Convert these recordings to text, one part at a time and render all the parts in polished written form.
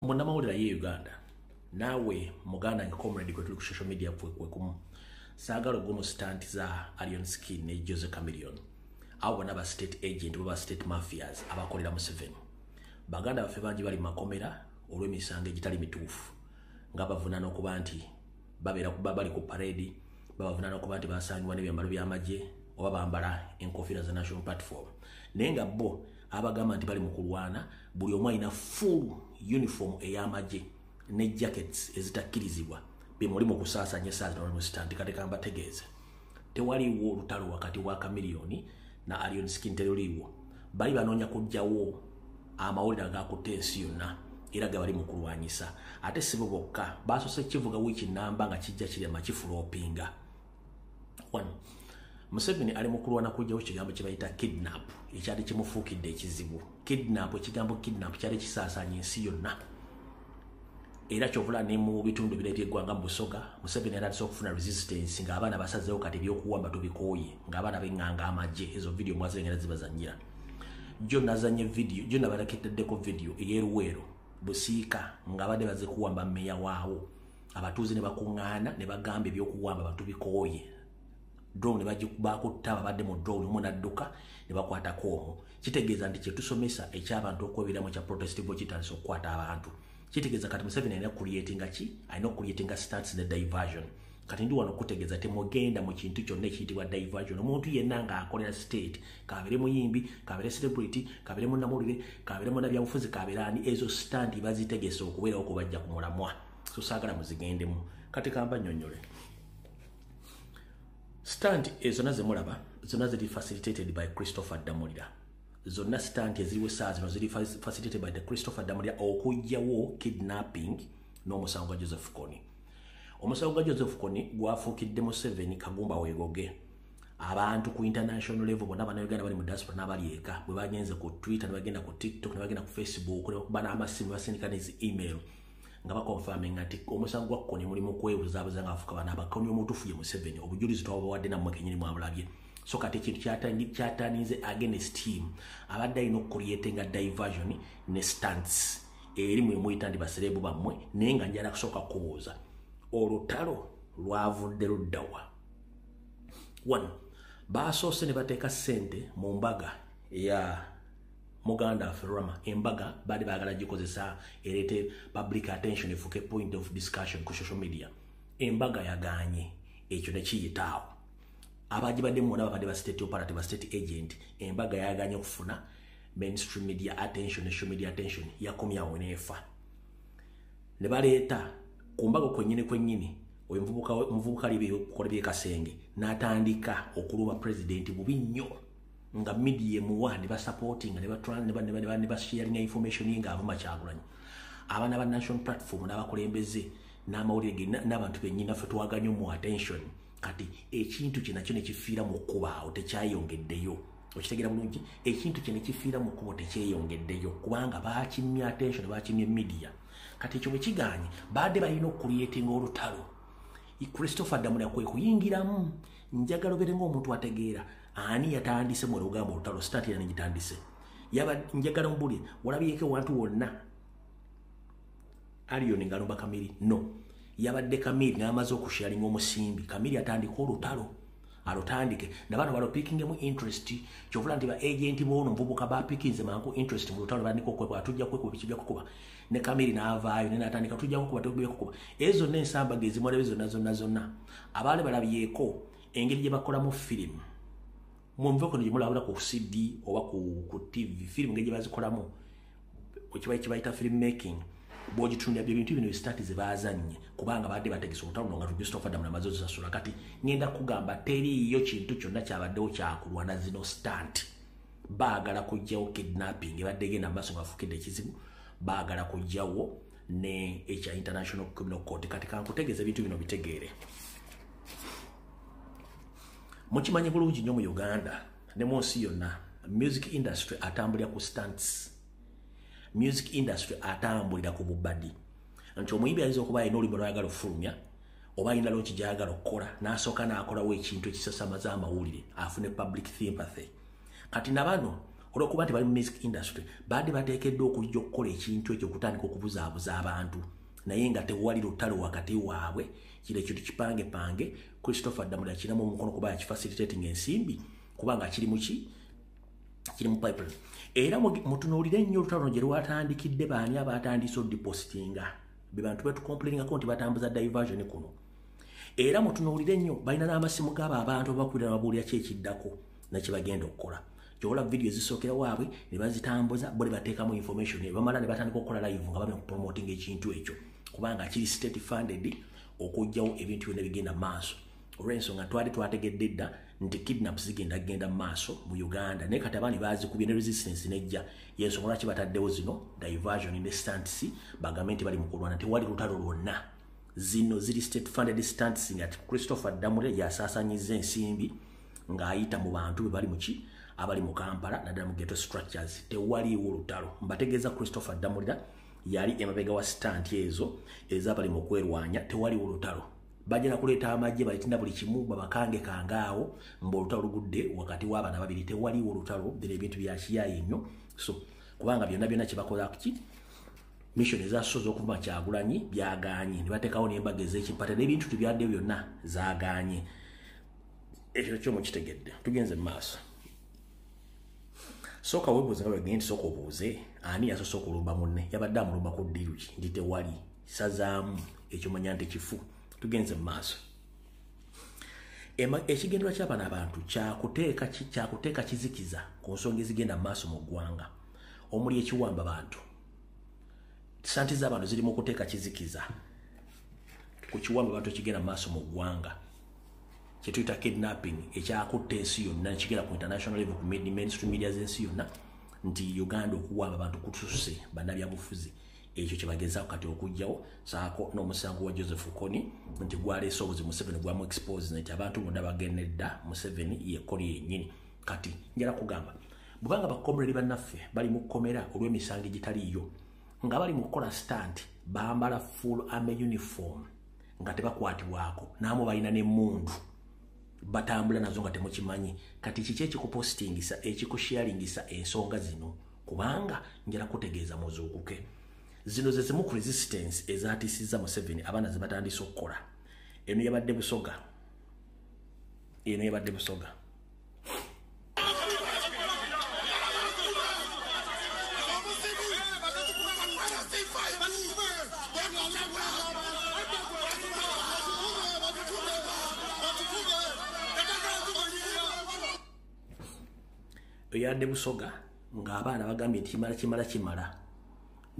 Munamawulira ye Uganda nawe muganda nga comrade kwe tuli ku social media kwe kumu sagala gumu stand za Allion Skin ne Jose Chameleon abo bana ba state agent ba state mafias abakolera mu 7 baganda bafe banji bali makomera olw'emisango egitali mituufu nga bavunana okuba nti babera kuba bali ku parade bavunana okuba nti basangibwa n'ebyambalo by'amagye oba bambala enkofira za national platform nenga bo abagamba nti bali mu kulwana buli omu alina full uniform ey'amagye ne jackets ezitakkirizibwa bimuli mu kusaasanya essaazi n'olmu stand kate kamba tegeeza tewaliwo olutalo wakati wa Chameleon na Allion Skin teruliwo bali banoonya kujjawo amawulire agakutte ensi yonna era gabali mu kulwanyisa ate si bo bokka baasose kivuga wiiki namba nga kijja kirema kifulopinga 1 Museveni ali mu kulwana kujjawo kigambo kye bayita kidnap ekyali kimufuukidde ekizibu kidnap ekigambo kidnap kyali kisaasanya ensi yonna era kyovula ne mu bitundu bireeta eggwanga mu Busoga Museveni era atise okufuna resistance ng'abaana basazeewo kati by'okuwamba tubikooye ng'abaana benganga amagye ezo video mwazengera zibazanyira jo nazanye video jo nabalaketeddeko video eyeruwero Busiika ng'abadde baze kuwamba mmeya waawo abatuuze ne bakuŋŋaana ne bagamba ebyokuwamba abantu bikooye drone bakutta babadde mu drone omu n'adduka ne bakwatako omwo kitegeeza nti kye tusomesa eky'abantu okweberamu kya protest bo kitandise okukwata abantu kitegeeza kati Museveni alina creatinga ki alina creatinga stats ne diversion kati ndi wano kutegeeza temugenda mu kintu kyonna ekiyitibwa diversion omuntu yenna ng'akolera state kabere muyimbi kabere celebrity kabere munnamawulire kabere munnabyabufuzi kabere ani ezo stand bazitegese okubeerawo kubajja ku mulamwa so saagala muzigendemu kati kamba nnyonnyole stand ezona zemulaba zonna ziri facilitated by Christopher Damulira zonna stand eziriwe saa zino ziri facilitated by the Christopher Damulira okujjawo kidnapping n'omusango gwa Joseph Kony omusango gwa Joseph Kony gwafuukidde mu 7 Kagumba weegoge abantu ku international level bonna bannayuganda bali mu diaspora n'abali eka bwe bagenze ku Twitter ne bagenda ku TikTok ne bagenda ku Facebook ne bakubana amasimu basindika nezi email nga bakonfirming ati omusango gwa Kony mulimu kwebuzaabuza nga afuka bana abakonya omutuufu ye mu 7 obujulizi twabawadde nammwe kenyini mwamulabye so kati ekintu kyatanize against him abadde alina okucreatinga diversion ne stance eri mwe muyita ndi baserebu bammwe naye nga njala kusooka kubuuza olutalo lwavudde luddawa 1 baasoose ne bateeka ssente mu mbaga ya muganda Rama embaga bali baagala gikozesa erete public attention efuke point of discussion ku social media embaga yaganye ekyo ne kiyitaawo abagibadde mwona babadde ba state operative ba state agent embaga yaganye okufuna mainstream media attention ne social media attention yakomyawo neefa ne baleeta ku mbaga kwennyini oyo muvubuka libikola byekasenge n'atandika okuluma president bubi nnyo nga media muwa ne basupporting ne basharing information nga avuma Kyagulanyi abaana ba national platform n'abakulembeze n'amawulire n'abantu bennyina ffe twaganya mu attention kati ekintu kye nakyo ne kifiira mu kkubaawo tekyayongeddeyo okitegeera bulungi ekintu kye ne kifiira mu kkubo tekyeyongeddeyo kubanga baakimya attention baakimya media kati ekyo bwe kiganye baadde balina okucreatinga olutalo Christopher Damulira kwe kuyingiramu njagala obeere ng'omuntu ategeera ani yatandise mu lugamba olutalo stati yana ngitandise njagala mbulire walabyeko wantu wonna Allion ngalumba Kamiri no yabadde Kamiri n'amaze okusharinga omusimbi Kamiri atandika olutalo alutandike nabantu balopikingemu interest kyovula nti ba agent bono mvubuka bapikinze mangu interest mu lutalo bandiko kwekwa atujja kwekwa bikibya kukuba ne Kamiri n'avaayo ne natandika tujja kukuba tubye kukuba ezo n'ensamba gezimwale zonna abale balabyeko engeri gye bakola mu film mwumveko ne mulabula ku CD oba ku TV film ngeri gye bazikolamu kibayita film making bwogitunda bintu bino start zibazanye kubanga badde bategese olutalo nga Christopher Damulira amaze osasula kati ngenda kugamba teriiyo kintu kyonna kyabaddewo kyakulwana zino stand baagala kujjawo kidnapping badde genda maaso nga bafukidde ekizibu baagala kujjawo ne ekya International Criminal Court kati kankutegeeza bintu bino bitegeere mukimanyi bulungi nnyo mu Uganda ne mu nsi yonna music industry atambulira ku stunts music industry atambulira ku bubadi nti omuyimbi ayinza okuba alina oluyimba lwayagala okufulumya oba alina looki gyayagala okukola n'asooka n'akolawo ekintu ekisasamaza amawulire afune public sympathy kati na bano olwokuba nti bali mu music industry baadde bateekeddwa okujja okukola ekintu ekyo okutandika okubuzaabuza abantu naye nga tewali lutalo wakati waabwe kino ekintu kipange Christopher Damula kiramu omukono kuba yakifacilitating ensimbi kubanga kiri mu pipeline era mutunuulire ennyo olutalo gye lwatandikidde baani abatandise odipositinga be bantu betukomplaininga nti batambuza diversion kuno era mutunuulire nnyo balina n'amasimu g'abo abantu abakulira babuulira ki ekiddako nakye bagenda okukola gyola video zisookera waabwe ne bazitambuza bo ne bateekamu information bamala ne batandika okukola live nga bali okupromotinga ekintu ekyo kubanga kiri state funded okujjawo ebintu byonna bigenda maaso olw'ensonga twali twategedde dda nti kidnaps zigenda maaso mu Uganda naye kati abaani bazikubye ne resistance nejja yensonga lwaki bataddewo zino diversion ne stunts bagambe nti bali mu kulwana tewali lutalo lwonna zino ziri state funded stunts nga Christopher Damule yasaasanyiza ensimbi ng'ayita mu bantu be bali muki abali mu Kampala naddala mu ghetto structures tewaliiwo lutalo mbategeeza Christopher Damule yali emabega wa stunt ezo ezabali mu kwerwanya tewaliiwo lutalo bajja kuleeta amagye balitinda buli kimu babakange kangaawo mbolutalo lugudde wakati w'abaana babiri tewaliiwo lutalo bino ebintu bya kiyaayi nnyo so kubanga byonna kye bakola ki mission ezasoza okuva Kyagulanyi byagaanye ne bateekawo n'embaga ez'ekimpata n'ebintu byadde byonna zaagaanye ekyo kyo mukitegedde tugenze mu maaso soka webuuza nga wegende soka obuuze ani yasoose okulumba munne yabadde amulumba ku ddiru ki ndi tewali sazaamu ekyo manya nti kifu tugenze mu maaso ekigendwa ky'abana abantu kyakuteeka kizikiza ku nsonga ezigenda mu maaso mu ggwanga omuli ekiwamba bantu santi z'abantu ziri mu kuteeka kizikiza ku kiwamba abantu ekigenda mu maaso mu ggwanga kyetuyita kidnapping ekyakutta ensi yonna nekigera ku international level ku mainstream media z'ensi yonna nti Uganda okuwamba abantu kutususe bannabyabufuzi ekyo kyebagezaako kati okujjawo saako n'omusango wa Joseph Kony nti gwaleese obuzi Museveni gwamu expose nti abantu bonna bagenda edda Museveni yekoli yennyini kati njala kugamba bubanga bakomredi bannaffe bali mu kkomera olw'emisango egitaliiyo nga bali mu kukola stunt bambala full army uniform nga tebakwatibwako naamu balina n'emmundu batambula nazo nga temukimanyi kati kiki ekikupostingisa ekikusharingisa ensonga zino kubanga njala kutegeeza muzuukuke zino ze zimu ku resistance ezaatiisizza Museveni abaana ze batandise okukola eno yabadde Busoga oyadde Busoga ng'abaana bagambye nti kimala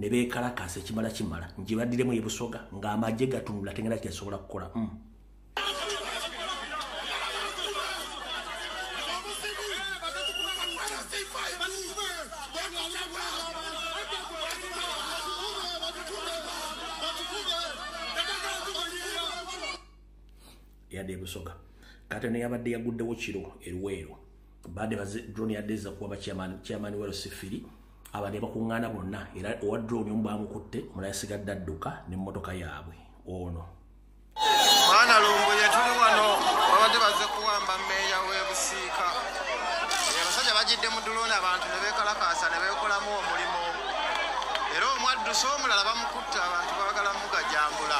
ne beekalakasa ekimala njibaddiremu ye Busoga ng'amagye gatunula tengera kyasobola kukola yadde Busoga kate ne yabadde yaguddewo kiro eruweero baade drone yadeza kuba chairman wa Sifiri abade bakuŋŋaana bonna era owa drone ombamukutte mulayasigadde adduka n'emmotoka yaabwe ono Mwana lungu yetuli wano babadde bazze kuwamba mmeeya w'Ebusiika abasajja bagidde mu drone abantu ne beekalakaasa ne beekolamu omulimu era omwaddusi omulala bamukutte abantu baagala mugajambula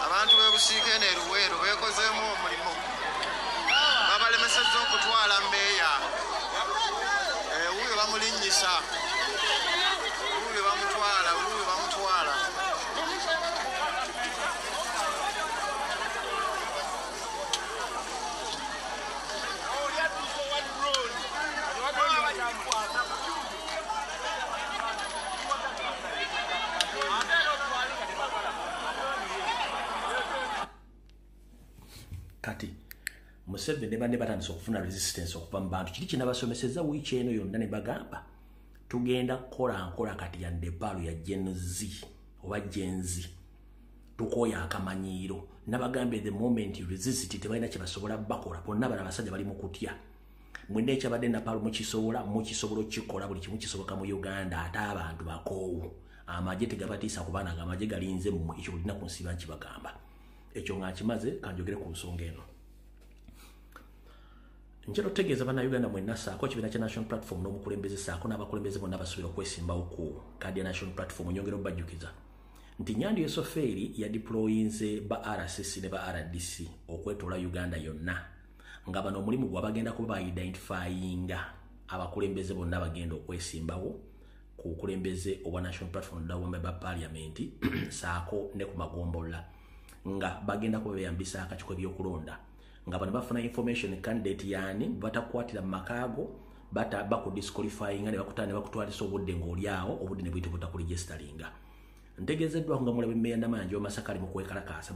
abantu b'Ebusiika eno eruweero beekozeemu omulimu babalemesezza okutwala mmeeya wuuyo bamulinnyisa wuuyo bamutwala kati Museveni ne bane batandise okufuna resistance okuva mu bantu kiri kinabasomeseza wiiki eno yonna ne bagamba tugenda kukola nkola kati ya Nepal ya Gen Z oba Gen Z tukoya akamanyiiro nabagambe the moment you resist tebalina kye basobola bakola bonna bana basajja bali mu kutya mwene ekyabadde Nepal mukisobola okukikola buli kimu kisoboka mu Uganda ate abantu bakoowu amagye tegabatiisa kubaana amagye galinze mu ekyo olina kunsiba nkibagamba ekyo nga kimaze kanjogere ku nsonga eno njero tegeeza bannayuganda mwenna saako ekibiina kya National Platform n'omukulembeze saako n'abakulembeze bonna basuubira okwesimbawo ku kaadi ya National Platform nyongera obajjukiza nti Nyandi Yosoferi yadeployinze ba RCC ne ba RDC okwetoola Uganda yonna nga bano omulimu gwabagenda kuba ba-identifyinga abakulembeze bonna bagenda okwesimbawo ku bukulembeze obwa National Platform n'obwombe ba Parliament saako ne ku magombola nga bagenda kuba beyambisa akakiiko ebyokulonda nga bano bafuna information candidate yani batakwatira mu makaago baku disqualifying ne bakutana ne bakutwalisa obudde ng'olyawo obudde ne buyite buta ku registeringa ntegeezeddwa nga mulabe Meya Namanja Masaka ali mu kwekalakaasa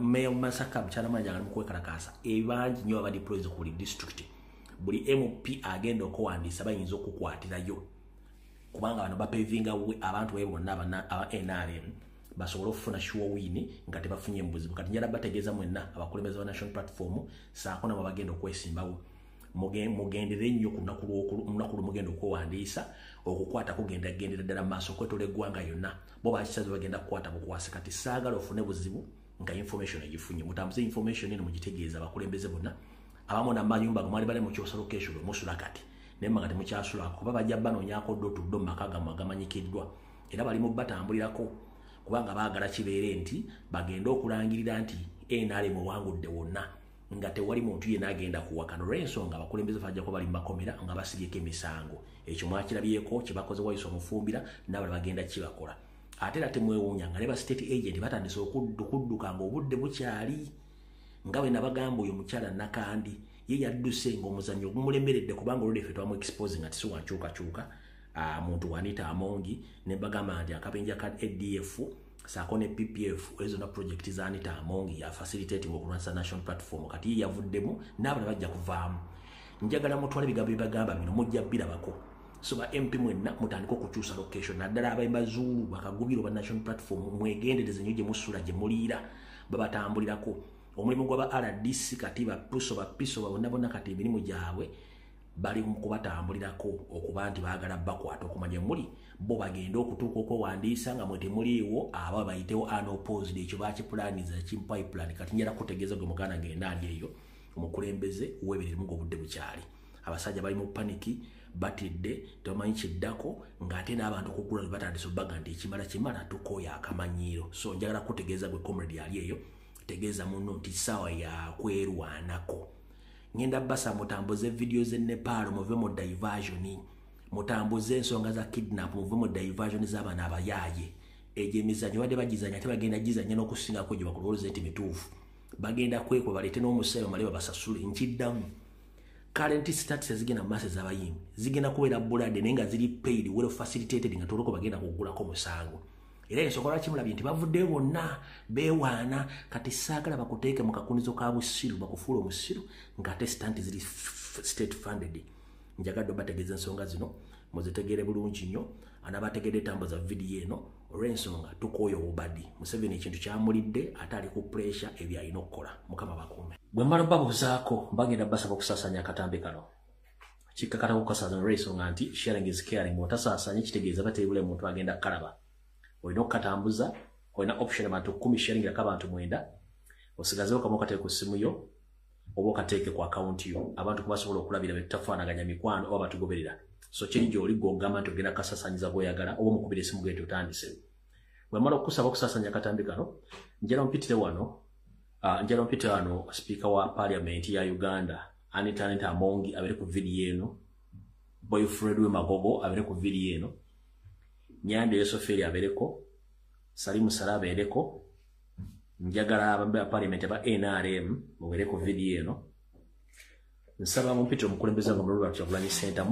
Meya Masaka Mukyala Manja ali mu kwekalakaasa ebangi nnyo abadeployed ku district buli MP agenda okuwandiisa bayinza okukwatirayo kubanga bano bapevinga abantu bwe bonna aba NRM basobola okufuna sure win nga tebafunye embuzi kati njala bategeeza mwenna abakulembeze ba National Platform saako nabo bagenda okwesimbawo mugendere nnyo ku lunaku mugenda okwewandiisa okukwata kugendera ddala mu maaso okwetoola eggwanga yonna bo bakisaze bagenda kukwata bukwasi kati saagala ofune buzibu nga information egifunye mutambuze information eno mugitegeeza abakulembeze bonna abamu n'amayumba gamwali bali mu kyosalo kesho lwe musula kati naye manga temukyasulako kuba bajja banoonyaako ddo mu maka gammwe agamanyikiddwa era bali mu batambulirako kubanga baagala kibeere nti bagenda okulangirira nti NRM wangudde wonna nga tewali muntu yenna agenda kuwakana olw'ensonga abakulembeze bajja kuba bali mu makomera nga basibyeko emisango ekyo mwakirabyeko kye bakoze wayisa omufumbira n'abala bagenda kibakola ate era temwewuunya nga ne ba state agent batandise okudduka ng'obudde bukyali nga bwe nabagamba oyo mukyala Nakandi ye yadduse ng'omuzannyo ogumulemeredde kubanga olwo ffe twamu expose nga tisiwankyukakyuka muntu Wanita Amongi ne bagamba nti akabenja ka ADF saako ne PPF ezo na project za Anita Amongi ya facilitating okulwanisa National Platform kati ye yavuddemu n'abala bajja kuvaamu njagala mutwale bigambo bibagamba bino mujja birabako so ba MP mwenna mutandika okukyusa location naddala abayimba Zulu bakagubiro ba National Platform mwegendereze nnyo gye musula gye muliira babatambulirako omulimu gw'aba RDC kati bapiso bonna bonna kati emirimu gyabwe bali mu kubatambulirako okuba nti baagala bakwata okumanya muli bo bagenda okutuuka okwewandiisa nga mwe temuliiwo aba bayitewo unopposed ekyo bakipulaniza kimpipeline kati njala kutegeeza gwe muganda ngenda ali eyo omukulembeze w'ebirimu ng'obudde bukyali abasajja bali mu paniki batidde tebamanyi kiddako ng'ate n'abantu okugula batandise obbaga nti ekimala tukooya akamanyiiro so njagala kutegeeza gwe comrade ali eyo tegeeza munno nti ssaawa ya kwerwanako ngenda basa mutambuze video ze Nepal muve mu diversion mutambuze ensonga za kidnap muve mu diversion z'abaana abayaaye eje emizannyo badde bagizanya tebagenda gizanya n'okusingako gye bakulowooza nti mituufu bagenda kwekwe balete n'omusaayi omale babasasule nkiddamu current status zigenda mu maaso z'abayimbi zigenda kubeera bulade naye nga ziri paid well facilitated nga toloko bagenda kugulako musango era ensokola kimulabye nti bavudde bonna beewaana kati saagala bakuteeke mu kakunizo ka busiru bakufuula omusiru ng'ate stanti ziri state funded njagadde bategeeza ensonga zino muzitegeere bulungi nnyo anaabategedde etambuza vidiyo eno olw'ensonga tukooya obubadi Museveni ekintu kyamulidde ate ali ku pressure ebyo alina okukola mukama bakuume bwe mmala babuuzaako bagenda basaba okusaasanya akatambi kano kikkakata kukasaasanya olw'ensonga nti sharing is caring otasaasanya kitegeeza bateebule muntu agenda kalaba olina okukatambuza olina option abantu 10 sharingira abantu 9 osigazewo kamu kateeke ku ssimu yo oba okateeke ku account yo abantu kubasobola okulabira betafaanaganya mikwano oba batugoberera so kiri gy'oli gw'ogamba nti ogenda kasasanyiza gw'oyagala oba omukubira essimu gwe otandise bwe mmala okusaba okusasanya akatambi kano njala mpitire wano speaker wa parliament ya Uganda Anita Amongi abere ku vidiyo eno boyfriend we Magogo abere ku vidiyo eno Nyandi Yosoferi abereko Salimu Salaba abereko njagala abambe parliament ba NRM mubereko vidiyo eno nsaba mumpito omukulembeze nga mululu Kyagulanyi Center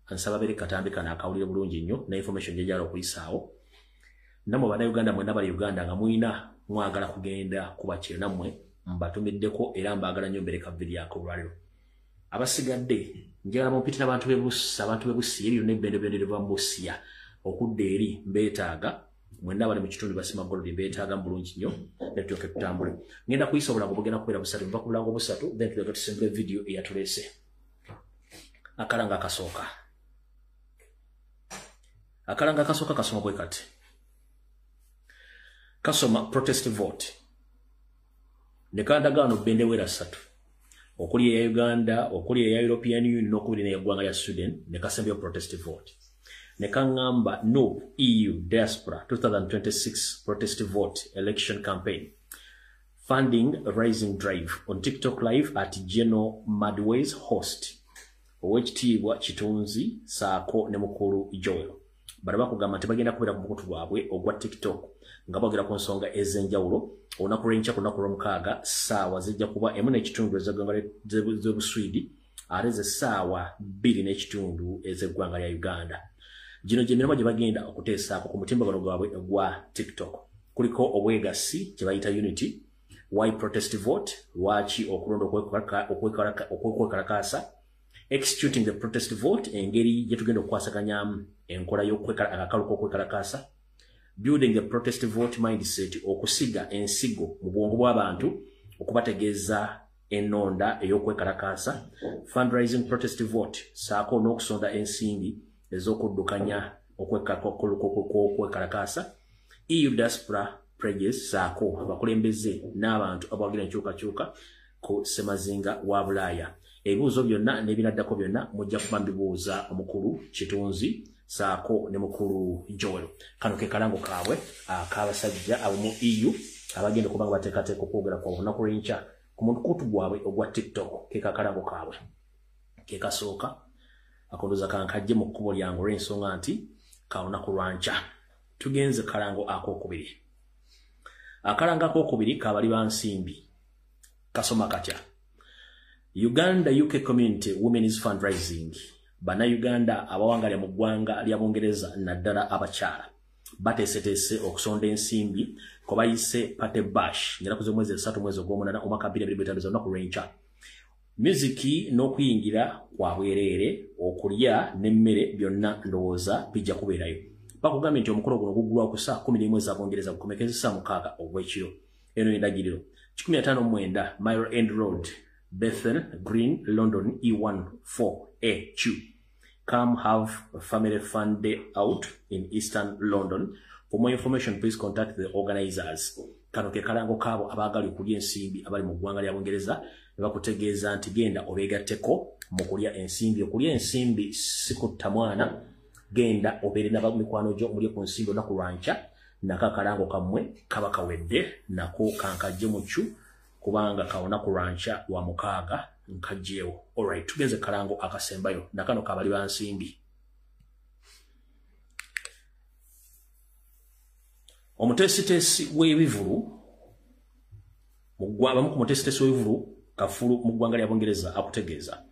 ansaba bere katambi kana akawulire bulungi nnyo na information gyejala okuyisaawo namwe bannayuganda mwenna bali Uganda nga muyina mwagala kugenda kubakira nammwe mbatumiddeko era mbagala nnyo mbereka vidiyo akolwaliro abasigadde njagala mumpitira abantu bebusi ebyo n'ebbendebendere bwa Mbusiya okudda eri mbeetaaga mwenna bali mu kitundu basima golodi mbeetaaga mu bulungi nnyo netwoke tutambule ngenda kuyisa obulago bugenda kubeera busatu mva ku bulago busatu then tuleka tusimbule vidiyo eyatuleese akalanga akasooka kasoma bwe kati kasoma protest vote ne kandagaano bendewera 3 okuli eya Uganda, okuli eya European Union, okuli neya eggwanga lya Sweden, ne kasembyo protest vote. Ne kangamba no EU diaspora 2026 protest vote election campaign. Funding rising drive on TikTok live at General Madways host. Owekitiibwa Kitunzi saako ne mukulu Joel. Baraba kugamba tebagenda kubera ku mukutu gwabwe ogwa TikTok nga bagera ku nsonga ez'enjawulo olunaku lw'enkya ku lunaku lw'omukaaga ssaawa zijja kuba emu n'ekitundu ez'eggwanga z'Obuswidi ate ze ssaawa 2 n'ekitundu ez'eggwanga lya Uganda. Gino gye mirimo gye bagenda okuteesaako ku mutimbagano gwabwe gwa TikTok. Kuliko obwegassi gye bayita Unity, why protest vote, lwaki okulonda okwekalakaasa, executing the protest vote, engeri gye tugenda okukwasaganyamu enkola y'akalu k'okwekalakaasa, building the protest vote mindset, okusiga ensigo mu bwongo bw'abantu okubategeeza ennonda ey'okwekalakaasa, fundraising protest vote, saako n'okusonda ensimbi ez'okuddukanya okwekalakaasa, EU diaspora pledges saako abakulembeze n'abantu abawagira enkyukakyuka ku Ssemazinga wa Bulaaya. Ebibuuzo byonna n'ebinaddako byonna mujja kuba mbibuuza omukulu Kitunzi saako ne mukulu Joel. Kano ke kalango kaabwe ak'abasajja ab'omu EU abagenda okuba nga bateekateeka okwogera kwa olunaku lw'enkya ku mukutu gwabwe ogwa TikTok. Ke kakalango kaabwe ke kasooka akondoza kankajje mu kkubo lyange olw'ensonga nti ka lunaku lwa nkya. Tugenze kalango ak'okubiri. Akalango ak'okubiri kabali ba nsimbi kasoma katya. Uganda UK Community Women is Fundraising. Bana Uganda abawangalya mu ggwanga lya Bungereza naddala abakyala bateeseteese okusonda ensimbi ko bayise Pate Bash ngera kuze mwezi 3 mwezi ogw'omunana omwaka 2025 olunaku lw'enkya. Muziki n'okuyingira kwa bwereere okulya n'emmere byonna ndowooza bijja kubeerayo. Bakugambye nti omukolo guno guggulwa ku saa 11 ez'Abongereza gukomekeze saa 6 ogw'ekiro. Eno endagiriro 159 Mile End Road, Bethnal Green, London E1 4AQ. Come have a family fun day out in Eastern London. For more information, please contact the organizers. Kano ke kalango kaabo abagali okulya ensimbi abali mu ggwanga lya Bungereza ne bakutegeeza nti genda obeegatteko mu kulya ensimbi. Okulya ensimbi si kutta mwana, genda obeere n'abamikwano gyo mulye ku nsimbi olunaku lwa nkya. Naka kalango kammwe kaba kawedde nako kankajje mu ccu kubanga kalunaku lwa nkya lwa mukaaga nkajjeewo. Alright, tugenze kalango akasembayo nakano kabali ba nsimbi. Omuteesiteesi w'ebivulu abamu ku muteesiteesi w'ebivulu kafulu mu ggwanga lya Bungereza akutegeeza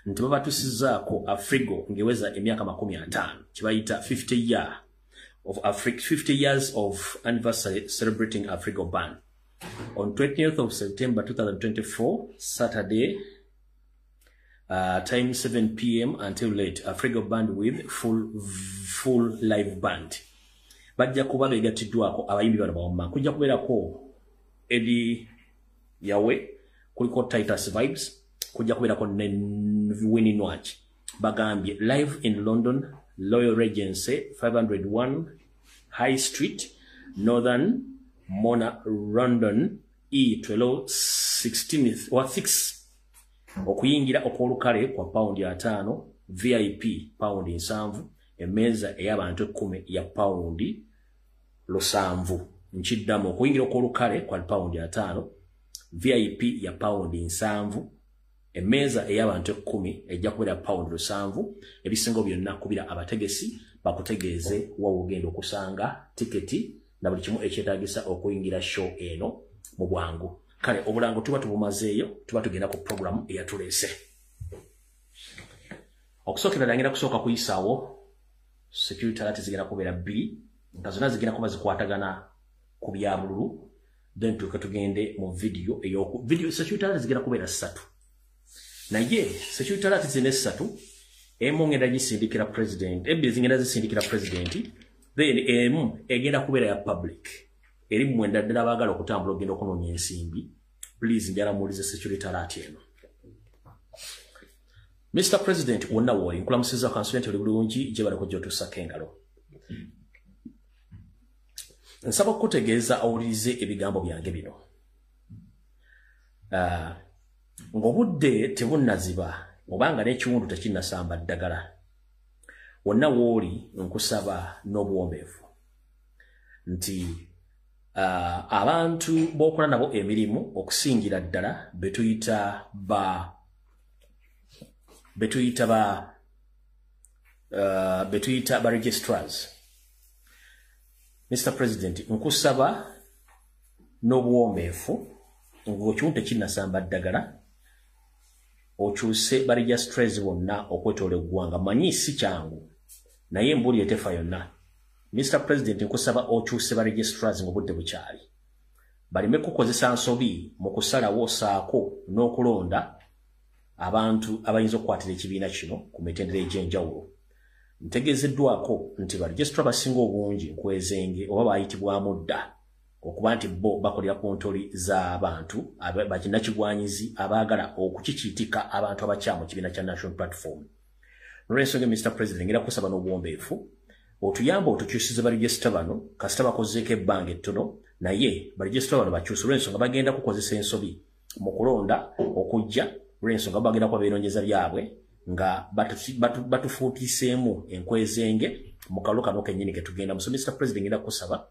nti babatusizzaako Afrigo ngeweza emyaka 50 kibayita 50 years of anniversary celebrating Afrigo Band. On 20th of September 2024, Saturday, time 7 p.m. until late, Afrigo Band with full live band. Bajja kuba beegatiddwako abayimbi bano bawomma. Kujja kubeerako Eddie Yawe, kuliko Titus Vibes, kujja kubeerako Winnie Nwach. Bagambye live in London, Loyal Regency, 501 High Street, Northern Mona, London, E12 16th or 6. Okuyingira okwolukale kwa paundi ya 5, VIP paundi 7, emeza ey'abantu 10 ya paundi 7. Nchiddamu okuyingira okwolukale kwa paundi ya 5, VIP ya paundi 7, emeza ey'abantu 10 ejja kubeera paundi 7. Ebisingo byonna kubira abategesi bakutegeeze wa ogenda okusanga tiketi na buli kimu ekyetaagisa okuyingira show eno mu bwangu. Kale obulango tuba tubumazeeyo, tuba tugenda ku program eyatuleese. Okusookera ddala ngenda kusooka kuyisaawo security alert zigenda kubeera 2 nga zonna zigenda kuba zikwatagana ku bya bululu, then tugende mu video video security alert zigenda kubeera 3. Naye security alert zino 3 emu ngenda gisindikira president, ebbiri zingenda zisindikira president, then emu egenda kubeera ya public. Eri mwenda ddala baagala okutambula ogenda okunoonya ensimbi. Please njala muwulize security alert eno. Mr. President wonna wooli nkulamusiza consultant oli bulungi gye baleko gy'otuusako engalo. Nsaba okutegeeza owulirize ebigambo byange bino. ng'obudde tebunnaziba obanga n'ekiwundu tekinnasamba ddagala wonna wooli nkusaba n'obuwombeefu nti abantu b'okola nabo emirimu okusingira ddala betuyita ba registrars. Mr. President, nkusaba n'obuwombeefu ng'ekiwundu tekinnasamba ddagala okyuse ba registrars bonna okwetoola eggwanga. Manyi si kyangu naye mbuli etefa yonna. Mr. President, nkusaba okyuse ba registrars ng'obudde bukyali. Baleme kukozesa nsobi mu kusalawo saako n'okulonda abantu abayinza okukwatira ekibiina kino ku mitendera egy'enjawulo. Ntegeezeddwako nti ba registra basinga obungi nkwezenge oba bayitibwamu dda okuba nti bo bakolera ku ntoli z'abantu bakinnakigwanyizi abaagala okukikiitika abantu abakyamu kibiina kya National Platform. N'olw'ensonga Mr. President ngera kusaba n'obuwombeefu otuyamba otukyusize ba registra bano kasita bakozeeko ebbanga ettono naye ba registra bano bakyuse olw'ensonga bagenda kukozesa ensobi mu kulonda okujja olw'ensonga bagenda kuba beerongeza byabwe nga batufuutiseemu enkwezenge mu kalulu kano kennyini ke tugenda. So Mr. President ngenda kusaba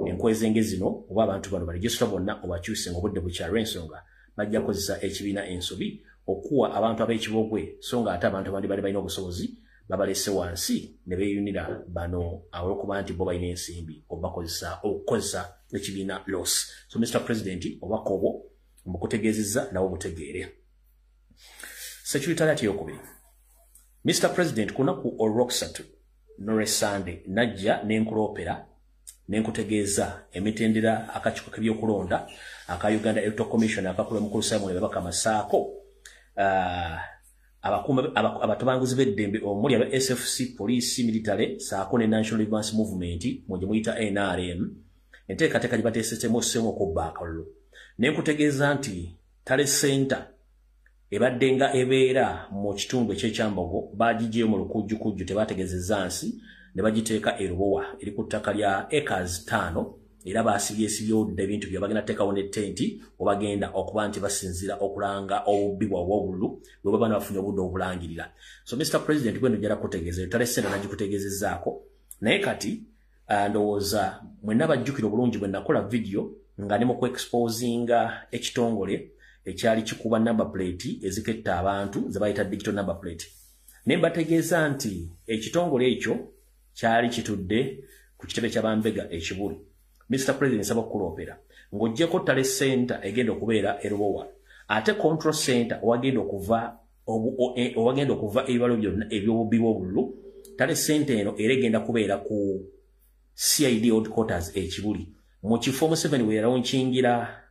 enkwezenge zino oba abantu bano baregistra bonna obakyuse ng'obudde bukyali olw'ensonga bajja kukozesa ekibiina ensobi okuwa abantu ab'ekibogwe so nga ate abantu abandi bali balina obusobozi babalese wansi ne beeyunira bano olw'okuba nti bo balina ensimbi okukozesa ekibiina loss. So Mr. President obubaka obwo mbukutegeezezza nawo butegeere. Secretariat ey'okubiri. Mr. President kunaku olwokusatu n'olwessande najja n'enkuloopera n'enkutegeeza emitendera akakiiko k'ebyokulonda aka Uganda Electoral Commission akakola mukulu Simon Babaka Masaako abatabanguzi b'eddembe omuli aba SFC police military saako ne National Advance Movement mu gye muyita NRM enteekateeka gye bateesesemu osseemu okubba akalulu n'enkutegeeza nti Tale Center ebadde nga ebeera mu kitundu ekyekyambogo bagiggyeyo mu lukujjukujju tebategeezezza nsi ne bagiteeka e Lubowa eri ku ttaka lya acres 5 era baasibyesibyo dda ebintu bye bagenda teekawo ne tenti obagenda okuba nti basinzira okulanga obubbi bwabwe obululu bwe baba bafunye obudde obulangirira. So Mr. President gweno njala kutegeeza Tale Center nagikutegeezezzaako naye kati ndowooza mwenna bajjukira obulungi bwe nakola video nga ne mu ku-exposinga ekitongole ekyali kikuba number plate eziketta abantu ze bayita digital number plate. Ne mbategeeza nti ekitongole ekyo kyali kitudde ku kitebe ky'Abambega ekibuli. Mr. President nsaba okuloopera ng'oggyeko Tale Center egenda okubeera e Lubowa ate control center owagenda okuva ebibalo byonna eby'obubbi bw'obululu Tale Center eno era egenda kubeera ku CID headquarters ekibuli mu kifo Museveni we yalawunkingira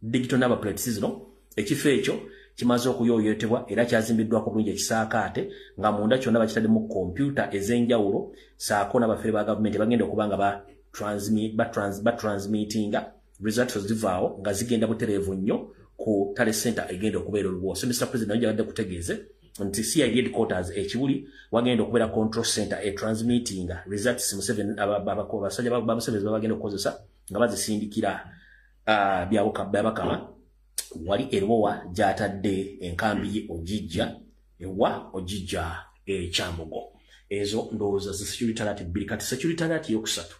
digital number plates zino ekifo ekyo kimaze okuyooyootebwa era kyazimbiddwako bulungi ekisaakaate nga munda kyonna bakitaddemu kompyuta ez'enjawulo saako n'abafere ba gavumenti bagenda okuba nga batransmittinga results zivaawo nga zigenda butereevu nnyo ku Tale Center egenda okubeera Lubowa. So Mr. President nayo gyabadde kutegeeze nti CID headquarters ekibuli wagenda okubeera control center transmittinga results Museveni abasajja ba Museveni bagenda okukozesa nga bazisindikira byabakama wali e Lubowa gy'atadde enkambi ye Ojijja Kyambogo. Ezo ndowooza zi security bbiri kati security yokusatu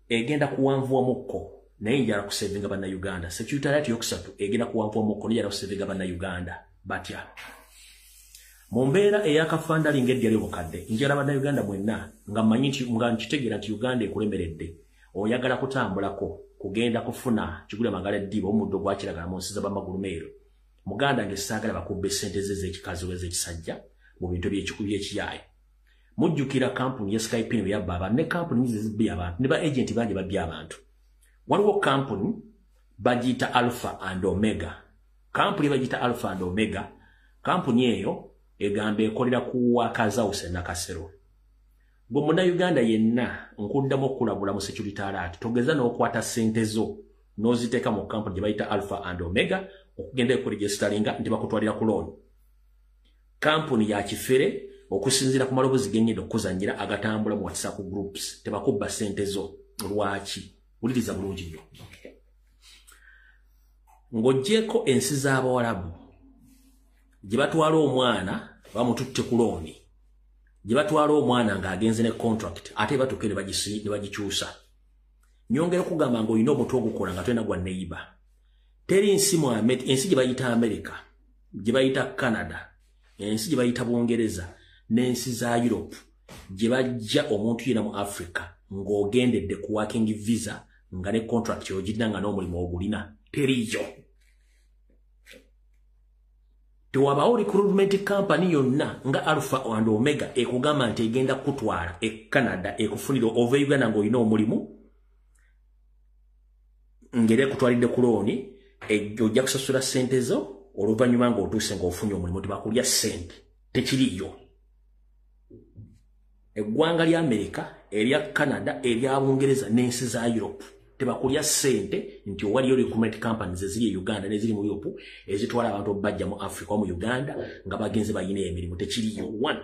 egenda kuwanvuwamukko naye njala kusevinga bannayuganda. Security yokusatu egenda kuwanvuwamukko naye njala kusevinga bannayuganda batya mu mbeera ey'akafandalinga eddya ly'obukadde. Njala bannayuganda mwenna nga mmanyi nga nkitegeera nti Uganda ekulemeredde oyagala kutambulako kugenda kufuna kigula magala eddiba omuddo gwa kiragala mu nsi z'Abamagulumeero muganda ng'essaagala bakubba ssente ze ez'ekikazi oba ez'ekisajja mu bintu by'ekiyaaye. Mujjukira kampuni ya Skype ne yabba abantu ne kampuni nyizi zibbye abantu ne ba agenti bangi babbye abantu. Waliwo kampuni bagiyita Alpha and Omega. Kampuni bagiyita Alpha and Omega. Kampuni eyo egamba ekolera ku Wakazawuse Nakasero. Gwe munnayuganda yenna nkuddamu okulabula mu security alert togeza n'okwata ssente zo n'oziteeka mu kampuni gye bayita Alpha and Omega okugenda okuregisteringa nti bakutwalira ku loan. Kampuni ya kifere okusinziira ku malobozi gennyenda okuzannyira agatambula mu WhatsApp groups tebakubba ssente zo lwaki? Wuliriza bulungi nnyo. ng'oggyeko ensi z'Abawarabu gye batwala omwana bamututte ku looni gye batwala omwana ng'agenze ne contract ate batuuke ne bagikyusa. Nyongera okugamba ng'olina omutwe ogukola nga tolina gwa neighbor. Teri nsi ensi gye bayita America, gye bayita Canada, ensi gye bayita Bungereza, n'ensi za Europe gye bajja omuntu yena mu Africa ng'ogendedde ku working visa nga ne contract yogirina nga n'omulimu ogulina. Teriyo. Tewabaawo recruitment company yonna nga Alpha and Omega ekugamba nti egenda kutwala Canada ekufunira ova Uganda ng'olina omulimu ngere kutwalidde ku looni ojja kusasula ssente zo oluvannyuma ng'otuuse ng'ofunye omulimu tebakulya ssente. Tekiriyo. Eggwanga lya America, erya Canada, erya Bungereza n'ensi za Europe tebakulya ssente nti waliyo recruitment companies eziri e Uganda n'eziri mu Europe ezitwala abantu bajja mu Africa mu Uganda nga bagenze bayina emirimu. Tekiriyo. One.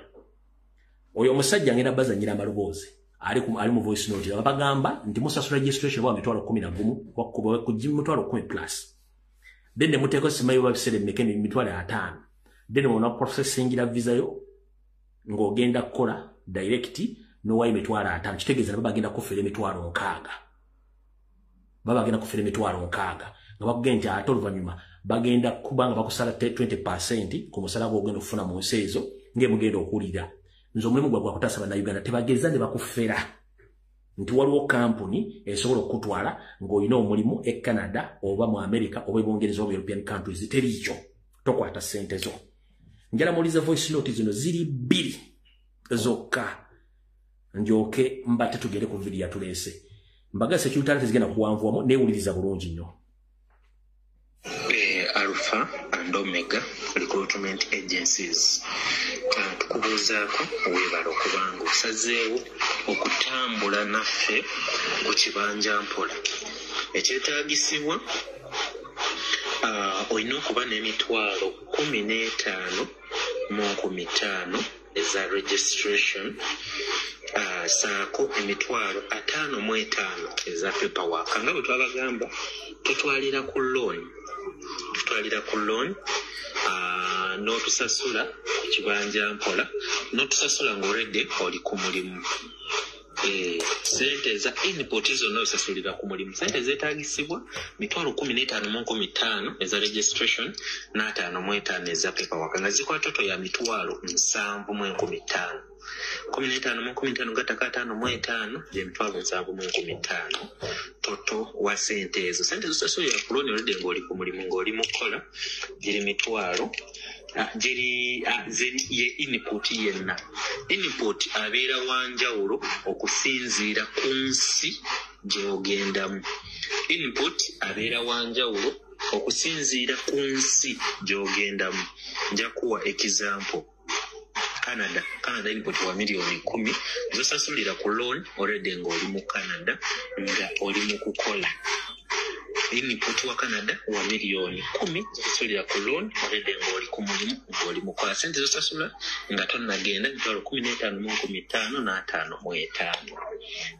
Oyo omusajja ngenda bazanyira amaloboozi ali mu voice note bagamba nti musasula registration bwa mitwalo 11 wakuba ku mitwalo 10 plus. Then muteko simayo babisere mekeni mitwalo 5. Then muna processing la visa yo ng'ogenda kola direct no wayi mitwalo 5. Kitegeeza baba agenda kufera mitwalo 6. Baba agenda kufera mitwalo 6. Nga bakugenda ate oluvannyuma bagenda kubanga bakusala 20% ku musala gw'ogenda okufuna mu nsi ezo ng'emugenda okuwulira. Nzo omulimu gwa kutasa bana Uganda tebageza ne bakufera nti waliwo company esobola okutwala ng'olina omulimu e Canada oba mu America oba Bungereza oba European countries. Teriyo. Tokwata ssente zo. Njala muliza voice note zino ziri 2 zokka njoke mbate tugere ku video yatulese mbagase cyutale zigenda kuwanvuwamo neewuliriza bulungi nnyo. Alpha and Omega recruitment agencies tukubuuzaako weebala okubanga osazeewo okutambula naffe ku kibanja mpola. Ekyetaagisibwa olina okuba n'emitwalo 15 mu 15 eza registration saako emitwalo 55 eza paperwork. Nga bwe twabagamba tutwalira ku loan n'otusasula ku kibanja mpola n'otusasula ng'oredde oli ku mulimu. Sente za input zonna osasulira ku mulimu. Sente zeetaagisibwa mitwalo 15 mu 15 eza registration n'5 eza paperwork nga zikwata toto ya mitwalo 7 mu 15. 15 mu 15 gataka 5 mu 5 je mitwalo 7 mu 15 toto wa sente ezo. Sente zosasulira ku loan oredde ng'oli ku mulimu ng'oli mu kola giri mitwalo ziri ye input yenna. Input abeera wanjawulo okusinziira ku nsi gy'ogendamu. Input abeera wanjawulo okusinziira ku nsi gy'ogendamu. Nja kuwa example. Canada input wa milioni 10 zosasulira ku loan already ng'oli mu Canada nga oli mu kukola. Input wa Canada wa milioni 10 zosasulira ku loan already ng'oli ku mulimu ng'oli mu kukola. Sente zosasula nga tonnagenda mitwalo 15 mu 15 n'5 mu 5.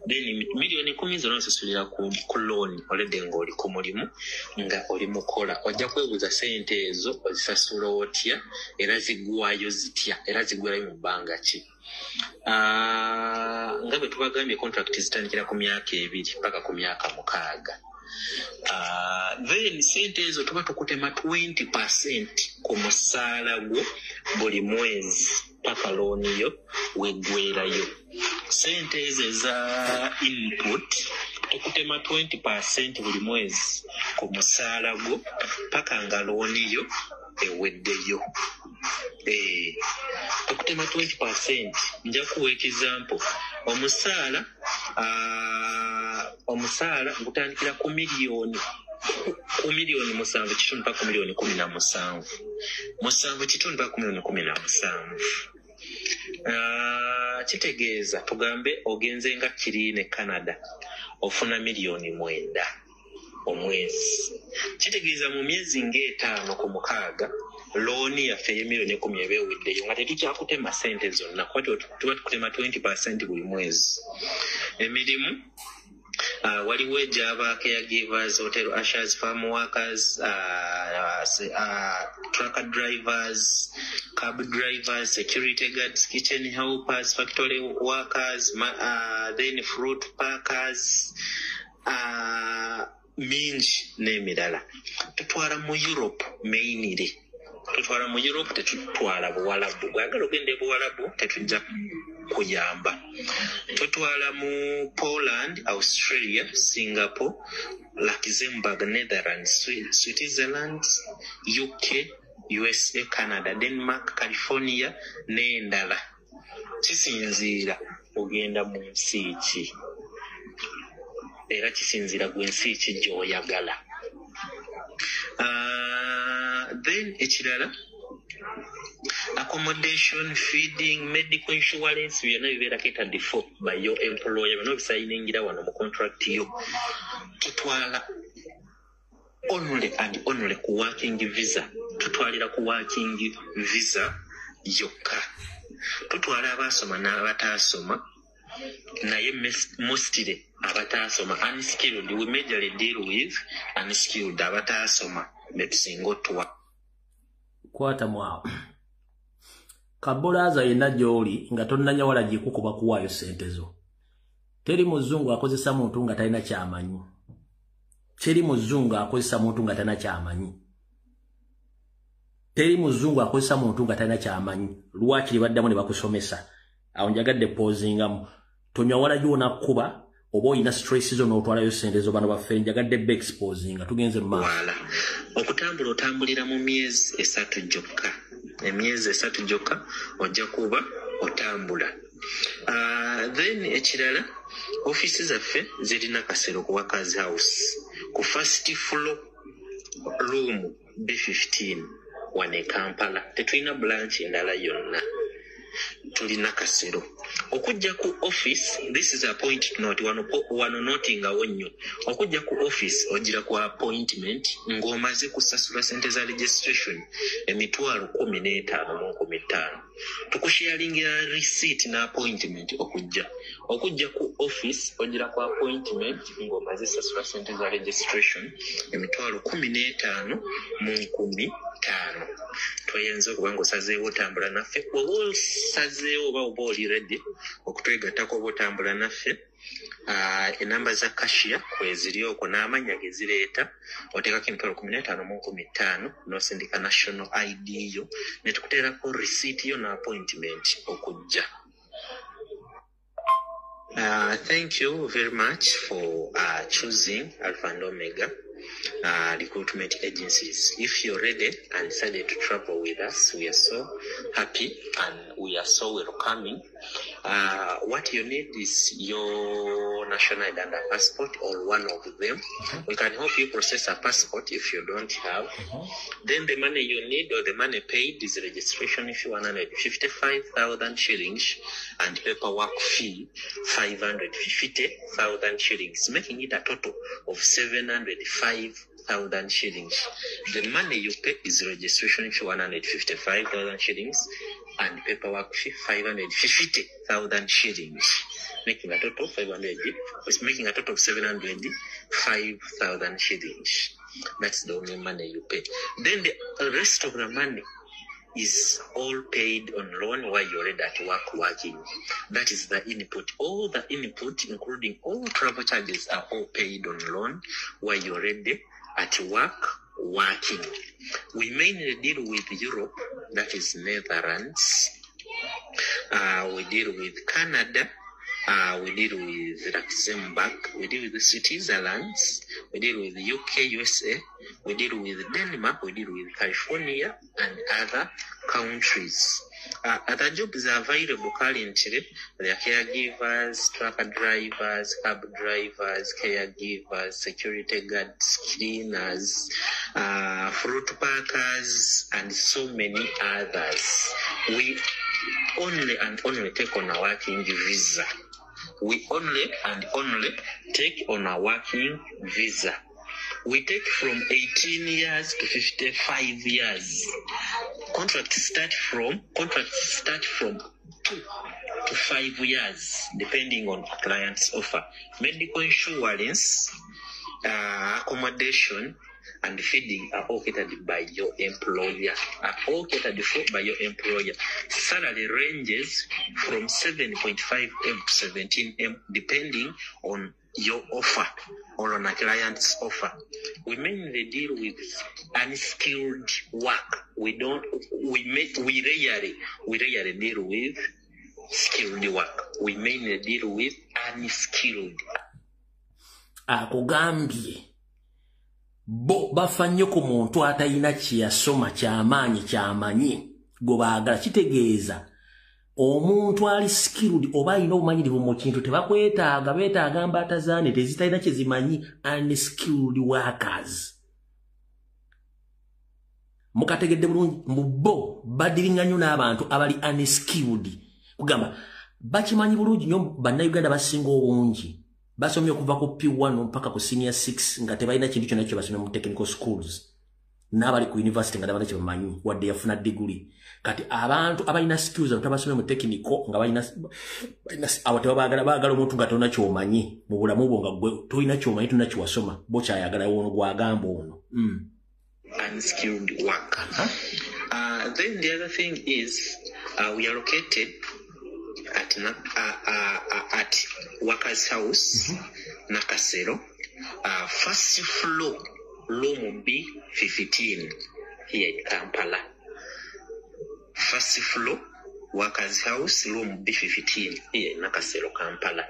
Then milioni 10 zonna zosasulira ku loan already ng'oli ku mulimu nga oli mu kukola. Ojja kwebuuza sente ezo ozisasula otya era ziggwayo zitya era ziggwayo mu bbanga ki. Nga bwe tubagambye contract zitandikira ku myaka 2 paka ku myaka 6. Then sente ezo tuba tukutema 20% ku musaala gwo buli mwezi paka loan yo weggwerayo. Sente ezo za input tukutema 20% buli mwezi ku musaala gwo paka nga loan yo eweddeyo. Tukutema 20%. Nja kuwa example. Omusaala gutandikira ku milioni 7 kitundu paka ku milioni 17. 7 kitundu paka ku milioni 17. Kitegeeza tugambe ogenze nga Kirine Canada ofuna milioni 9 omwezi. Kitegeeza mu myezi ng'etaano ku 6 loan yaffe y'emilioni 10 ebeeweddeyo nga tetukyakutema sente zonna kuba tuba tukutema 20% buli mwezi. Emirimu Waliwo Java caregivers, hotel ushers, farm workers, trucker drivers, cab drivers, security guards, kitchen helpers, factory workers, then fruit packers, minji n'emirala. Tutwala mu Europe mainly. Tutwala mu Europe tetutwala Buwalabu. Bwagala ogende Buwalabu tetujja kuyamba. Tutwala mu Poland, Australia, Singapore, Luxembourg, Netherlands, Switzerland, UK, USA, Canada, Denmark, California n'endala. Kisinziira ogenda mu nsi ki. Era kisinziira gwe nsi ki gy'oyagala. Then ekirala, accommodation, feeding, medical insurance, byonna bibeerako etadde for by your employer. Byonna bisayiningira wano mu contract yo. Tutwala only and only ku working visa. Tutwalira ku working visa yokka. Tutwala abaasoma n'abataasoma, naye mostly abataasoma unskilled. We majorly deal with unskilled abataasoma betusinga otuwa. Kwata mwawo. Kabulaza yenna gy'oli nga tonnanya wala gyekukuba kuwaayo ssente zo. Teri muzungu akozesa muntu nga talina ky'amanyi. Teri muzungu akozesa muntu nga talina ky'amanyi. Teri muzungu akozesa muntu nga talina ky'amanyi. Lwaki baddamu ne bakusomesa. Awo njagadde pozingamu. Tonywa wala gy'ona kuba oba oyina stress zo n'otwalayo ssente zo bano baffe njagadde be exposing nga tugenze mu maaso. Okutambula otambulira mu myezi 3 gyokka. Emyezi 3 gyokka ojja kuba otambula. Then ekirala, offices zaffe zirina kasero ku Workers House. Ku first floor room B15 wane Kampala. Tetulina branch endala yonna. Tulina kasero. Okujja ku office, this is a point to note, wano notinga wonnyo. Okujja ku office ogira ku appointment ng'omaze kusasula ssente za registration emitwalo 15,000. Tukusharingira receipt na appointment okujja. Okujja ku office ogira ku appointment ng'omaze sasula ssente za registration emitwalo 15,000. Toyenza okuba ng'osazeewo otambula naffe. Oba osazeewo oba oli ready okutwegattako oba otambula naffe, enamba za cashier kweziri okwo n'amanya ge zireeta, oteekako emitwalo 15,000 n'osindika national ID yo ne tukuteerako receipt yo na appointment okujja. Thank you very much for choosing Alpha and Omega recruitment agencies. If you're ready and decided to travel with us, we are so happy and we are so welcoming. What you need is your national ID and a passport, or one of them. We can help you process a passport if you don't have. Then the money you need, or the money paid, is registration fee 155,000 shillings and paperwork fee 550,000 shillings, making it a total of 705,000 shillings. The money you pay is registration fee 155,000 shillings and paperwork fee 550,000 shillings, making a total of 705,000 shillings. That's the only money you pay. Then the rest of the money is all paid on loan while you're already at work working. That is the input. All the input, including all travel charges, are all paid on loan while you're already at work working. We mainly deal with Europe, that is Netherlands. We deal with Canada. We deal with Luxembourg. We deal with Switzerland. We deal with UK, USA. We deal with Denmark. We deal with California and other countries. Other jobs are available currently. They are caregivers, trucker drivers, cab drivers, caregivers, security guards, cleaners, fruit packers, and so many others. We only and only take on a working visa. We only and only take on a working visa. We take from 18 years to 55 years. Contracts start from to 5 years, depending on the client's offer. Medical insurance, accommodation, and feeding are all catered by your employer. Salary ranges from 7.5M to 17M, depending on your offer or on a client's offer. We mainly deal with unskilled work. We rarely deal with skilled work. We mainly deal with unskilled. Akugambye bo bafannyo ku muntu atayina kyeyasoma kyamaanyi kyamanyi gobaagala kitegeeza omuntu ali skilled oba alina obumanyirivu mu kintu tebakwetaaga beetaaga mbaata zaane tezitalina kye zimanyi unskilled workers. Mukategedde bulungi bo badiringa nnyo n'abantu abali unskilled kugamba bakimanyi bulungi nnyo bannayuganda basinga obungi basomye okuva ku P1 mpaka ku senior 6 nga tebalina kintu kyonna kye basomye mu technical schools n'abali ku university nga tebalina kye bamanyi wadde yafuna degree. Kati abantu abalina skills abantu abasomye mu technical nga balina abo baagala omuntu nga tolina ky'omanyi mu bulamu bwo nga gwe tolina ky'omanyi tolina kyewasoma bo kyayagala ono gwagamba ono. Unskilled work. Then the other thing is we are located at Workers House, Nakasero, first floor, room B15 here in Kampala. First floor, Workers House, room B15 here in Nakasero, Kampala.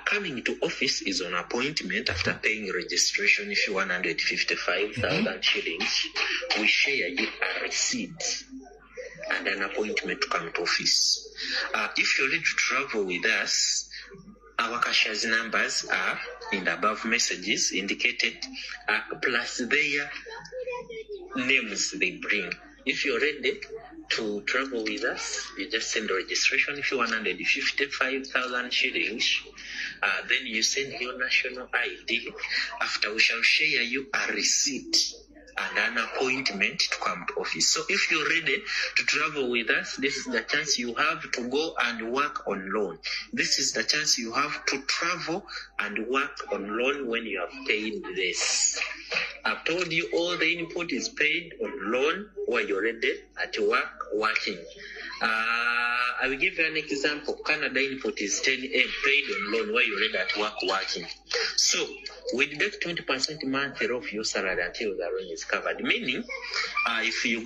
Coming to office is on appointment after paying registration. If you 155,000 shillings, we share you a receipt and an appointment to come to office. If you're ready to travel with us, our cashiers numbers are in the above messages indicated, plus their names they bring. If you're ready to travel with us, you just send a registration. If you 155,000 shillings, then you send your national ID. After, we shall share you a receipt and an appointment to come to office. So if you're ready to travel with us, this is the chance you have to go and work on loan. This is the chance you have to travel and work on loan when you have paid this. I've told you all the input is paid on loan while you're ready at work working. I will give you an example. Canada input is 10M paid on loan while you're ready at work working. So we deduct 20% monthly of your salary until the loan is covered. Meaning, if you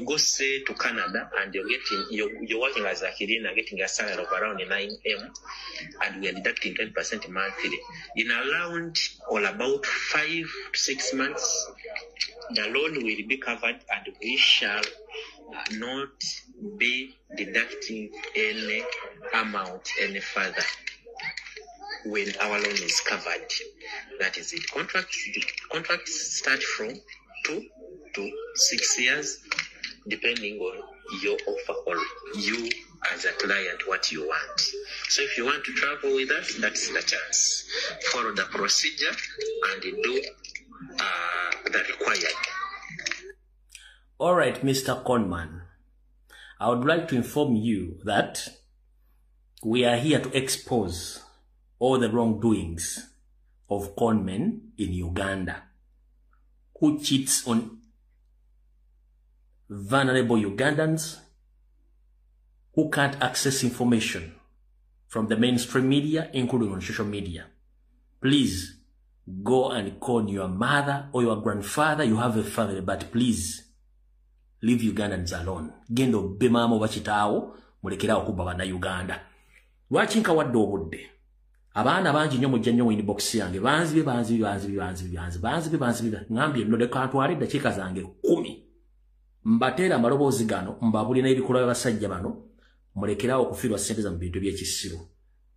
go say to Canada and you're working as a Kirina, getting a salary of around 9M, and we are deducting 20% monthly, in around or about 5 to 6 months, the loan will be covered and we shall not be deducting any amount any further when our loan is covered. That is it. Contracts start from 2 to 6 years, depending on your offer or you as a client what you want. So if you want to travel with us, that's the chance. Follow the procedure and do the required. All right, Mr. Conman, I would like to inform you that we are here to expose all the wrongdoings of conmen in Uganda who cheats on vulnerable Ugandans who can't access information from the mainstream media, including on social media. Please go and call your mother or your grandfather. You have a family, but please leave Ugandans alone. Gendo bemamo wachitao mulekera okuba bana Uganda. Wachinka wadde obudde. Abaana bangi nnyo mujja nnyo inbox yange banzibe ngambye nno leka ntwale eddakiika zange 10 mbateera amaloboozi gano mbabulina ebikolwa by'abasajja bano mulekerawo okufiirwa ssente za mu bintu by'ekisiru.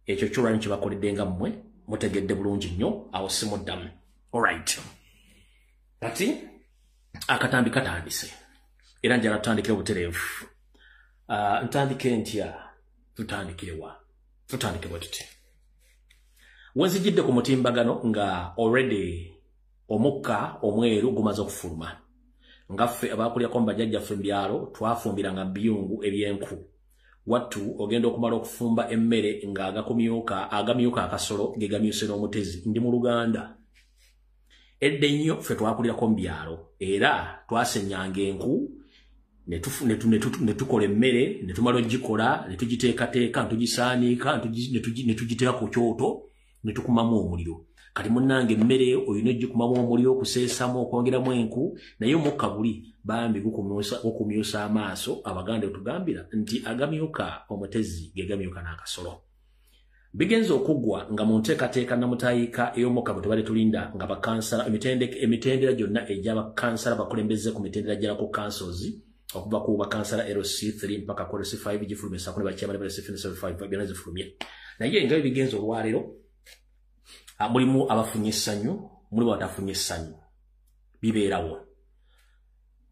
Ekyo kyolwani kye bakoledde nga mmwe mutegedde bulungi nnyo awo simuddamu. Alright, kati akatambi katandise era njala tutandikire obutereevu. Ntandike ntya? Tutandikire bwetuti. Wenzijidde ku mutimbagano nga already omukka omweru gumaze okufuluma. Ngaffe abakulyako mbajjajjaffe mu byalo twafumbiranga biyungu ebyenku. wattu ogenda okumala okufumba emmere nga agamyuka akasolo gegamyuse n'omutezi ndi mu Luganda edde nnyo ffe twakulirako mu byalo era twasenyanga enku ne tukola emmere ne tumala ogikola ne tugiteekateeka ne tugisaanika ne tugiteeka ku kyoto ne tukumamu omuliro kati munnange emmere oyina ogikumamu omuliro okuseesamu okwongeramu enku naye omukka guli bambi gukumyusa amaaso Abaganda otugambira nti agamyuka omutezi gegamyuka n'akasolo bigenze okuggwa nga mu nteekateeka namutaayika ey'omukka bwe tubadde tulinda nga bakansala emitendera gyonna egy'abakansala bakulembeze ku mitendera gy'alako councils okuva ku bakansala LC3 mpaka ku LC5 gifulumisa ku ne bakyamala LC5 byonna zifulumye naye nga bigenze olwaleero mulimu abafunye essanyu mulimu abatafunye essanyu bibeerawo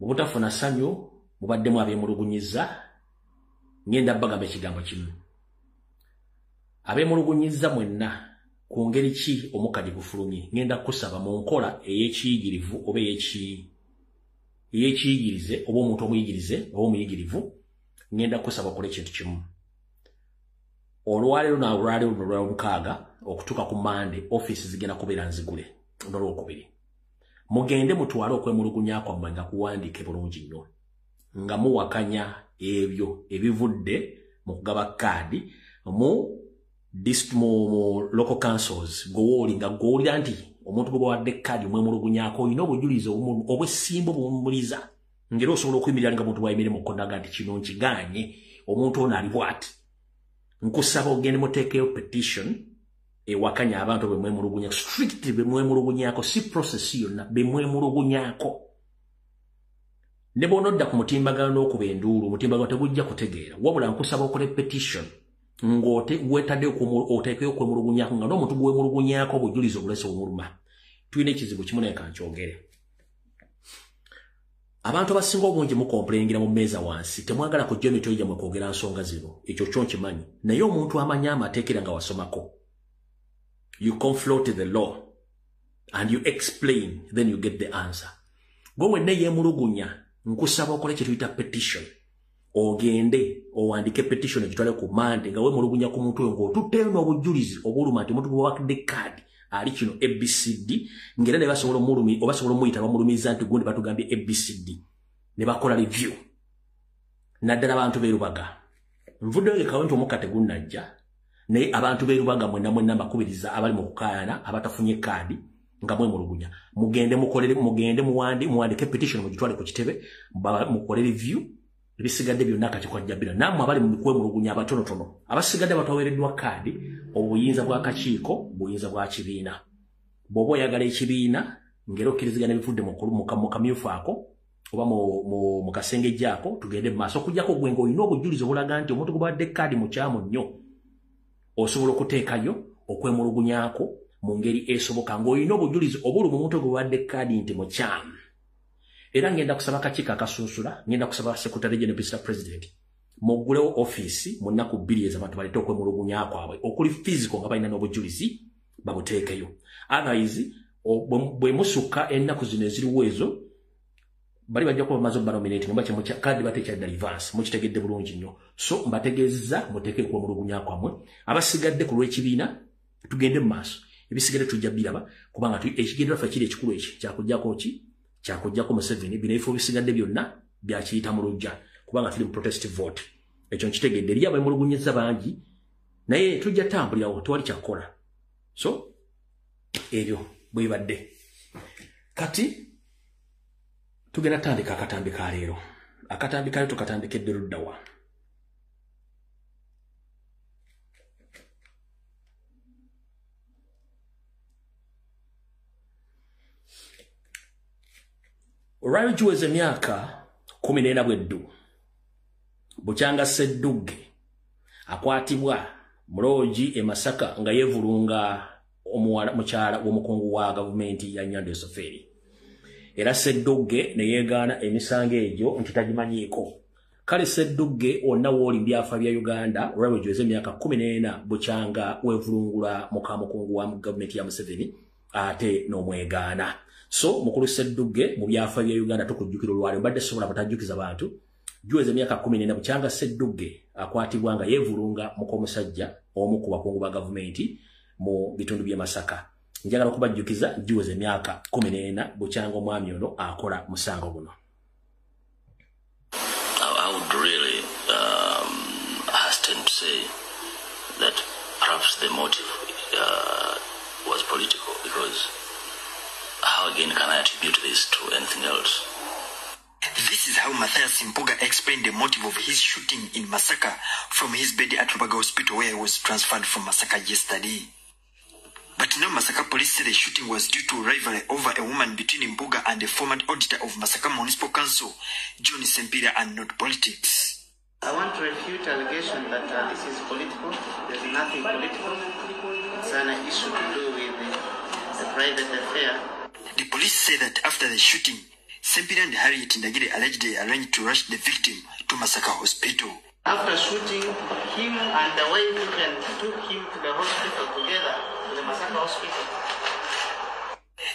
mu butafuna ssanyu mubaddemu abeemulugunyiza ngenda bagamba ekigambo kimu abeemulugunyiza mwenna ku ngeri ki omukka gye gufulumye ngenda kusaba mu nkola ey'ekiyigirivu oba ey'ekiyigirize oba omuntu omuyigirize oba omuyigirivu ngenda kusaba okole ekintu kimu olwaleero n'olwaleero olw'omukaaga okutuuka ku Mande office zigenda kubeera nzigule n'olwokubiri mugende mutwale okwemulugunya kwammwe nga kuwandiike bulungi nnyo nga muwakanya ebyo ebivudde mu kugaba kaadi mu local councils gowoli nga gowulira nti omuntu gwe bawadde kaadi mwemulugunyako olina obujulizi obw'essimba obumuliza ngera osobola okuyimirira nga muntu bwayimire mu kkonaga nti kino nkiganye omuntu ono ali bw'ati nkusaba ogende muteekeyo petition ewakanya abantu bemwemulugunya strictly bemwemulugunyako si process yonna bemwemulugunyako ne bw'onodda ku mutimbagano n'okuba enduulu omutimbagano tegujja kutegeera wabula nkusaba okole petition ng'wetadde oteekeyo okwemulugunyako nga n'omuntu gwemulugunyako obujulizi obulese obumuluma tulina ekizibu kimu naye kankyogere abantu abasinga obungi mukomplengera mu mmeeza wansi temwagala kujja emitwe gyammwe kwogera nsonga zino ekyo kyo nkimanyi naye omuntu amanya amateekera nga wasomako you conflate the law and you explain, then you get the answer. Go when ye mulugunya, nkusaba okole kye tuyita petition. Ogende, owandike petition ekitwale ku Mande, nga we mulugunya ku muntu ngo tuteyo n'obujulizi obuluma nti omuntu bw'awakidde kaadi ali kino ABCD, ngera ne basobola omulumi oba basobola omuyita bamulumiza nti gundi batugambye ABCD. Ne bakola review. Naddala abantu beerubaga. Nvuddeyo ge kawenti omukka tegunnajja. Naye abantu beerubaga mwenna mbakubiriza abali mu kukaayana abatafunye kaadi nga mwe mulugunya. Mugende muwandike petition mugitwale ku kitebe mukole review ebisigadde byonna kati kwajjabira. Nammwe abali mu kwe mulugunya abatonotono abasigadde bataweereddwa kaadi obuyinza bwa kakiiko buyinza bwa kibiina. Bw'oba oyagala ekibiina ngero okkirizigana ebivudde mu kamyufu ako oba mu kasenge gyako tugende mu maaso okujjako gwe ng'olina obujulizi obulaga nti omuntu gubadde kaadi mukyamu nnyo osobola okuteekayo okwemulugunyako mu ngeri esoboka ng'olina obujulizi obuli mu muntu gubadde kaadi nti mukyamu. Era ngenda kusaba akakiiko akasunsula, ngenda kusaba Secretary General Mr. President mugulewo office mu nnaku 2 ez'abantu balete okwemulugunya kwabwe okuli physical nga balina n'obujulizi babuteekeyo. Otherwise bwe musukka ennaku zino eziriwo ezo bali bajja kuba bamaze obanominate nga bakye kaadi bateekyadde advance mukitegedde bulungi nnyo. So mbategeeza muteeke okwemulugunya kwammwe abasigadde ku lw'ekibiina tugende mu maaso ebisigadde tujja biraba kubanga ekigendera ffe kiri ekikulu eki kyakujjako Museveni bino ebifo bisigadde byonna byakiyita mu lujja kubanga tuli mu protest vote. Ekyo nkitegedde eri abemulugunyiza bangi naye tujja tambulirawo tewali kyakukola. So ebyo bwe bibadde kati tugenda tandika akatambi ka leero. Akatambi ka leero tukatambikedde luddawa. Olwali giweze emyaka 14 bweddu Bukyanga Sseddugge akwatibwa Muloogi e Masaka nga yeevulunga mukyala w'omukungu wa gavumenti ya Nyando Esoferi. Era Sseddugge ne yeegaana emisango egyo nti tagimanyiiko. Kale Sseddugge onna w'oli mu byafa bya Uganda olwali giweze emyaka 14 Bukyanga weevulungula mukamukungu wa gavumenti ya Museveni ate n'omwegaana. So mukulu Sseddugge mu byafa bya Uganda tukujjukira olwali mbadde sobola batajjukiza bantu juweze myaka 14 Bukyanga Ssedduge akwatibwa nga yevulunga mukomusajja omu ku bakungu ba gavumenti mu bitundu bye Masaka. Njagala okubajjukiza juweze myaka 14 Bukyanga omwami ono akola musango guno. I would really hasten to say that perhaps the motive was political, because how again can I attribute this to anything else? This is how Matthias Mpuga explained the motive of his shooting in Masaka from his bed at Rubaga Hospital, where he was transferred from Masaka yesterday. But now Masaka police say the shooting was due to rivalry over a woman between Mpuga and the former auditor of Masaka Municipal Council, John Sempira, and not politics. I want to refute allegation that this is political. There's nothing political. It's an issue to do with a private affair. The police say that after the shooting, Sempira and Harriet Ndagire allegedly arranged to rush the victim to Masaka Hospital. After shooting, him and the wife even took him to the hospital together, to the Masaka Hospital.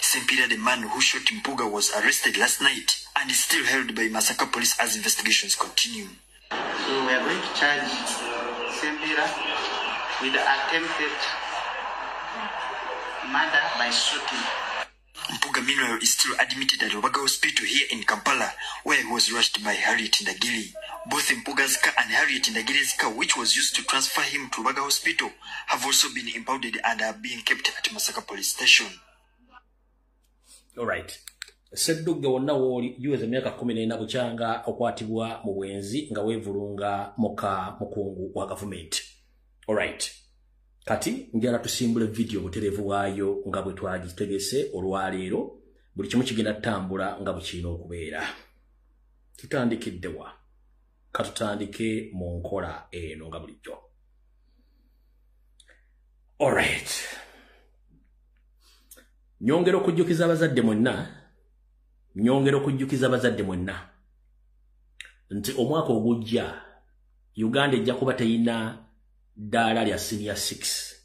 Sempira, the man who shot Mpuga, was arrested last night and is still held by Masaka police as investigations continue. So we are going to charge Sempira with the attempted murder by shooting. Mpuga, meanwhile, is still admitted at Rubaga Hospital here in Kampala, where he was rushed by Harriet Ndagire. Both Mpuga's car and Harriet Ndagire's car, which was used to transfer him to Rubaga Hospital, have also been impounded and are being kept at Masaka Police Station. All right. Ssedduge wonna woli juweze myaka 14 Bukyanga okwatibwa mu bwenzi nga wevulunga mukungu wa government. All right. Kati njala tusimbule video buterevu waayo nga bwe twagitegese olwaleero buli kimu kigenda tambula nga bukino okubeera. Tutandikidde wa katutandike mu nkola eno nga bulijjo. All right. Nyongero kujjukiza abazadde mwenna nti omwaka ogujja Uganda ejja kuba teyina ddaala lya senior 6.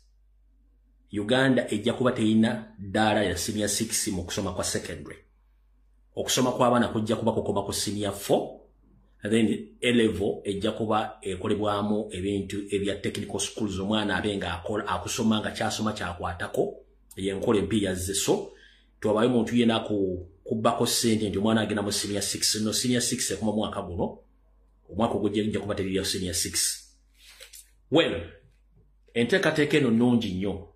Uganda ejja kuba teyina ddaala lya senior 6 mu kusoma kwa secondary. Okusoma kw'abaana kujja kuba kukoma ku senior 4, and then A level ejja kuba ekolebwamu ebintu ebya technical schools, omwana abenga akusoma nga kyasoma kyakwatako yenkola empya yazze. So twabayo muntu yena kubako sente nti omwana agenda mu senior 6. No senior 6 ekoma mwaka guno, omwaka ogujja kuba teyina senior 6. Well, enteekateeka eno nnungi nnyo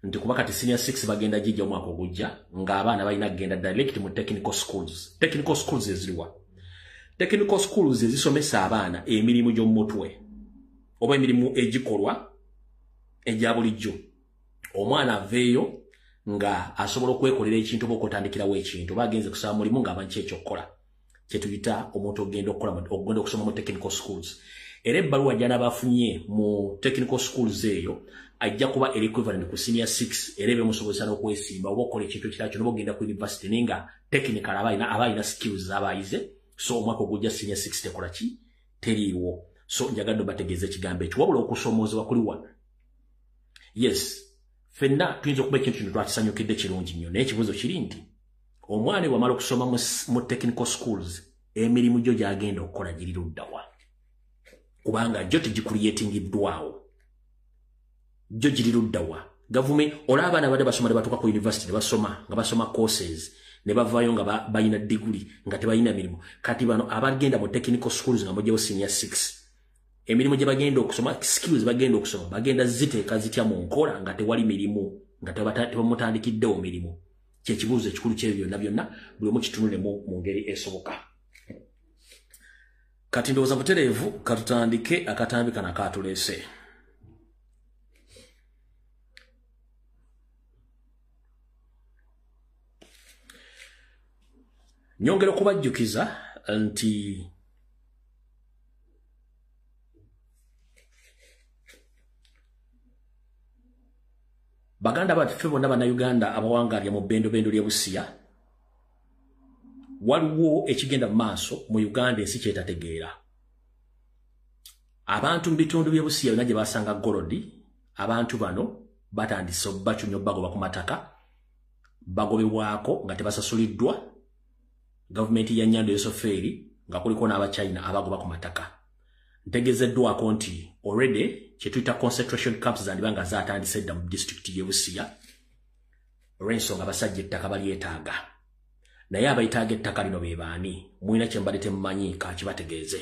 nti kuba kati senior 6 bagenda gijja omwaka ogujja ng'abaana balina kugenda direct mu technical schools. Technical schools eziriwa? Technical schools ezisomesa abaana emirimu gy'omutwe oba emirimu egikolwa egya bulijjo. Omwana aveeyo nga asobola okwekolera ekintu oba okutandikirawo ekintu oba agenze kusaba mulimu ng'amanyi ki ekyokukola, kye tuyita omuntu ogenda okusoma mu technical schools. Era ebbaluwa gy'anaaba afunye mu technical schools eyo ajja kuba equivalent ku senior 6, era ebemusobozesa n'okwesimba oba okukola ekintu ekirala kyonna ogenda ku university naye nga technical aba alina skills z'abayize. So omwaka ogujja senior 6 tekola ki teriiwo. So njagadde bategeeza ekigambo ekyo wabula okusomoozebwa kuli wano. Yes, fenna tuyinza okuba ekintu kino twakisanyukidde kirungi nnyo, naye ekibuuzo kiri nti omwana wamala okusoma mu technical schools emirimu gyo gy'agenda okukola giri ludda wa? Kubanga gyo tegicreatingiddwawo, gyo giri ludda wa? Gavumenti olaba abaana badde basoma ne batuuka ku university ne basoma nga basoma courses ne bavaayo nga balina degree nga tebalina mirimu. Kati bano abagenda mu technical schools nga mujjawo senior 6, emirimu gye bagenda okusoma, skills bagenda okusoma, bagenda ziteeka zitya mu nkola nga tewali mirimu, nga tebamutandikiddewo mirimu. Kyekibuuzo ekikulu kyebyo byonna buli omu kitunulemu mu ngeri esoboka. Kati ndowooza butereevu katutandike akatambi kana kaatuleese. Nyongera okubajjukiza nti Baganda baffe bonna bannayuganda abawangalya mu bbendobendo lya Busia, waliwo ekigenda maaso mu Uganda ensi kyetategeera. Abantu mu bitundu bya Busia byonna gye basanga golodi, abantu bano batandise bacunya bagoba ku mataka, bagobebwako nga tebasasuliddwa. Gavumenti ya Nyando Yosoferi nga kuliko n'aba China abagoba ku mataka. Ntegezeddwako nti already kye tuyita concentration camps zandibanga zaatandise dda mu district y'e Busia olw'ensonga abasajja ettaka balyetaaga. Naye abayitaaga ettaka lino be baani? Mulina kye mbadde temumanyi kakibategeeze.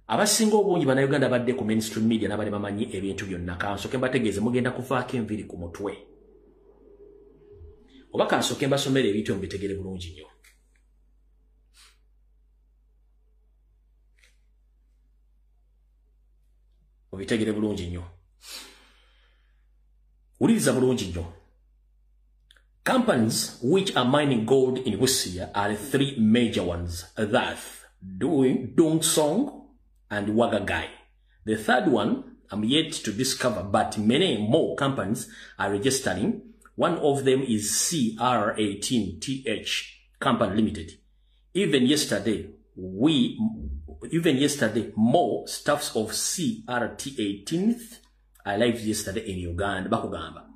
Abasinga obungi bannayuganda badde ku mainstream media n'abali bamanyi ebintu byonna. Kansooke mbategeeze mugenda kuvaako enviiri ku mutwe. Oba kansooke mbasomera ebintu mubitegere bulungi nnyo. Mubitegere bulungi nnyo. Wuliriza bulungi nnyo. Companies which are mining gold in Busia are three major ones. That Dong Song and Wagagai. The third one I'm yet to discover, but many more companies are registering. One of them is CR18TH Company Limited. Even yesterday, more staffs of CRT18th arrived yesterday in Uganda. Bakugamba.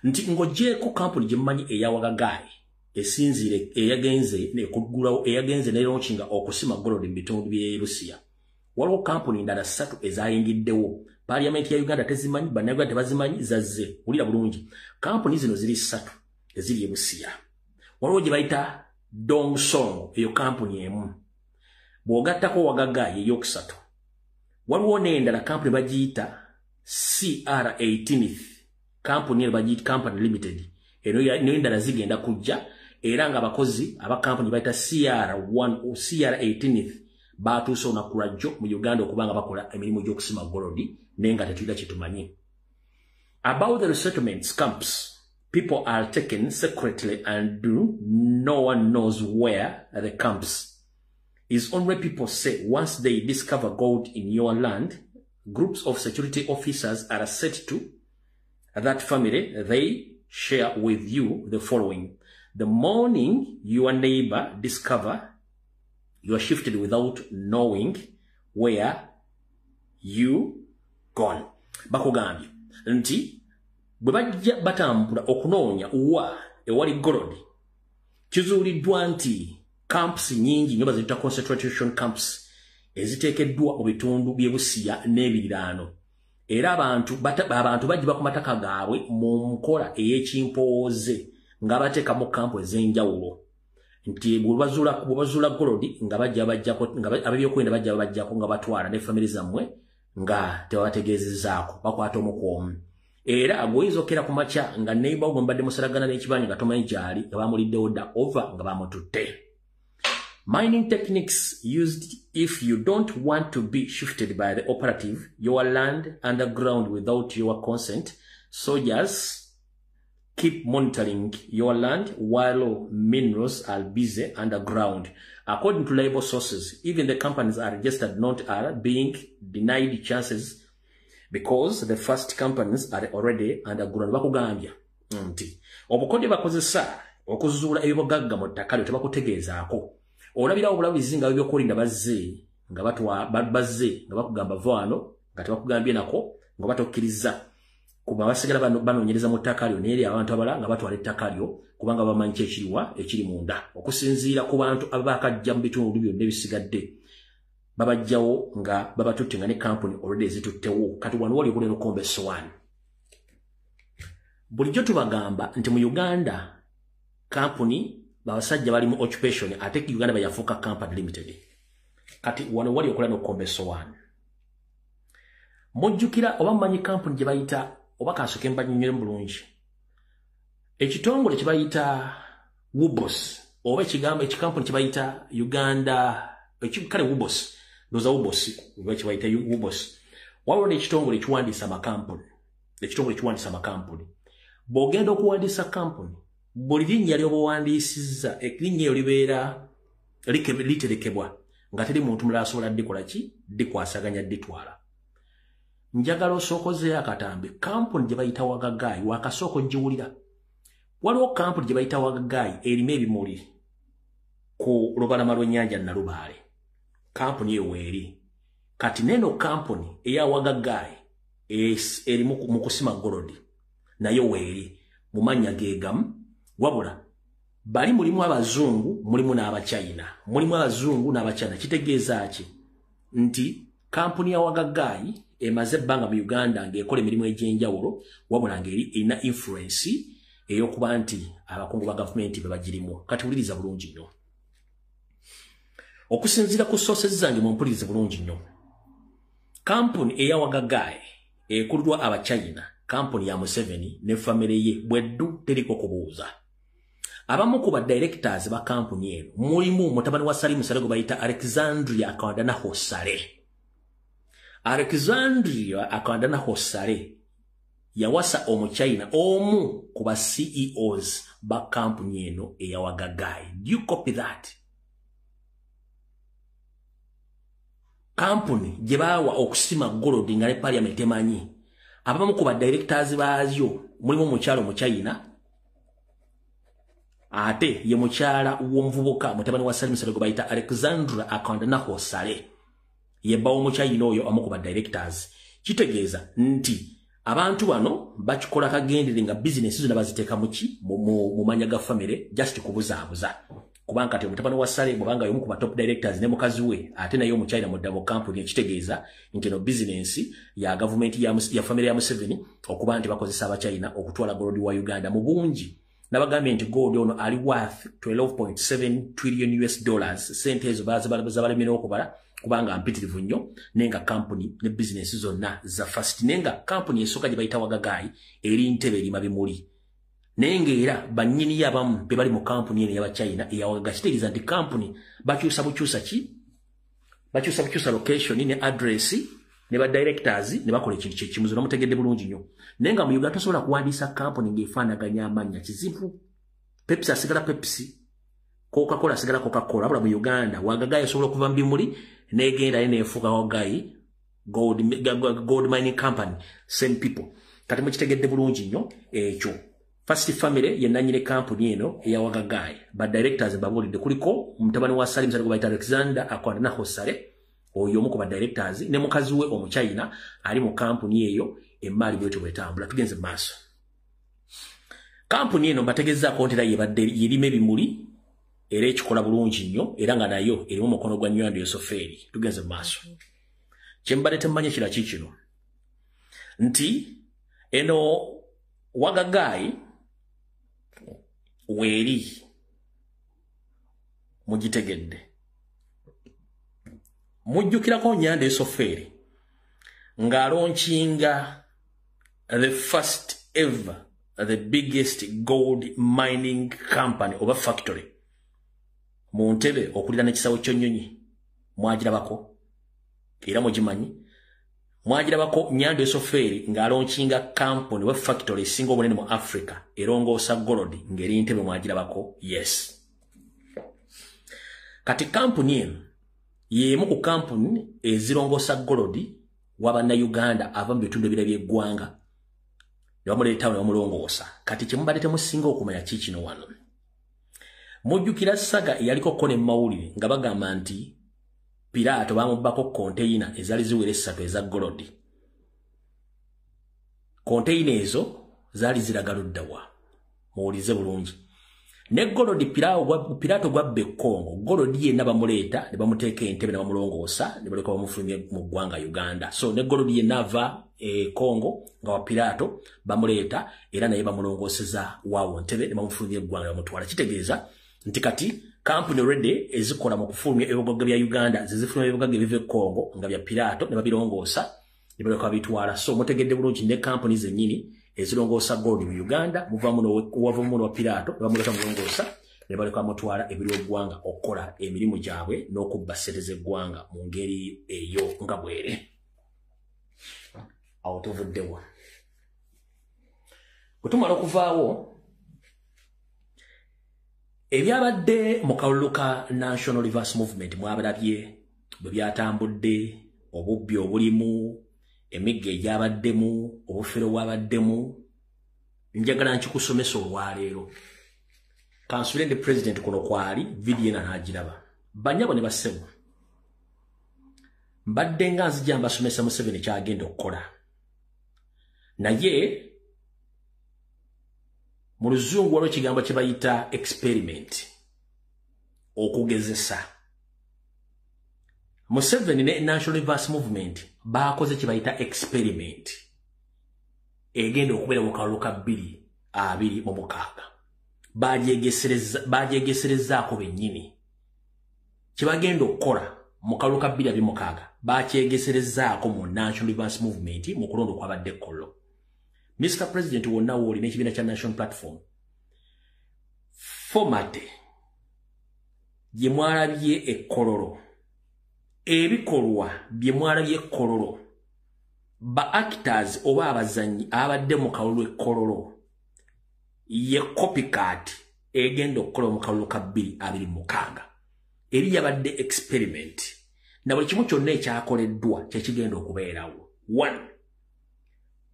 Nti ngojeko company jimanyi eya Wagagai esinzire eyagenze ne kugulawo eyagenze ne launchinga okusima gold mu bitundu bye Busia. Waliwo company ndala 3 ezayingiddewo. Parliament ya Uganda tezimanyi, bannayuganda tebazimanyi, zazze. Wulira bulungi. Company zino ziri 3 eziri e Busia. Waliwo gye bayita Dong Song, eyo company emu. Bw'ogattako Wagagai eyokusatu. Waliwo n'endala company bagiyita CR18th company bagiyita Company Limited. Eno endala zigenda kujja era nga abakozi aba company bayita CR18th batuuse olunaku lwajjo mu Uganda okubanga bakola emirimu gy'okusima golodi naye nga tetulina kye tumanyi. About the resettlements camps, people are taken secretly and no one knows where the camps is. Only people say once they discover gold in your land, groups of security officers are set to that family. They share with you the following. The morning your neighbor discover you are shifted without knowing where you gone. Bakugambye nti bwe bajja batambula okunoonya uwa ewali gold, kizuuliddwa nti camps nyingi nnyo baziyita concentration camps eziteekeddwa mu bitundu by'e Busia n'ebiriraano. Era abantu bajjiba ku mataka gaabwe mu nkola ey'ekimpooze nga bateeka mu kampu ez'enjawulo. Nti bwebazuula golodi nga ab'ebyokwenda bajja babajjako nga batwala ne family zammwe nga tebabategeezezzaako, bakwata omu ku omu. Era agweyinza okera ku makya nga neighbor gwe mbadde musalagana n'ekibanja nga tomanyi gyali nga bamuliddewo dda over nga bamututte. Mining techniques used if you don't want to be shifted by the operative, your land underground without your consent. Soldiers keep monitoring your land while minerals are busy underground. According to labor sources, even the companies are registered not are being denied chances because the first companies are already underground. Bakugambya nti obukodyo bakozesa okuzuula ebibogagga mu ttaka lyo tebakutegeezaako. Olabirawo obulabuzi nga ebyokulinda bazze nga bakugamba vaano nga tebakugambye nako nga batokkiriza kuba basigala banoonyereza mu ttaka lyo n'eri abantu abala nga batwala ettaka lyo kubanga bamanyi kyekiriwa ekiri munda. Okusinziira ku bantu abakajja mu bitundu byonna ebisigadde babajjawo nga babatutte nga ne company already ezituttewo. Kati wano wali okulera okomba essowaani. Bulijjo tubagamba nti mu Uganda company basajja bali mu occupation ate Uganda bayafuuka Company Limited. Kati wano wali okulera okomba essowaani. Mujjukira oba mmanyi company gye bayita oba kansooke mbanyonyere bulungi. Ekitongole kye bayita Wubos oba ekikampuni kye bayita Uganda kale Wubos ndoza Wubos oba kye bayita Wubos. Waliwo n'ekitongole ekiwandiisa amakampuni. Ekitongole ekiwandiisa amakampuni. Bw'ogenda okuwandiisa kampuni buli linnya ly'obuwandiisizza erinnya eryo libeera literekebwa nga teri muntu mulala asobola ddikola ki dikwasaganya dditwala. Njagala osookozeeyo akatambi. Kampuni gye bayita Wagagai wakasooka ogiwulira. Waliwo kampuni gye bayita Wagagai erimu ebimuli ku lubalama lw'ennyanja Nalubaale. Kampuni eyo weeri. Kati neno kampuni eya Wagagai erimu mu kusima golodi nayo weeri mu mannya geegamu wabula bali mulimu abazungu mulimu n'abachina mulimu abazungu n'abachina kitegeeza ki nti kampuni ya Wagagai emaze banga mu Uganda ng'ekola emirimu egy'enjawulo wabula ng'eri ina influence eyokuba nti abakungu ba gavumenti bebagirimu kati wuliriza bulungi nnyo okusinziira ku sources zange mu mpulirize bulungi nnyo kampuni eya Wagagai ekulirwa abachina kampuni ya Museveni ne family ye bweddu teriko kubuuza abamu ku ba directors ba kampuni eno mulimu mutabani wa Salim Salego bayita Alexandria Akandana Hosare Alexandria Akandana Hosare yawasa omuchina omu ku ba CEOs ba kampuni eno eya Wagagai. Do you copy that? Kampuni jebawa okusima gold ngale parliament emanyi abamu ku ba directors baazo mulimu mukyalo mu China ate ye mukyala w'omuvubuka mutabani wa Salim Salego bayita Alexandra Akandana Hosare ye bawo mu China oyo amukuba directors kitegeeza nti abantu bano bakikola kagendere nga business zino baziteeka muki mu manya ga family just kubuzaabuza kubanga kati mutabani wa Sale mubanga yomu kuba top directors ne mukazi we ate nayo mu China mu double company kitegeeza nti no business ya government ya family ya Museveni okuba nti bakozesa aba China okutwala gold wa Uganda mu bungi nabagambe nti gold ono ali worth 12.7 trillion US dollars sente ezo bazabalemera okubala kubanga mpitirivu nnyo nenga company ne business zonna za first nenga company esoka gye bayita Wagagai eri ntebe eri mabimuli nenga era banyini yabamu be bali mu company ene ya China ya Wagagai kitegeeza nti company bakyusa bukyusa location ne address ne ba directors ne bakola ekintu kyekimuzo namutegedde bulungi nnyo nenga mu Uganda tosobola kuwandiisa company ng'efaanaganya amanya kizibu Pepsi asigala Pepsi Coca-Cola asigala Coca-Cola abula mu Uganda Wagagai asobola okuva mu bimuli negenda nefuka Wagagai gold mining company same people kati mukitegedde bulungi nnyo ekyo first family yenanyine company eno eya Wagagai ba directors babulidde kuliko mutabani wa Salim Salego bayita Alexander Akandana Hosare oyo muko ba directors ne mukazi we omuchina ali mu company eyo emali bwetu bwetambula tugenze maso company eno bategeza kontera yebadde yirime ebimuli era ekikola bulungi nnyo era nga nayo erimu mukono gwa Nywando Yosoferi tugenze maso kyembale temanye kira kikino nti eno Wagagai weri mugitegedde mujjukirako Nywando Yosoferi ng'alaunchinga the first ever the biggest gold mining company oba factory mu Ntebe okulira n'ekisawo ky'Onyonyi mwagirabako era mugimanyi mwagirabako Nywando Yosoferi ng'alaunchinga company oba factory esinga obunene mu Africa erongoosa gold ng'eri Ntebe mwagirabako yes kati company eno yemu ku company ezirongoosa gold wabana Uganda ava mu bitundu ebirala by'eggwanga yamuleeta ne bamulongoosa kati kyemubadde temusinga okumanya kikino wano mujjukira saga yaliko kone mawulire nga bagamba nti Pirato bamubbako container ezali ziwere 3 eza gold container ezo zali ziragaluddawa muwulize bulungi ne gold Pirato gwabbe Kongo gold yenna bamuleeta ne bamuteeka Entebbe ne bamulongoosa ne baleka bamufulumye mu ggwanga Uganda so ne gold yenna ava Kongo nga wa Pirato bamuleeta era naye bamulongooseza waawo Entebbe ne bamufulumye eggwanga bamutwala kitegeeza nti kati company already ezikola mu kufulumya ebibuga bya Uganda zizifulumya ebibuga ebive Kongo nga bya Pirato ne babirongoosa ne baleka bitwala so mutegedde bulungi ne company zennyini ezirongoosa gold mu Uganda muvamu wa Pirato bamuleka mulongoosa ne baleka mutwala ebiri eggwanga okukola emirimu gyabwe n'okubba ssente z'eggwanga mu ngeri eyo nga bwere awo tuvuddewa bwe tumala okuvaawo ebyabadde mu kalulu ka National Reverse Movement mwabalabye bwe byatambudde obubbi obulimu emigga egyabaddemu obufere bwabaddemu njagala nkikusomesa olwaleero kansule ndi president kuno kwali video ena n'agiraba banyabo ne bassebo mbadde nga nzija mbasomesa Museveni kyagenda okukola naye mu luzungu waliwo ekigambo kye bayita experiment okugezesa. Museveni ne National Reverse Movement bakoze kye bayita experiment egenda okubeera mu kalulu ka 2026 bagyegeserezaako bennyini kye bagenda okukola mu kalulu ka 2026 bakyegeserezaako mu National Reverse Movement mu kulonda okwabadde kollo. Mr. President wonna wooli n'ekibiina kya National Platform format gye mwalabye ekkololo ebikolwa bye mwalabye ekkololo ba actors oba abazanyi abadde mu kalulu ekkololo ye copycat egenda okukola mu kalulu ka 2026 eri yabadde experiment na buli kimu kyonna ekyakoleddwa kyekigenda okubeerawo. 1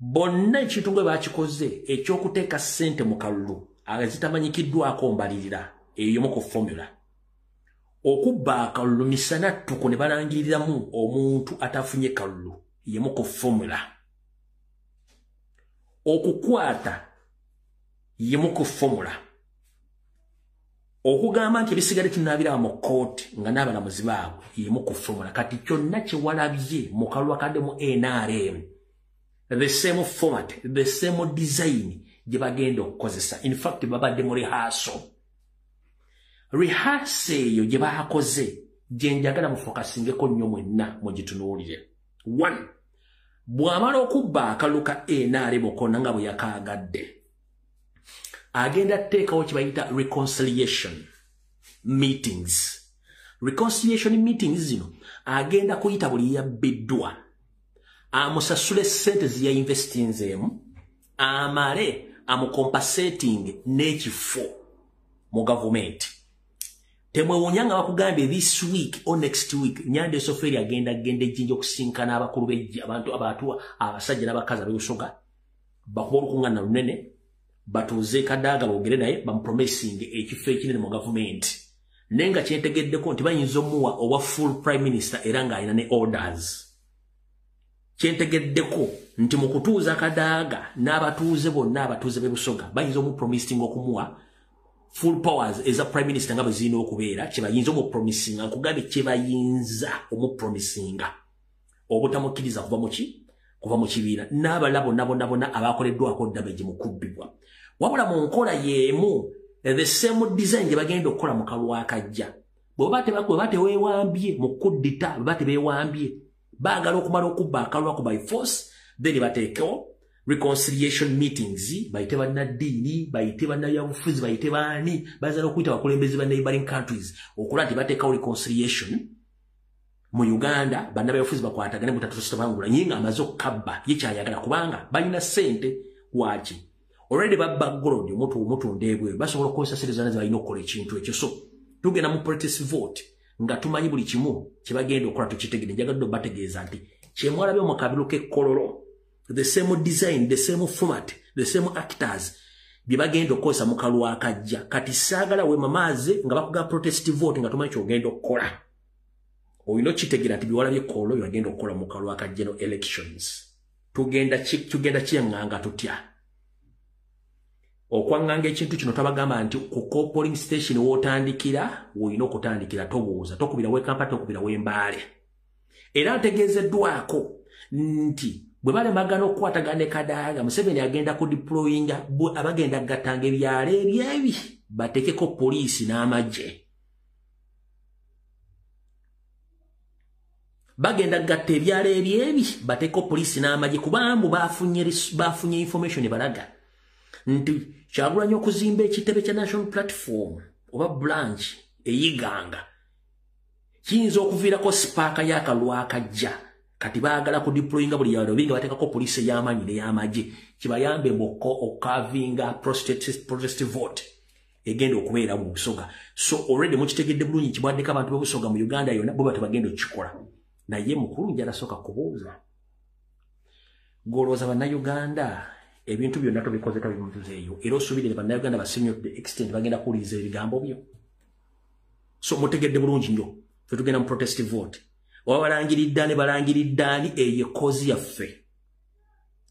bonna ekintu nga bakikoze ekyokuteeka ssente mu kalulu azitamanyikiddwako mbalirira eyomu ku formula okubba akalulu misana ttuku ne balangiriramu omuntu atafunye kalulu yemu ku formula okukwata yemu ku formula okugamba nti ebisigale tunaabira mu court nga n'abalamuzi baabwe yemu ku formula. Kati kyonna kye walabye mu kalulu akaddemu NRM the same format, the same design gye bagenda okukozesa. In fact babadde mu rehearsal eyo gye baakoze gye njagala mufokasingeko nnyo mwenna mugitunuulire. 1 bw'amala okubba akalulu ka NRM okonna nga bwe yakaagadde agenda teekawo kye bayita reconciliation meetings. Reconciliation meetings zino agenda kuyita buli yabbiddwa amusasule ssente ze yainvestinzeemu amale amucompensating n'ekifo mu gavumenti. Temwewuunya nga bakugambye this week or next week Nyande Soferi agenda ejjinja okusinkana abakulu b'ejja abantu abasajja n'abakazi ab'ebusoga bakuba olukuŋŋaana lunene batuuze Kadaga boogere naye bamupromising ekifo ekinene mu gavumenti naye nga kyentegeddeko nti bayinza omuwa owa full prime minister era ng'alina ne orders. Kyentegeddeko nti mu kutuuza Kadaga n'abatuuze bonna abatuuze b'ebusoga bayinza omupromising okumuwa full powers eza prime minister nga bwe zirina okubeera kye bayinza omupromisinga nkugambye kye bayinza omupromisinga obutamukkiriza kuva mu kibiina n'abala bonna abakoleddwako damage mu kubbibwa wabula mu nkola y'emu the same design gye bagenda okukola mu kalulu akajja bwe bateweewambye mu kuddita bwe batebeewambye baagala okumala okubba akalulu ako by force then bateekewo reconciliation meetings bayite bannaddiini bayite bannabyabufuzi bayite baani bazala okuyita abakulembeze ba neighboring countries okola nti bateekawo reconciliation mu Uganda bannabyabufuzi bakwatagane mutatusobangula nyinga amaze okukabba ye kyayagala kubanga balina ssente waki already babba gold omutunda ebweru basobola okukozesa ssente zonna ze balina okukola ekintu ekyo. So tugenda mu protest vote nga tumanyi buli kimu kye bagenda okukola tukitegedde njagadde bategeeza nti kyemwalabye mu kabiru k'ekkololo the same design, the same format, the same actors bye bagenda okukozesa mu kalulu akajja. Kati saagala we mamaaze nga bakuga protest vote nga tumanyi kyogenda okukola olina okitegeera nti byewalabye ekkololo byagenda okukola mu kalulu akajja no elections. Tugenda kyeŋŋanga tutya okwaŋŋanga ekintu kino tabagamba nti ku polling station w'otandikira olina okutandikira tobuuza tokubira w'ekampa tokubira w'embaale era ategeezeddwako nti bwe balemagana okukwatagana ne Kadaga Museveni agenda ku deployinga abagenda gattanga ebyalo ebyebi batekeko poliisi n'amagye bagenda gatta ebyalo ebyebi batekeko poliisi n'amagye kubambu bafunye information ebalaga nti Kyagulanyi okuzimba ekitebe kya National Platform oba branch eyiganga kiyinza okuviirako sipaaka y'akalulu akajja. Kati baagala ku deployinga buli yalo binga batekako poliisi ey'amaanyi n'ey'amagye kibayambe okavinga protest vote egenda okubeera mu Busoga. So already mukitegedde bulungi kibwaddeko abantu b'Obusoga mu Uganda yonna bo batebagenda okukikola naye mukulu njala soka kubuuza golowooza bannayuganda ebintu byonna tobikoze tabimutuzeeyo era osuubire ne bannayuganda basimye to the extent bagenda kuwuliriza ebigambo byo. So mutegedde bulungi nnyo fe tugenda mu protest vote oba balangiriddaani eyo ekozi yaffe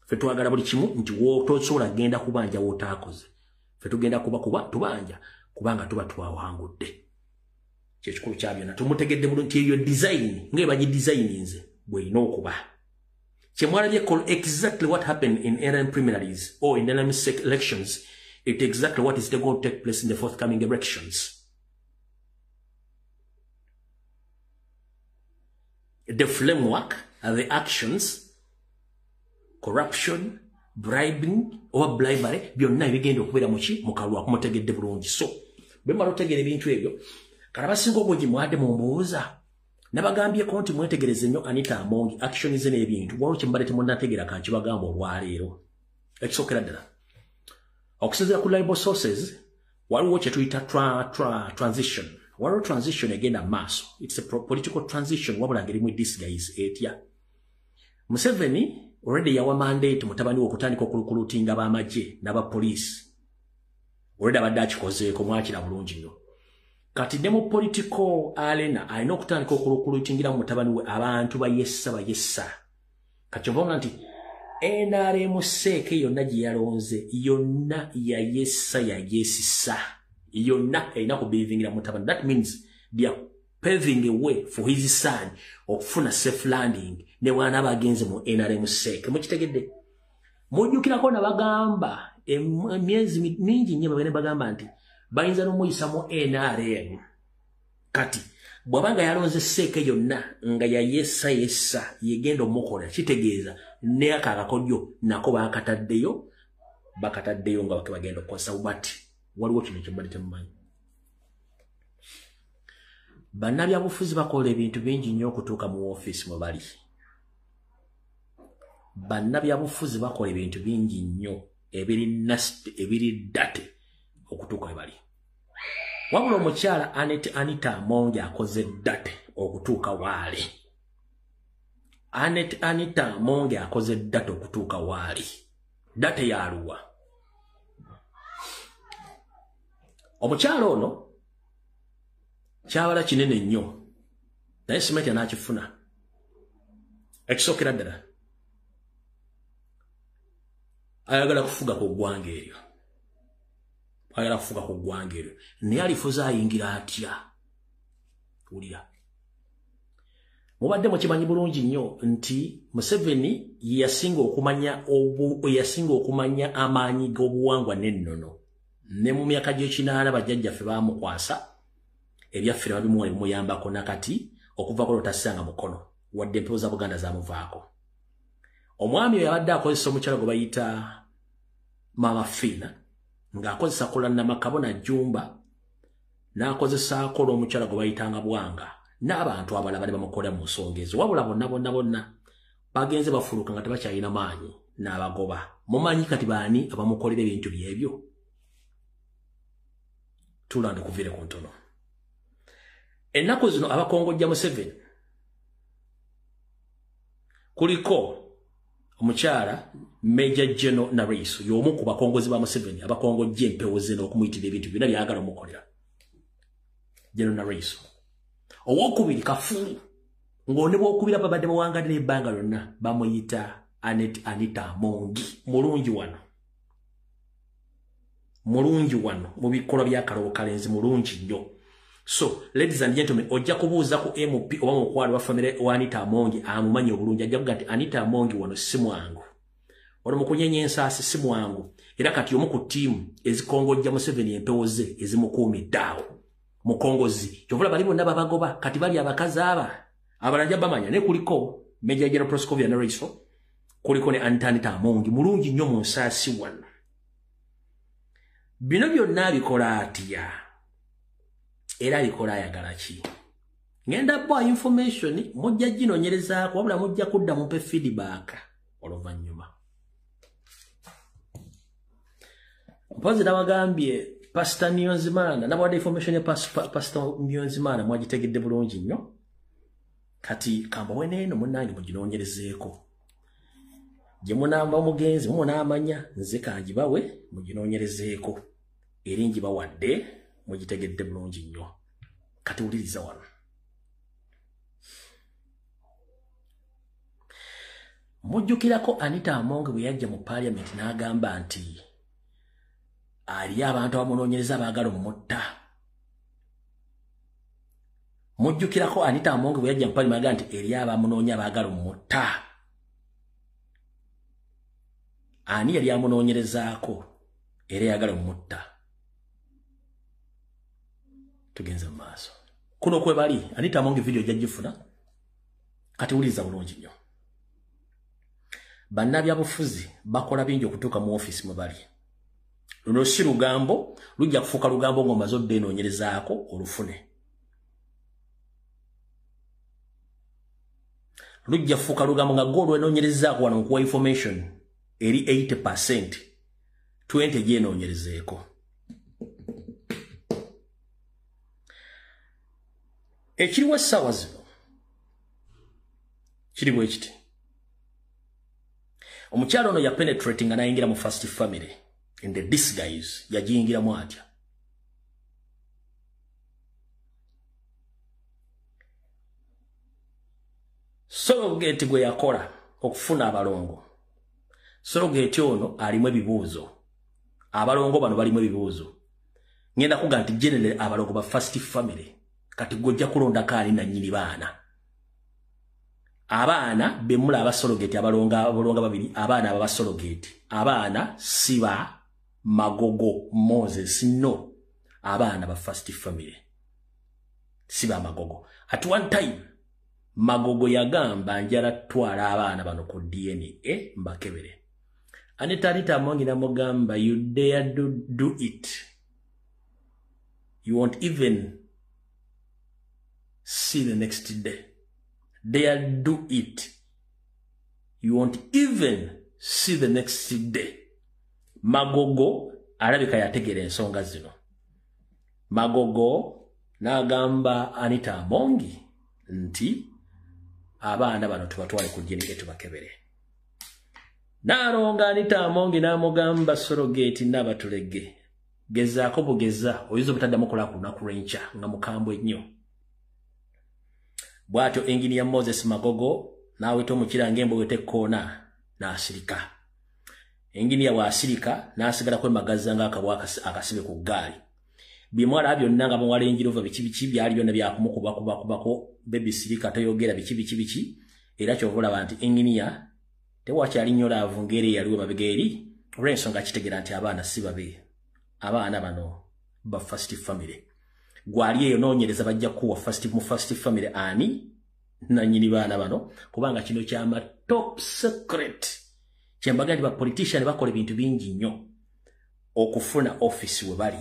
fe twagala buli kimu nti tosobola genda kubanja wootaakoze fetugenda kuba tubanja kubanga tuba twawangudde kyekikulu kya byonna tumutegedde bulungi eyo design nga bagi designinze bweyina okuba kyemwalabye exactly what happened in NRM primaries or in NRM elections. It's exactly what is going to take place in the forthcoming elections. The framework, the actions, corruption, bribing, or bribery, byonna ebigenda okubeera muki mukalwa kumutegedde bulungi. So, bwemala otegera ebintu ebyo, kalabasinga obwogi mwadde mumbuuza. Nabagambyeko nti mwetegereze nnyo Anita Amongi action ze n'ebintu. Waliwo kye mbadde temunnategeera kankibagamba olwaleero. Ekisookera ddala. Okusinziira ku reliable sources, waliwo kye tuyita transition. Waliwo transition egenda maaso. It's a political transition wabula ngerimu disguise etya. Museveni already yawa mandate mutabani okutandika okulukulutinga ab'amagye n'abapoliisi. Already abadde akikozeeko mwakira bulungi nnyo. Kati ne mu political arena alina okutandika okulukulutingira mu mutabani we abantu bayessa. Kati obaona nti NRM seeke yonna gye yalonze yonna yayesisa yonna erina kubivingira mutabani. That means they are paving a way for his son okufuna safe landing ne wana bagenze mu NRM seeke. Mukitegedde mujjukirako nabagamba emyezi mingi nnyo bagende bagamba nti bayinza n'omuyisa mu NRM. Kati bw'abanga yalonze seeke yonna nga yayesa yegenda omukola kitegeeza ne akakakodyo nako bakataddeyo nga bagenda okukosa bati waliwo kino kyembadde temumanyi. Bannabyabufuzi bakola ebintu bingi nnyo okutuuka mu ofiisi mwe bali. Bannabyabufuzi bakola ebintu bingi nnyo ebiri date okutuuka we bali. Wabula omukyala Anita Amongi akoze date okutuuka waali. Anita Amongi akoze date okutuuka waali. Date ya Arua. Omukyala ono kyabala kinene nnyo naye simenti anaakifuna. Ekisookera ddala ayagala kufuga ku ggwanga eryo. Naye alifuza ayingira atya. Wulira. Mubadde mukimanyi bulungi nnyo nti Museveni yasinga okumanya amaanyi g'obuwangwa n'ennono. Ne mu myaka gy'ekinaana bajjajjaffe baamukwasa ebyaffe babimuwa ebimuyambako nakati okuva ku lotasanga mukono wadde empewo za Buganda zaamuvaako. Omwami oyo yabadde akozesa omukyala gwe bayita Mama Fina ng'akozesa kola Namakabona Jumba n'akozesaako olw'omukyala gwe bayitanga Bwanga n'abantu abalala bali bamukolera mu nsonga ezo. Wabula bonna bagenze bafuluka nga tebakyalina maanyi n'abagoba. Mumanyi kati baani abamukolera ebintu byebyo? Tulande kuviire ku ntono. Ennaku zino abakongojja Museveni kuliko omukyala Major General Nariso y'omu ku bakongozi ba Museveni abakongojja empewo ze n'okumuyitira ebintu byonna byagala omukolera. General Nariso. Owokubiri Kafulu ng'one bw'okubira babadde bawangadde ebbanga lyonna bamuyita Anita Amongi. Mulungi wano mu bikolwa bya Kalowo Kalenzi mulungi nnyo. So, ladies and gentlemen, ojja kubuuza ku MP oba mukwano wa famire wa Anita Amongi amumanyi obulungi ajja kuga nti Anita Amongi wano si mwangu. Wano mukunyenye ensaasi si mwangu. Era kati omu ku ttiimu ezikongojja Museveni empewo ze ezimukuumidde awo. Mukongozi. Kyovula bali bonna babagoba kati bali abakazi abalanja bamanya ne kuliko Major General Proscovia Nariso kuliko ne Anita Amongi mulungi nnyo mu nsaasi wano. Bino byonna bikola atya? Era bikola ayagala ki? Ngenda bwa information mujja ginonyerezaako wabula mujja kudda mupe feedback oluvannyuma. Mpozi nabagambye Pastor Niyonzimana nabwadde information ya Pastor Niyonzimana mwagitegedde bulungi nnyo. Kati kambawe neno munnange muginonyerezeeko. Gye munamba omugenzi munaamanya nze kangibawe muginonyerezeeko. Eri ngibawadde mugitegedde bulungi nnyo. Kati wuliriza wano. Mujjukirako Anita Amongi bwe yajja mu parliament n'agamba nti ali abantu abamunoonyereza abaagala omutta. Mujjukirako Anita Amongi bwe yajja mu Parliament nti eri abamunoonya abaagala omutta. Ani yali amunoonyerezaako era yagala omutta. Tugenze mu maaso. Kuno kwe bali Anita Amongi video jajjifuna kati uliza bulungi nnyo. Bannabyabufuzi bakola bingi okutuuka mu office mwe bali. Luno si lugambo lujja kufuuka lugambo ng'omaze oddenoonyerezaako olufune. Lujja kufuuka lugambo nga gw'olwenoonyerezaako wano nkuwa information eri 80%, 20 gyenoonyerezeeko. Ekiriwo essaawa zino kiri bwe kiti. Omukyalo ono ya penetrating nga nayingira mu first family in the disguise yagiyingiramu atya. Surrogate gwe yakola okufuna abalongo. Surrogate ono alimu ebibuuzo. Abalongo bano balimu ebibuuzo. Ngenda kuga nti generally abalongo ba first family kati gojja kulonda kaali na nnyini baana. Abaana bemula abasologeti abalonga babiri abaana abasologeti abaana siba Magogo Moses no abaana ba first family siba Magogo. At one time Magogo yagamba njala twala abaana bano ku DNA mbakebere. Anita Amongi namugamba you dare do it, you won't even see the next day. Dare do it, you won't even see the next day. Magogo alabika yategera ensonga zino. Magogo nagamba Anita Amongi nti abaana bano tubatwale ku DNA tubakebere. Naronga Anita Amongi namugamba surrogate n'abatulege gezaako bugeza oyinza obutaddamu kola ku lunaku lw'enkya nga mukambwe nnyo. Bwatyo engineer Moses Magogo naweta omukira ng'embo wete koona n'asirika. Engineer waasirika n'asigala kwemagaza ng'akabwa akasibe ku ggaali. Bimwala byonna nga muwala enjirova biki byali byonna byakumukubako baby sirika toyogera biki era kyovula bantu engineer tewakyali nnyo laavu ngeri yaliwe mabega eri olw'ensonga kitegera nti abaana si babe. Abaana bano ba first family. Gwali eyo noonyereza bajja kuwa first family ani na nyini baana bano kubanga kino kyama top secret. Kyembaga ndi ba politician bakola ebintu bingi nnyo okufuna office we bali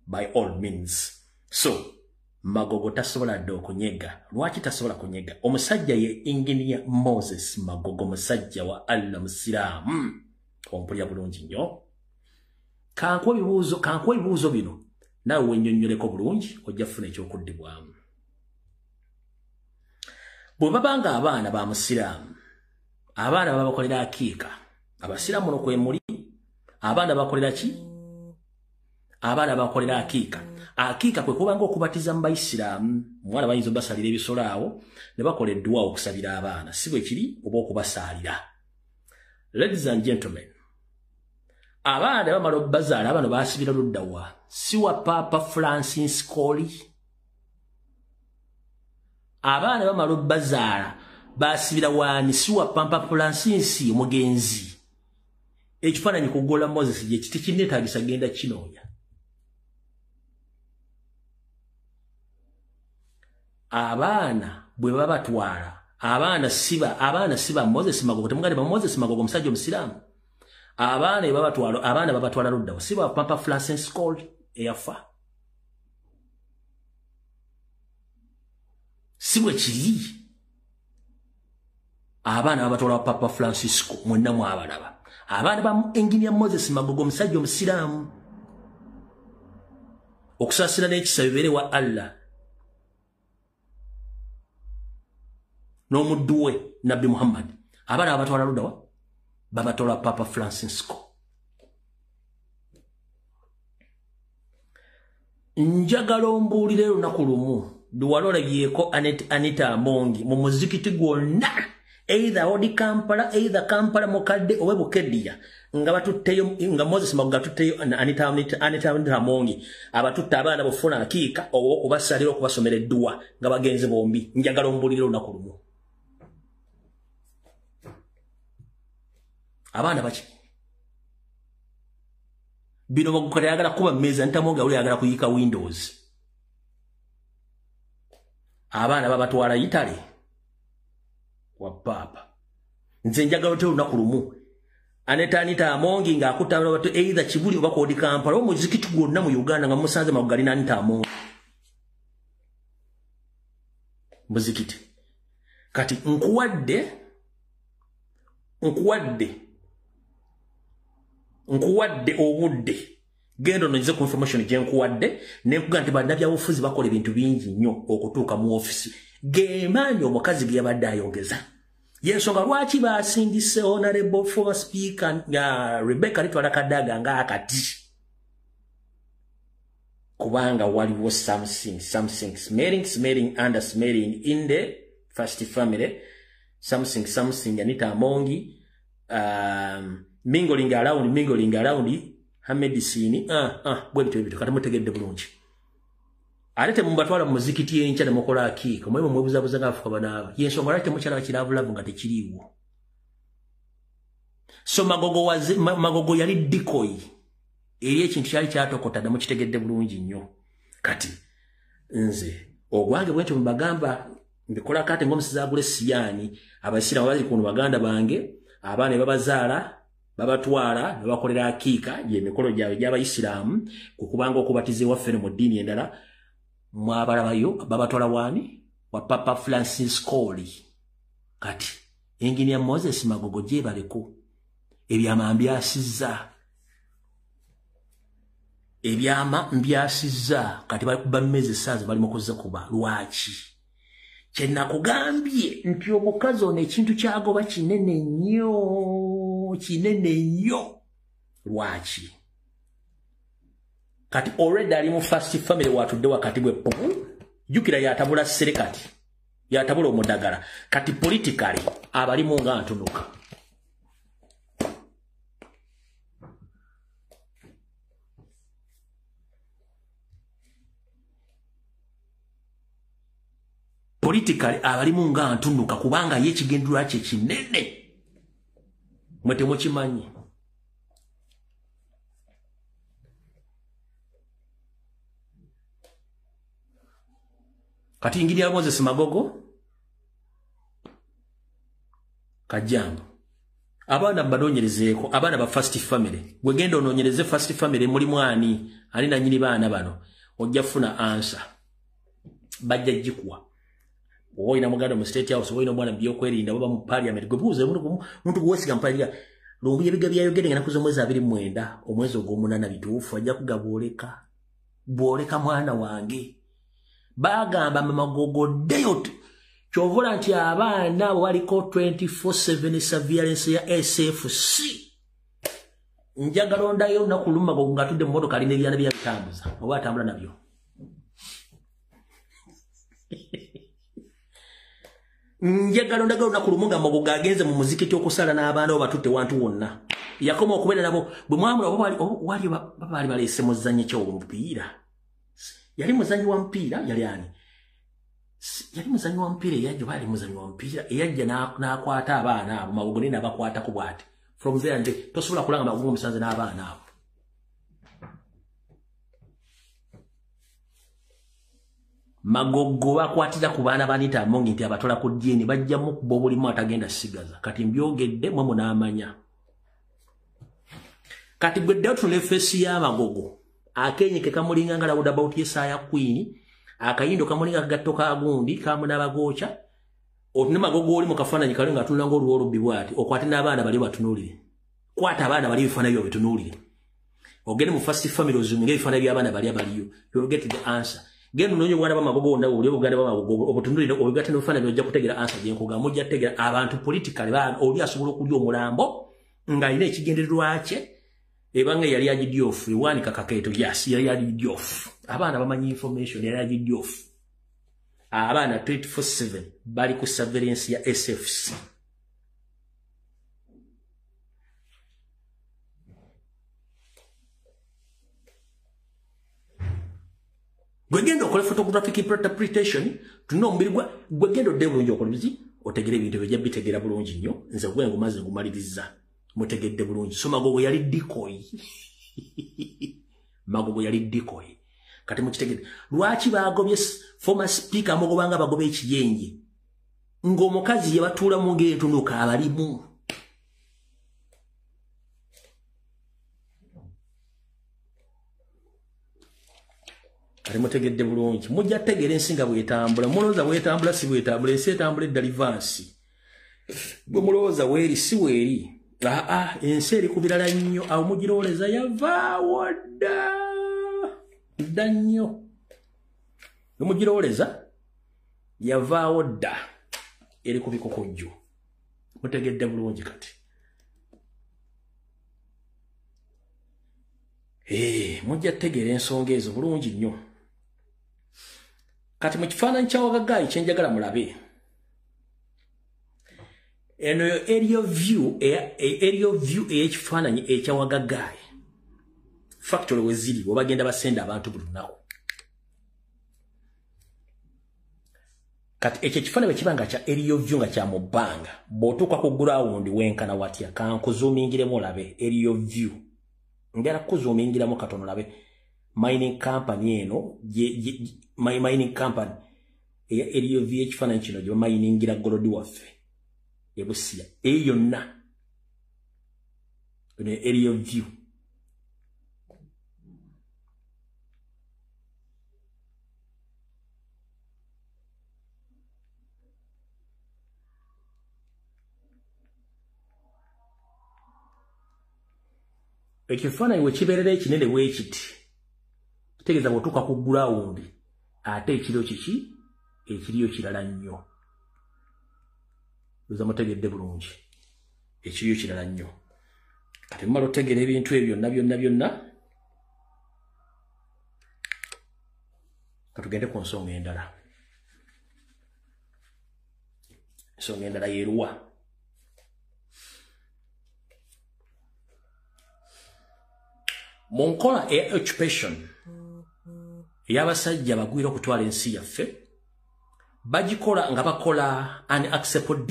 by all means. So Magogo tasobola dde okunyega. Lwaki tasobola kunyega? Omusajja ye engineer Moses Magogo, musajja wa Allah musiraamu ompulya bulungi nnyo. Kankwa ebibuuzo bino nawe wennyonnyoleko bulungi ojja kufuna ekyokuddibwamu. Bwe babanga abaana ba musiraamu, abaana babakolera akiika. Abasiraamu no kwe muli, abaana bakolera ki? Abaana bakolera akiika. Akiika kwe kubanga okubatiza mu Bayisiraamu, omwana bayinza basalira ebisolo awo ne bakola edduwa okusabira abaana. Si bwe kiri oba okubasaalira. Ladies and gentlemen, abaana bamala obbazaala bano baasibira ludda wa? Si wa Papa Francis Colley. Abaana bamala obbazaala baasibira waani? Si wa Papa Francis omugenzi. Ekifaananyi ku Gola Moses gye kiti kinneetaagisa genda kinoonya. Abaana bwe babatwala abaana siba Moses Magogo, temugande ba Moses Magogo musajja omusiraamu. Abaana babatwala luddawo siba Papa Francis Colley eyafa. Si bwe kiri. Abaana babatwala Papa Francisco mwenna mwabalaba. Abaana ba engineer Moses Magogo musajja omusiraamu. Okusaasira n'ekisa bibeere wa Allah n'omuddu we Nabbi Muhammad. Abaana babatwala luddawa babatwala Papa Francisco. Njagala ombuulire lunaku lumu luwala olabyeko Anita Amongi mu muzikiti gwonna either odi Kampala either Kampala mukadde owe bukeddiya nga batutteyo nga Moses Magogo tutteyo Anita Amongi abatutta abaana bofuna akiika okubasalira okubasomera edduwa nga bagenze bombi njagala ombulire olunaku lumu abaana baki bino bagukale yagala kuba meza ntamonga uli yagala kuyika Windows abaana babatwala Italy wa papa nze njagala ote olunaku lumu Anita Amongi nga akutabula batu either Kibuli oba Kodi Kampala omuzikiti gwonna mu Uganda nga musanze Magogo na Anita Amongi muzikiti kati nkuwadde obudde gendo nze ku information je nkuwadde nekuga nti bannabya bufuzi bakola ebintu bingi nnyo okutuuka mu office gemaanyi omukazi gye yabadde ayongeza yensonga lwaki basindise honorable former speaker Rebecca Litwala Kadaga nga akati kubanga waliwo something smelling under smelling in the first family something Anita Amongi mingling around medicine bwebitu kati mutegedde bulungi alete mumbatwala mu muzikiti yencha ne mukola akiiko mwe mwebuzabuza ngafuka banaba yensonga lwaki mukyala kiravulavu nga tekiriwo so Magogo yali decoy eri ekintu kyali kyatokota ne mukitegedde bulungi nnyo kati nze ogwange bwentyo mbagamba mbikola kate ng'omusizagule siyani abasira bali kuno baganda bange abaana babazaala babatwala babakolera akiika ye mikolo gyawe gy'Abayisiraamu kukubanga okubatiza waffe mu ddiini endala mwabalabayo babatwala wani wa Papa Francis Colley kati Engineer Moses Magogo gye baleko ebyama mbyasizza kati bakuba mmezi saazi bali mukozza kuba lwaki kyenna kugambye nti omukazi ono ekintu kyagoba kinene nnyo lwaki kati already ali mu first family watudde wakati bwe jukira yatabula serekati yatabula omudagala kati politically abalimu nga ntunuka politically abalimu nga ntunuka kubanga ye kigendulwa kye kinene mwete mukimanyi kati Engineer Moses Magogo kajambo abaana badonyerezeeko abaana ba first family gwegenda ononyereze first family muli mwani ali na nyini baana bano ojja funa answer bajja jikuwa oina muganda mu state house oina mwana biyo kwerinda baba mu parliament gwebuze muntu gwesiga mpalira lumbu yebiga byayogere ngana kuzo mwezi 29 omwezi ogw'omunana bituufu ajja kugaboleka boleka mwana wange bagamba Magogo dayot kyovula nti abaana waliko 24/7 surveillance ya SFC njagala ondayo nakuluma Magogo ngatudde mu motoka aline byana byabitambuza oba atambula nabyo njagala ondayo nakuluma Magogo agenze mu muzikiti okusala n'abaana obatutte wantu wonna yakoma okubeera nabo bwe mwamula wali babali balese muzannye ky'omupiira yali muzanyi wa mpira yali ani yali muzanyi wa mpira yajja bali muzanyi wa mpira yajja nakwata abaana abo Magogo ne nabakwata ku bwati from there nje tosobola kulanga Magogo musanze n'abaana abo Magogo bakwatira ku baana banita Amongi nti abatola ku ddiini bajja mu kubobulimu atagenda sigaza kati mbyogedde mwe munaamanya kati gwe dda tulefesi ya Magogo akenye ke kamulinga ngala would about Yesaya Queen akayindo kamulinga gattoka agundi kamuna bagocha otune Magogo oli mukafananyi kalinga tunanga oluwolo bibwati okwate n'abaana bali batunulire kwata abaana bali bifana byo bitunulire ogende mu first family ozuminga bifana by'abaana bali abaliyo you will get the answer gendo nonyo bwana ba Magogo na uli obuganda ba Magogo obutunulire obugate n'ofana byo kujja answer je nkuga mujja tegera abantu politically bana oli asobola okulya omulambo nga ine ekigendererwa kye ebanga yali agidiofu iwani kakaketo yes yali agidiofu abaana bamanyi information yali agidiofu abaana 24/7 bali ku surveillance ya SFC Gwegendo okole photographic interpretation tuno mbiri gwegendo de bulungi okole bizi otegere ebintu bye bitegera bulungi nnyo nze gwe ngumaze ngumaliriza mutegedde bulungi so Magogo yali decoy Magogo yali decoy kati mukitegedde lwaki bagobye former speaker amugobanga bagobe ekiyenje ng'omukazi yabatuula mu ng'entunuka abalimu kati mutegedde bulungi mujja tegera ensinga bwetambula mulowooza bwetambula si bwetambula ensi etambula eddalivansi bwe mulowooza weeri si weeri ensi eri ku birala nnyo awo mugirooleza yavaawo dda nnyo ne mugirooleza yavaawo dda eri ku bikokojjo mutegedde bulungi kati mujja tegeera ensonga ezo bulungi nnyo kati mu kifaananyi kya Wagagaayi kyenjagala mulabe eno aerial view ey'ekifaananyi ekya Wagagaayi factory we ziri we bagenda basenda abantu buli lunaku kati ekyo ekifaananyi bwe kiba nga kya aerial view nga kya mu bbanga bw'otuuka ku ground wenkana watya kankuzuumingiremu olabe aerial view ngera kuzuumingiramu katono olabe mining company eno mining company aerial view ekifaananyi kino gye bamayiningira golodi waffe ebusiya eyo yonna eno aerial view ekifaananyi we kibeerera ekinene weekiti kitegeeza bw'otuuka ku ground ate ekiriyo kiki ekiriyo kirala nnyo oza mutegedde bulungi ekiriyo kirala nnyo kati mumala otegeera ebintu ebyo byonna katugende ku nsonga endala ensonga endala yeeruwa mu nkola occupation ey'abasajja bagwira okutwala ensi yaffe bagikola nga bakola unaccepted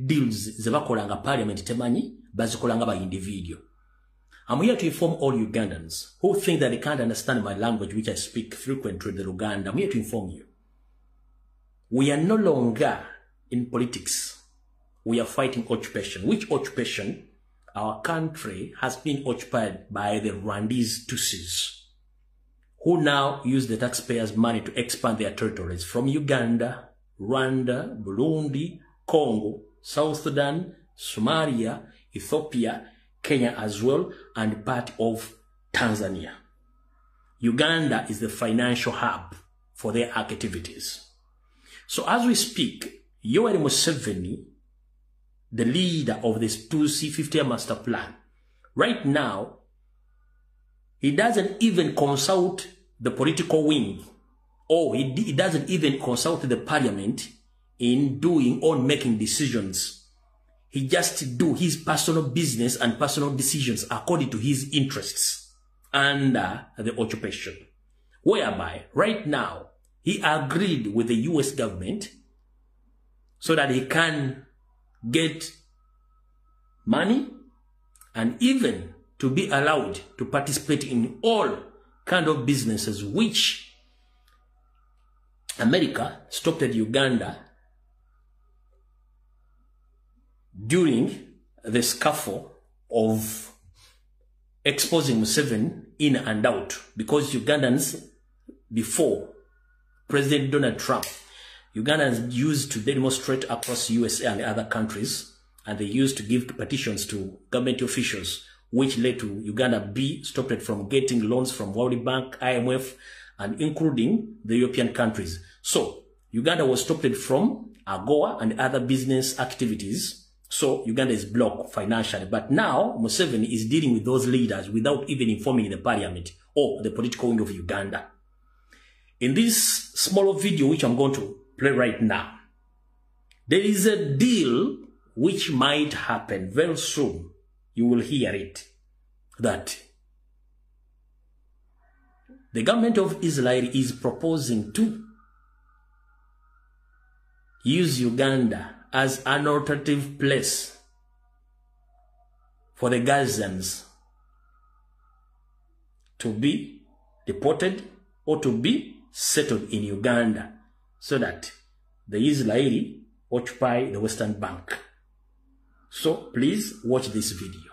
deals ze bakola nga parliament temanyi bazikola nga ba individual. I'm here to inform all Ugandans who think that they can't understand my language which I speak frequently in Uganda. I'm here to inform you. We are no longer in politics. We are fighting occupation. Which occupation? Our country has been occupied by the Rwandese Tutsis, who now use the taxpayers' money to expand their territories from Uganda, Rwanda, Burundi, Congo, South Sudan, Somalia, Ethiopia, Kenya as well, and part of Tanzania. Uganda is the financial hub for their activities. So as we speak, Yoweri Museveni, the leader of this 2C50 master plan, right now, he doesn't even consult the political wing, or he doesn't even consult the parliament in doing or making decisions. He just do his personal business and personal decisions according to his interests under the occupation. Whereby, right now, he agreed with the US government so that he can get money and even to be allowed to participate in all kind of businesses which America stopped at Uganda during the scuffle of exposing Museveni in and out, because Ugandans, before President Donald Trump, Ugandans used to demonstrate across USA and other countries, and they used to give petitions to government officials, which led to Uganda be stopped from getting loans from World Bank, IMF, and including the European countries. So Uganda was stopped from AGOA and other business activities. So Uganda is blocked financially. But now Museveni is dealing with those leaders without even informing the parliament or the political wing of Uganda. In this small video, which I'm going to play right now, there is a deal which might happen very soon. You will hear it. That The government of Israel is proposing to use Uganda as an alternative place for the Gazans to be deported or to be settled in Uganda so that the Israeli occupy the Western Bank. So please watch this video.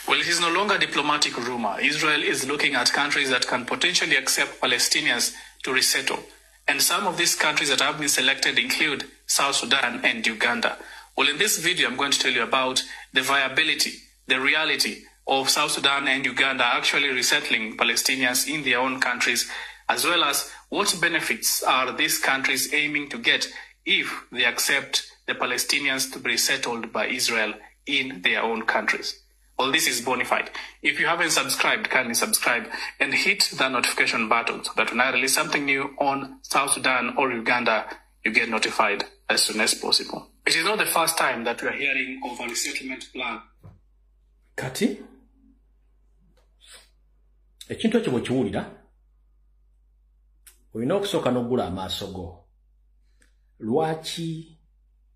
Well, it is no longer a diplomatic rumor. Israel is looking at countries that can potentially accept Palestinians to resettle. And some of these countries that have been selected include South Sudan and Uganda. Well, in this video, I'm going to tell you about the viability, the reality of South Sudan and Uganda actually resettling Palestinians in their own countries, as well as what benefits are these countries aiming to get if they accept the Palestinians to be resettled by Israel in their own countries. Well, this is Bonafide. If you haven't subscribed, kindly subscribe and hit the notification button so that when I release something new on South Sudan or Uganda, you get notified as soon as possible. It is not the first time that we are hearing of a resettlement plan. Kati, ekintu ekyo bwe kiwulira, olina okusooka n'oggula amaaso go. Lwaki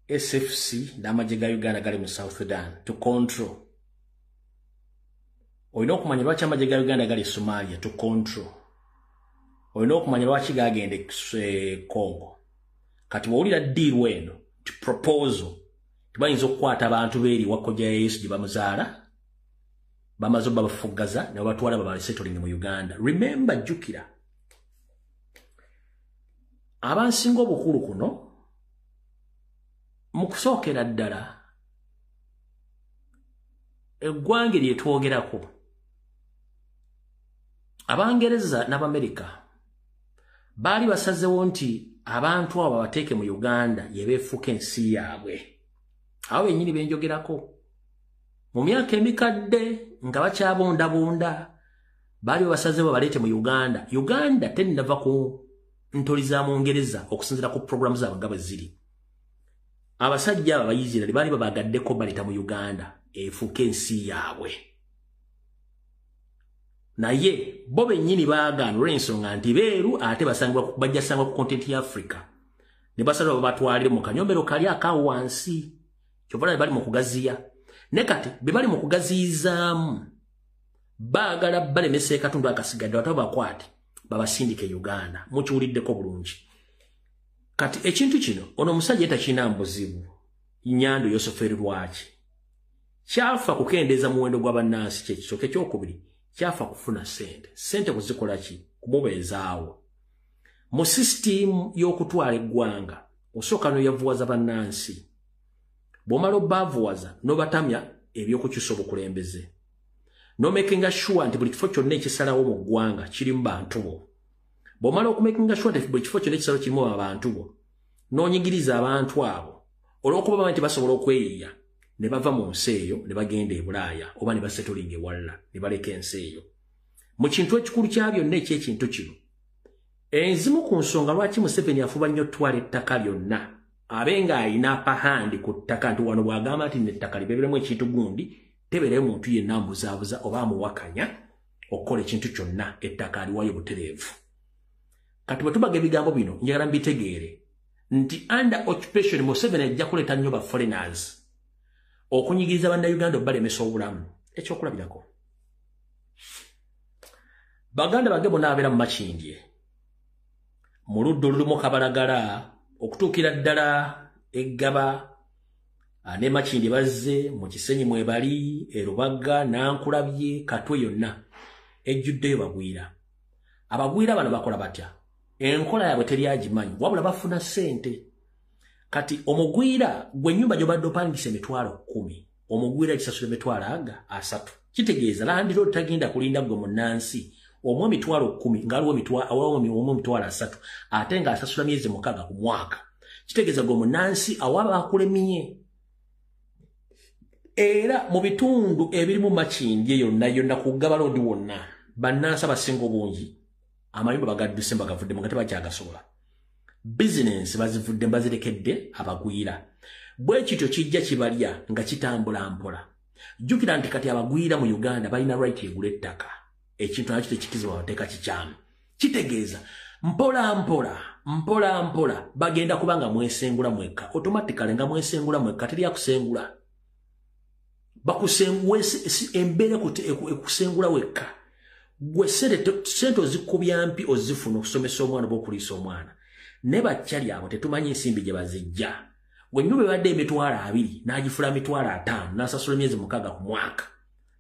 SFC n'amagye ga Uganda gali mu South Sudan to control? Olina okumanya lwaki amagye ga Uganda gali Somalia to control. Olina okumanya lwaki gagende Congo. Kati wawulira deal eno, proposal, tibayinza okukwata abantu beeri wakojja ya Yesu gye bamuzaala, bamaze babafugaza ne batwala babalisettling mu Uganda. Remember, jukira, abansinga obukulu kuno mu kusookera ddala eggwange lye twogerako, Abangereza n'Abamerika baali basazewo nti abantu abo bateeke mu Uganda yebeefuuka ensi yaabwe. Awo bennyini benjogerako. Mu myaka emikadde nga bakyabondabonda baali basazewo baleete mu Uganda. Uganda tennava ku ntoli za Mungereza okusinziira ku programu zaabwe nga bwe ziri. Abasajja abo Abayisiraali baali babagaddeko baleeta mu Uganda efuuke ensi yaabwe. Naye bo bennyini baagaana olw'ensonga nti beeru ate bajja sangwa ku content ya Africa. Ne basala babatwalire mu kanyombero kali akaawo wansi. Kyova bali mu kugaziya. Ne kati be bali mu kugaziyizaamu baagala balemesa akatundu akasigadde bataba bakwate babasindike Uganda. Mukiwuliddeko bulungi. Kati ekintu kino ono omusajja takina mbuzibu. Nyando Yoseferi lwaki. Kyafa kukendeeza muwendo gw'abannansi kyekisooka ekyokubiri. Kyafa kufuna sente. Sente kuzikola ki? Kumubeezaawo. Mu system y'okutwala eggwanga osooka n'oyavuwaza bannansi. Bw'omala obbaavuwaza n'obatamya ebyokukyusa obukulembeze. N'omakinga sure nti buli kifo kyonna ekisalawo mu ggwanga kirimu bantu bo. Bw'omala okumakinga sure nti buli kifo kyonna ekisalawo kirimu abantu bo, n'onyigiriza abantu abo olw'okuba nti basobola okweyiya ne bava mu nsi eyo ne bagenda e Bulaaya oba ne basettling ewalala ne baleka ensi eyo. Mu kintu ekikulu kya byonna eky'ekintu kino, enzimu ku nsonga lwaki Museveni afuba nnyo ottwala ettaka lyonna abenga alina apahandi ku ttaka nti wano bw'agamba nti n'ettaka libeeremu ekintu gundi tebeereyo muntu yenna amubuzaabuza oba amuwakanya okukola ekintu kyonna ettaka aliwayo butereevu. Kati bwe tubaga ebigambo bino njagala mbitegeere nti under occupation Museveni ajja kuleeta nnyo ba foreigners okunyigiriza bannayuganda balemesa obulamu. Ekyokulabirako, baganda bange bonna abeera mu Makindye mu ludda olulimu Kabalagala okutuukira ddala Eggaba ne Makindye bazze mu Kisenyi mwebali Erubaga Nankulabye Katwe yonna ejjuddeyo bagwira. Abagwira bano bakola batya? Enkola yaabwe teri agimanyi wabula bafuna ssente. Kati omugwira gwe nnyumba gy'obadde opangisa emitwalo 10, omugwira kisasula emitwalo 30. Kitegeeza landiro tagenda kulinda gwe munnansi omwe emitwalo 10 ngaliwo emitwalo 30 ate nga asasula myezi 6 ku mwaka. Kitegeeza gwe munnansi awaba akulemye. Era mu bitundu ebirimu Makindye yonna ku Ggaba Road wonna bannansi abasinga obungi amayumba bagadduse mbagavuddemu nga tebakyagasobola. Business bazivudde bazirekedde abagwira. Bwe kityo kijja kibalya nga kitambula mpola. jukira nti kati abagwira mu Uganda balina right egula ettaka ekintu nakyo tekikizibwa bateeka kikyamu kitegeeza mpola bagenda kubanga mwesengula mwekka automatically nga mwesengula mwekka teri akusengula embeera ekusengula wekka gwe sente ozikubya mpi ozifuna okusomesa omwana bw'okuliisa omwana ne bakyali abo tetumanyi ensimbi gye bazijja gwennyumba ebadde emitwalo 2 n'agifula emitwalo 5 n'asasula emyezi 6 ku mwaka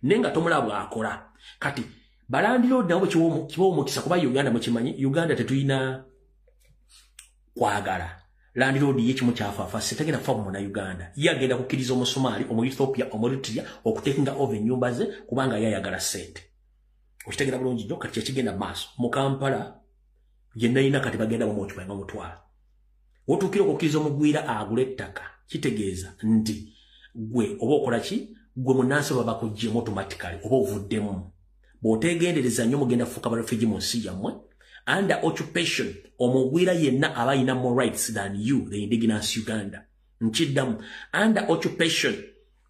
naye nga tomulaba bw'akola kati balandiroodi nabo kiba omukisa kuba Uganda mukimanyi Uganda tetulina kwagala landiroodi ye kimu kyafaafa tegenda kufa muna Uganda ye agenda kukkiriza omusomaali omuethiopia omueritrea okutekinga over ennyumba ze kubanga ye ayagala ssente okitegera bulungi nnyo kati kyekigenda maaso mu Kampala ye nalina kati bagenda bamuokipanga omutwalo wotuukira okukkiriza omugwira agula ettaka kitegeeza nti gwe oba okola ki gwe munnansi baba bakuggyemu automatically oba ovuddemu bw'otegendereza nnyo mugenda kufuuka barefugee mu nsi yammwe under occupation omugwira yenna aba alina more rights than you the indigenous Uganda nkiddamu under occupation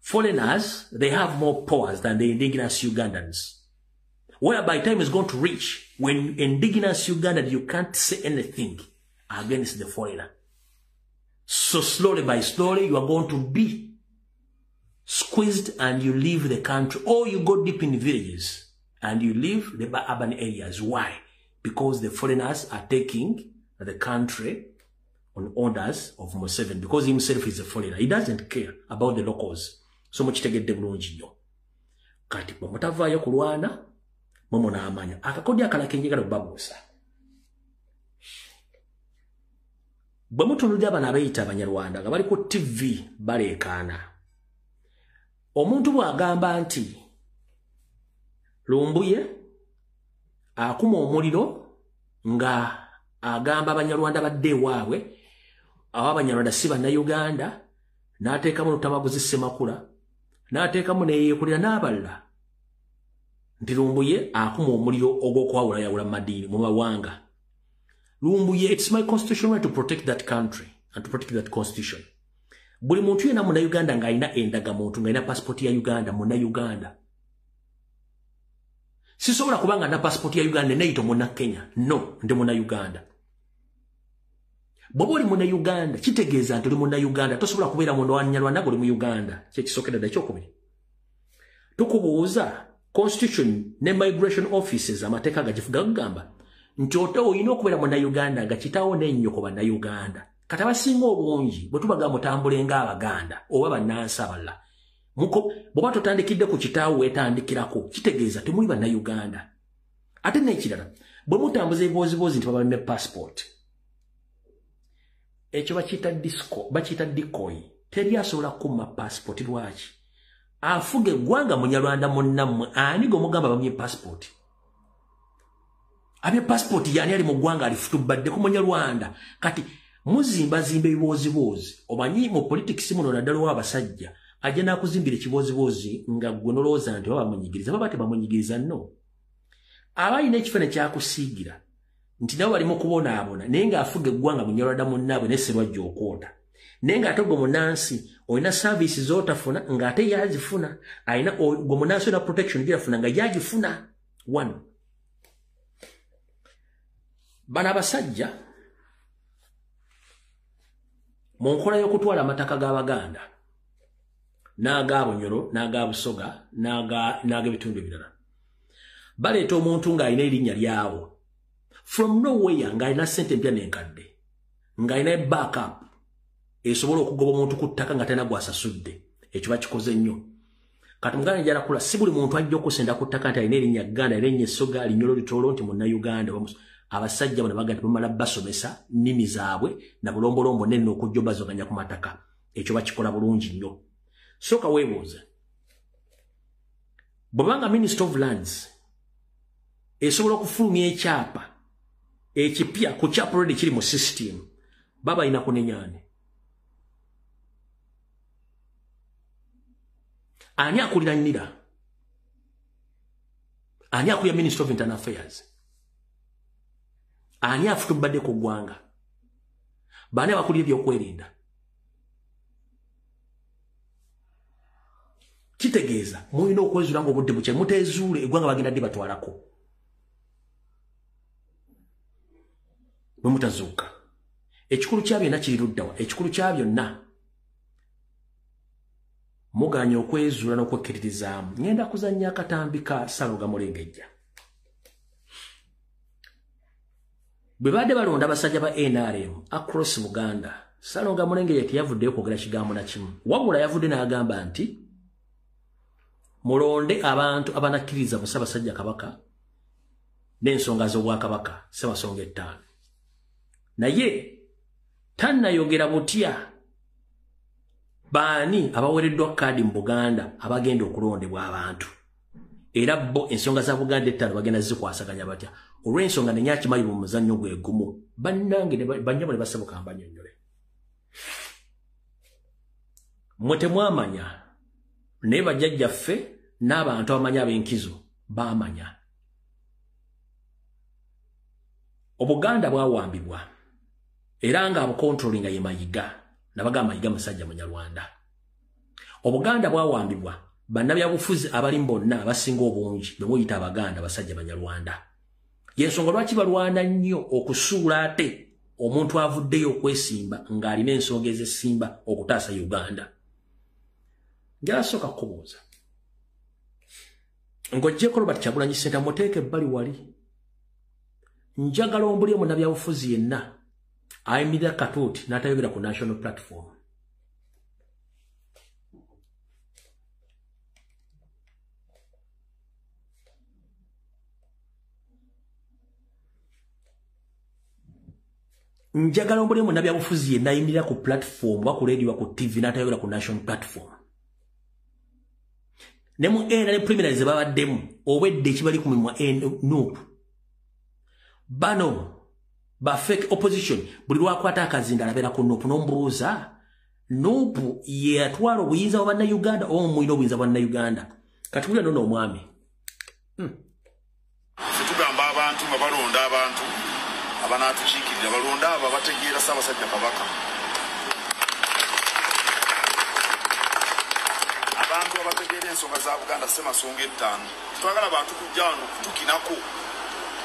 foreigners they have more powers than the indigenous Ugandans whereby time is going to reach when indigenous Uganda you can't say anything against the foreigner. So slowly by slowly you are going to be squeezed and you leave the country or you go deep in villages and you leave the urban areas. Why? Because the foreigners are taking the country on orders of Museveni because himself is a foreigner. He doesn't care about the locals. So much to get the bulungi nnyo. Kati bw'omutavaayo kulwana momo n'amanya akakodi akalaka enjagala babuusa. Bwe mutunulira abana abayita Abanyarwanda nga bali ku TV baleekaana. Omuntu bw'agamba nti Lumbuye akuma omuliro nga agamba Abanyarwanda badde ewaabwe abo Abanyarwanda si Bannayuganda n'ateekamu Lutamaguzi Ssemakula n'ateekamu neyeekulira n'abalala nti Lumbuye akuma omuliro ogw'okwawula yawula madiini mu mawanga. Lumbuye, it's my constitutional right to protect that country and to protect that constitution. Buli muntu yena muna Uganda nga alina endagamuntu nga alina passport ya Uganda muna Uganda. Sisobola kubanga na passport ya Uganda neyito muna Kenya. No, ndi muna Uganda. Bw'oba oli muna Uganda kitegeeza nti oli muna Uganda tosobola kubeera munda wa Nyarwanda oli mu Uganda. Kyekisookedde ekyokubiri. Tukubuuza constitution ne migration offices amateeka gagifuga kugamba nti oyina okubeera Munnayuganda nga kitaawo n'ennyoko Bannayuganda. Kati abasinga obungi bwe tubaga mutambule ng'Abaganda oba bannansi abalala. Bw'oba totandikidde ku kitaawo weetandikirako kitegeeza temuli Bannayuganda. Ate n'ekirala bwe mutambuza ebiboozibozi nti babalime passport. Ekyo bakiyita decoy. Teri asobola kumma passport lwaki? Afuga eggwanga Munyarwanda munnammwe ani gomugamba bamye passport. Abye passport yani ali mu ggwanga alifutubadde ku Munyarwanda. Kati muzimba ebiboozibozi. Omanyi mu politics muno naddala w'abasajja ajja n'akuzimbira ekiboozibozi nga gwe nolowooza nti baba bamunyigiriza baba tebamunyigiriza nno. Abalina ekifaananyi kyakusiigira nti nabo bali mu kubonaabona naye ng'afuga eggwanga Munyarwanda munnaabwe ne Sserwajja okwota. Naye ng'ate gwe munnansi olina services z'otafuna ng'ate yazifuna. Alina gwe munnansi olina protection gy'afuna nga yagifuna. One. Bana abasajja mu nkola y'okutwala amataka g'Abaganda n'aga Bunyoro n'aga Busoga n'ag'ebitundu ebirala baleeta omuntu ng'alina erinnya lyawo from nowhere ng'alina ssente empya n'enkadde ng'alina backup esobola okugoba omuntu ku ttaka nga talina gw'asasudde. Ekyo bakikoze nnyo. Kati Muganda njala kula si buli muntu ajja okusenda ku ttaka nti alina erinnya Ganda erinnya Essoga Linyolo Litolo nti Munnayuganda. Abasajja bano baganda bamala basomesa nnimi zaabwe na bulombolombo nenne okujja bazoganya ku mataka. Ekyo bakikola bulungi nnyo. Soka weebuuze. Bw'obanga Minister of Lands esobola okufulumya ekyapa ekipya ku kyapa already kiri mu system baba alina kunenyaani. Ani akulira NIRA? Ani akulira Minister of Internal Affairs? Ani afutubadde ku ggwanga? Baani abakulira ebyokwerinda? kitegeeza mulina okwezuula ng'obudde bukye muteezuule eggwanga bagenda ddi batwalako bwe mutazuuka ekikulu kya byonna kiri luddawa ekikulu kya byonna muganya okwezuula n'okwekkiririzaamu ngenda kuzannya akatambi ka Saloga Mulengejja bwe badde balonda abasajja ba NRM across Buganda Saloga Mulengejja teyavuddeyo kwogera kigambo na kimu wabula yavudde n'agamba nti mulonde abantu abanakkiriza Ssaabasajja Kabaka n'ensonga z'Obwakabaka Ssaabasonga 5 naye tannayogera butya baani abawereddwa kaadi mu Buganda abagenda okulondebwa abantu era bo ensonga za Buganda 5 bagenda zikwasaganya batya olw'ensonga nenyakimanyi mu muzannyo gwe gumu bannange banyabo ne basabuka mbanyonnyole mmwe temwamanya naye bajjajjaffe n'abantu abamanyi ab'enkizo baamanya Obuganda bwawambibwa era nga abukontrolinga ye Mayiga nabagamba Mayiga musajja Munyarwanda Obuganda bwawambibwa bannabyabufuzi abali bonna abasinga obungi bwe muyita Abaganda basajja Banyarwanda yensonga lwaki balwana nnyo okusuula ate omuntu avuddeyo okwesimba ng'alina ensonga ez'essimba okutaasa Uganda njalasooka kukubuuza ng'oggyeko Robert Kyagulanyi Ssentamu muteeke ebbali wali njagala ombulye munnabyabufuzi yenna ayimirira katuuti n'atayogera ku national platform njagala ombulye munnabyabufuzi yenna ayimirira ku platform wa ku radio ku TV n'atayogera ku national platform ne mu NRM primaries babaddemu obwedde ekibali ku mimwa Nuupu bano ba fake opposition buli lwakwata akazinda alabera ku Nuupu n'ombuuza Nuupu ye atwala obuyinza bwa Bannayuganda oba muyina obuyinza bwa Bannayuganda katulira nono omwami tugamba abantu nga balonda abantu abanatukiikirira balonda abo bategeera Ssaabasajja Kabaka abantu abategeera ensonga za Buganda Ssemasonga 5 twagala abantu kujja wano kutukinako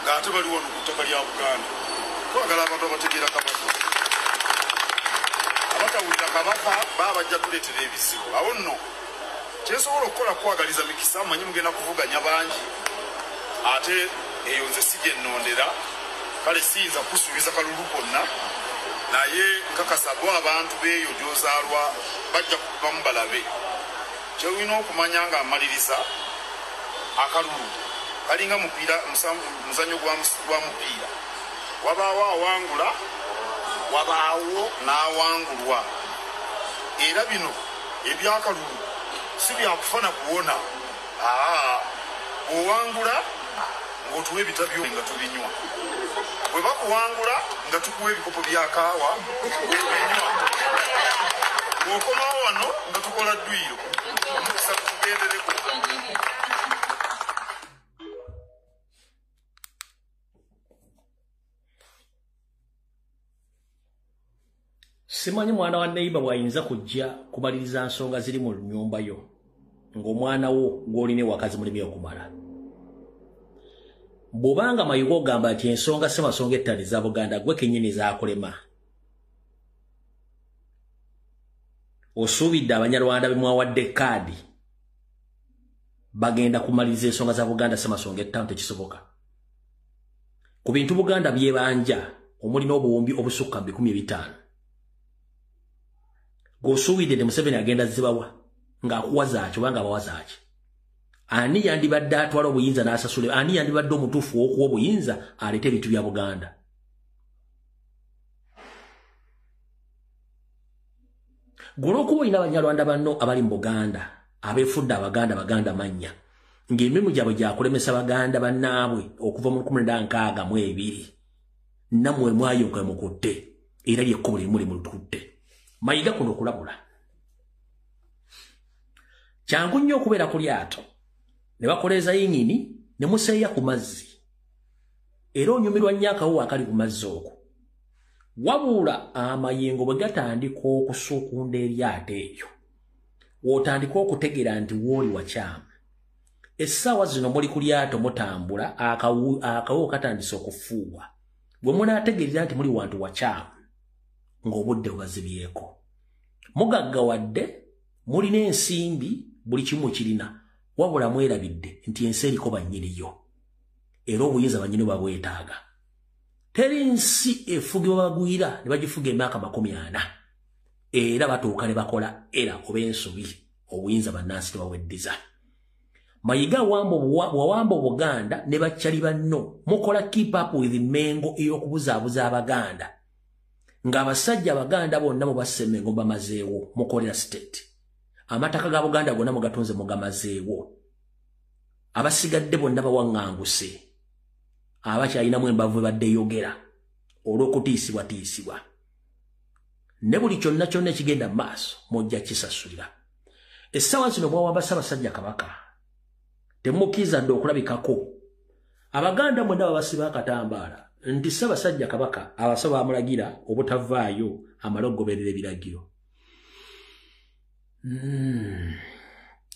ng'ate bali wano ku ttaka lya Buganda twagala abantu abategeera Kabaka abatawulira Kabaka baba bajja tuleetera ebizibu awo nno kyesobola okukola kwagaliza mikisa manyi mugenda kuvuganya bangi ate eyo nze sije nnondera kale siyinza kusuubiza kalulu konna naye nkakasa bo abantu beeyo gy'ozaalwa bajja kubamu balabe kyewina okumanya nga amaliriza akalulu kalinga mupiira muzannyo gwa mupiira wabaawo awangula wabaawo n'awangulwa era bino ebyakalulu si byakufana kuwona owangula ng'otuwa ebitabyo nga tubinywa bwe bakuwangula nga tukuwa ebikopo bya kaawa obinywa ng'okomawo wano nga tukola ddwiro omukisa tugendereko simanyi mwana wa neighbor bw'ayinza kujja kumaliriza nsonga ziri mu nnyumba yo ng'omwana wo ng'olina wakazi mulimi okumala bw'obanga Mayiga ogamba nti ensonga Ssemasonga 5 za Buganda gwe kennyini zaakulema osuubidde Abanyarwanda be mwawadde kaadi bagenda kumaliriza ensonga za Buganda Ssemasonga 5 tekisoboka ku bintu Buganda byebanja omulina obuwumbi obusukka 15,000 g'osuubidde de Museveni agenda zibawa ng'akuwa zaaki oba ng'abawa zaaki ani yandibadde atwala obuyinza n'asasula ani yandibadde omutuufu w'okuwa obuyinza aleete ebintu bya Buganda gw'olwokuba olina Abanyarwanda banno abali mu Buganda abeefudde Baganda mannya ng'emirimu gyabwe gyakulemesa Baganda bannaabwe okuva mu 1962 nammwe mwayoka mukutte era lyekkubo limu limututte Mayiga kuno okulabula kyangu nnyo okubeera ku lyato ne bakoleeza yingini ne museeya ku mazzi era onyumirwa nnyo akawo akali ku mazzi okwo wabula amayengo bwe gatandika okusuukunda eryato eryo wotandika okutegeera nti wooli wakyamu. Essaawa zino muli ku lyato mutambula akawo katandise okufuuwa. Bwe munaategeerera nti muli wantu wakyamu ng'obudde bubazibyeko. Mugaggawadde mulina ensimbi buli kimu kirina wabula mwerabidde nti ensi eriko bannyiniyo era obuyinza bannyini babwetaaga. Teri nsi efugibwa bagwira ne bagifuga emyaka 40 era batuuka ne bakola era oba ensobi obuyinza bannansi tebaweddiza. Mayiga wawamba Buganda ne bakyali banno mukola keep up with Mengo ey'okubuzaabuza Abaganda ng'abasajja Abaganda bonna mubasse Mengo bamazeewo mukolera state. Amataka ga Buganda gonna mugatunze mugamazeewo. Abasigadde bonna bawaŋŋanguse abakyalinamu embavu badde yogera olw'okutiisibwa. Ne buli kyonna kyonna ekigenda mu maaso mujja kisasulira. Essaawa zino mwawamba Ssaabasajja Kabaka temukkiriza dde okulabikako. Abaganda mwenda babasiba akatambaala nti Ssaabasajja Kabaka abasaba amulagira obutavaayo amale okugoberera ebiragiro.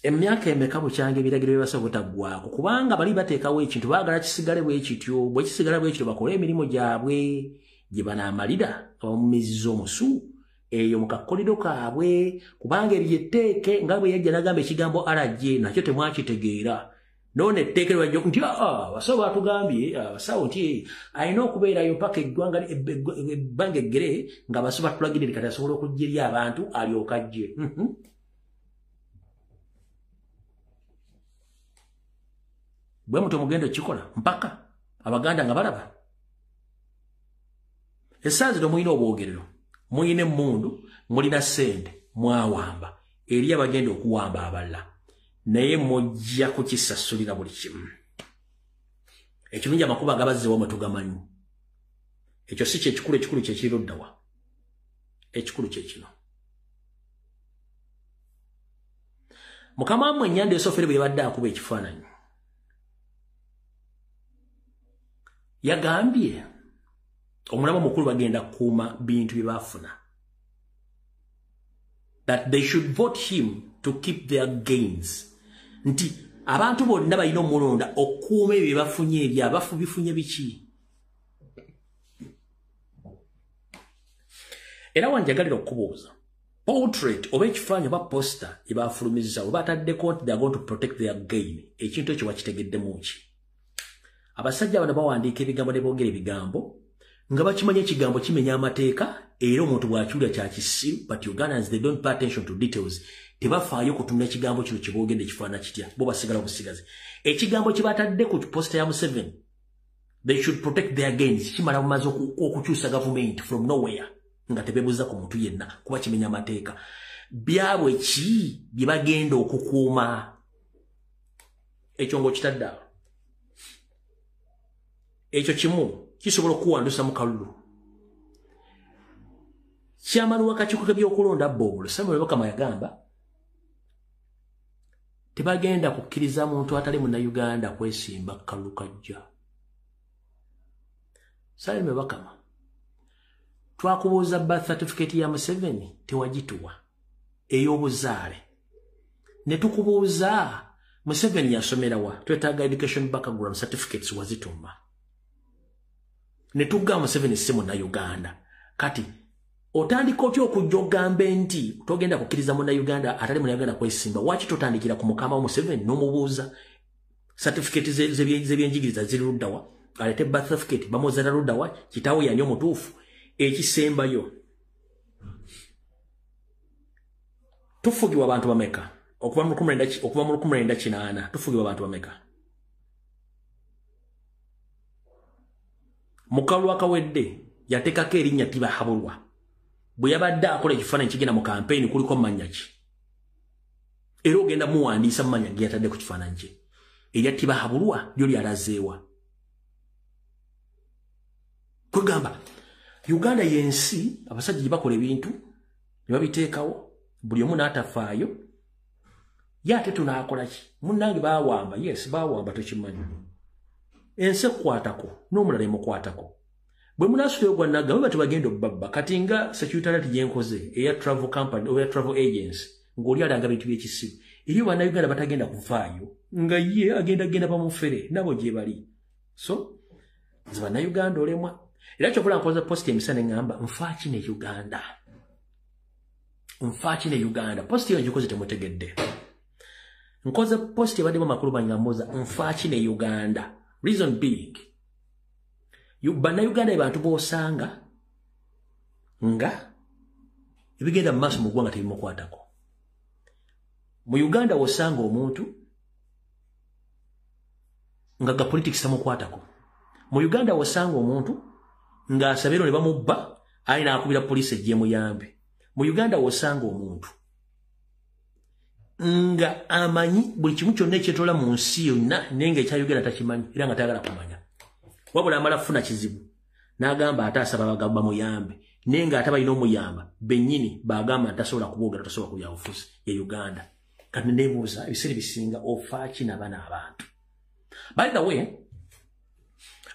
Emyaka emeka bukyange ebiragiro bibasaba obutaggwako kubanga bali bateekawo ekintu baagala kisigale bwe kityo. Bwe kisigala bwe kityo bakole emirimu gyabwe gye banaamalira abamumiziza omusu eyo mu kakolero kaabwe kubanga eryetteeke nga bwe yajja n'agamba ekigambo alajje nakyo temwakitegeera. None etteekero bajja nti abasawo batugambye abasawo nti alina okubeerayo mpaka ebbanga eggere nga abasawo batulagirire kati asobola okujja eri abantu alyoka ajje. Bwe mutyo mugenda okikola mpaka Abaganda nga balaba. Essaawa zino mulina obwogerero, mulina emmundu, mulina ssente, mwawamba eri abagenda okuwamba abalala. Naye mujja kukisasulira buli kimu. Ekirungi amakubo agabazzeewo mwe tugamanyi. Ekyo si kyekikulu kyekiri ddawa. Ekikulu kyekino. Mukama wammwe Ennyanda Esofere bwe yabadde akuba ekifaananyi yagambye omulama omukulu bagenda kukuuma bintu bye baafuna. That they should vote him to keep their gains. Nti abantu bonna balina omulonda okuuma ebyo bye bafunye ebyo abafu bifunye biki. Era wanjagalira okubuuza portrait oba ekifaananyi oba poster gye baafulumizza oba bataddeko nti they are going to protect their gain. Ekintu ekyo wakitegeddemu ki? Abasajja bano bawandiika ebigambo ne boogera ebigambo nga bakimanya ekigambo kimenya amateeka era omuntu bw'akiwulira kya kisiru, but Ugandans they don't pay attention to details. Tebafaayo kutunula ekigambo kino kye boogedde kifaanana kitya, bo basigala busigazi. Ekigambo kye batadde ku posta ya Museveni, they should protect their gains, kimala bumaze okukyusa gavumenti from nowhere nga tebeebuuza ku muntu yenna kuba kimenya amateeka. Byabwe ki bye bagenda okukuuma? Ekyo ng'okitadde awo. Ekyo kimu kisobola okuwandusa mu kalulu. Kyamani w'akakiiko k'ebyokulonda Bobulo Samuel Bakama yagamba tebagenda kukkiriza muntu atali munnayuganda kwesimba kalulu kajja. Samuel Bakama, twakubuuza birth certificate ya Museveni tewagituwa ey'obuzaale. Ne tukubuuza Museveni yasomera wa, twetaaga education background certificates wazituma. Ne tugamba Museveni si munnayuganda. Kati otandika otya okujja ogambe nti togenda kukkiriza munnayuganda atali munnayuganda kwesimba? Waki totandikira ku mukama wa Museveni n'omubuuza certificate z'ebyenjigiriza ziri luddawa? Alete birth certificate bamuzaala luddawa? Kitaawe yani omutuufu? Ekisembayo tufugibwa abantu bameka okuva mu 1980 tufugibwa abantu bameka? Mukalu akawedde yatekako erinnya Tibahabulwa bwe yabadde akola ekifaananyi kigenda mu kampeyini kuliko mmanya ki era ogenda muwandiisa mu manya ge yatadde ku kifaananyi kye. Erya Tibahabulwa lyo lyalazeewa. Kwegamba Uganda yensi abasajja gye bakola ebintu ne babiteekawo buli omu n'atafaayo ye ate tunaakola ki? Munnange baawamba, yes baawamba tokimanyi. Ensi ekkwatako n'omulala emukwatako. Bwe munaasulayo gwa nagga bwe batebagenda obbabba kati nga security gyenkoze eya travel company oba travel agency ng'oli alanga bintu by'ekisibu. Eri bannayuganda batagenda kuvaayo nga ye agenda bamufere nabo gye bali. So nze bannayuganda olemwa. Era kyokula nkoza posti emisana eŋŋamba nfaaki ne Uganda. Nfaaki ne Uganda. Posti eyo ngikoze temutegedde. Nkoza posti ebaddemu amakulu bangamboza nfaaki ne Uganda. Reason big. Bannayuganda abantu b'osanga nga ebigenda mu maaso mu ggwanga tebimukwatako. Mu Uganda wosanga omuntu nga ga politics tamukwatako. Mu Uganda wosanga omuntu nga asabiro ne bamubba ayina akubira police ejje muyambe. Mu Uganda wosanga omuntu nga amanyi buli kimu kyonna ekyetola mu nsi yonna nenga ekya Uganda takimanyi era nga tayagala kumanya. Wabula amala funa kizibu n'agamba ate asaba bagamba muyambe nenga ate balina omuyamba bennyini bagamba tasobola kuboogera tasobola kulya ofusi ya Uganda. Kati nebuuza ebiseera bisinga ofaaki n'abaana abantu. By the way,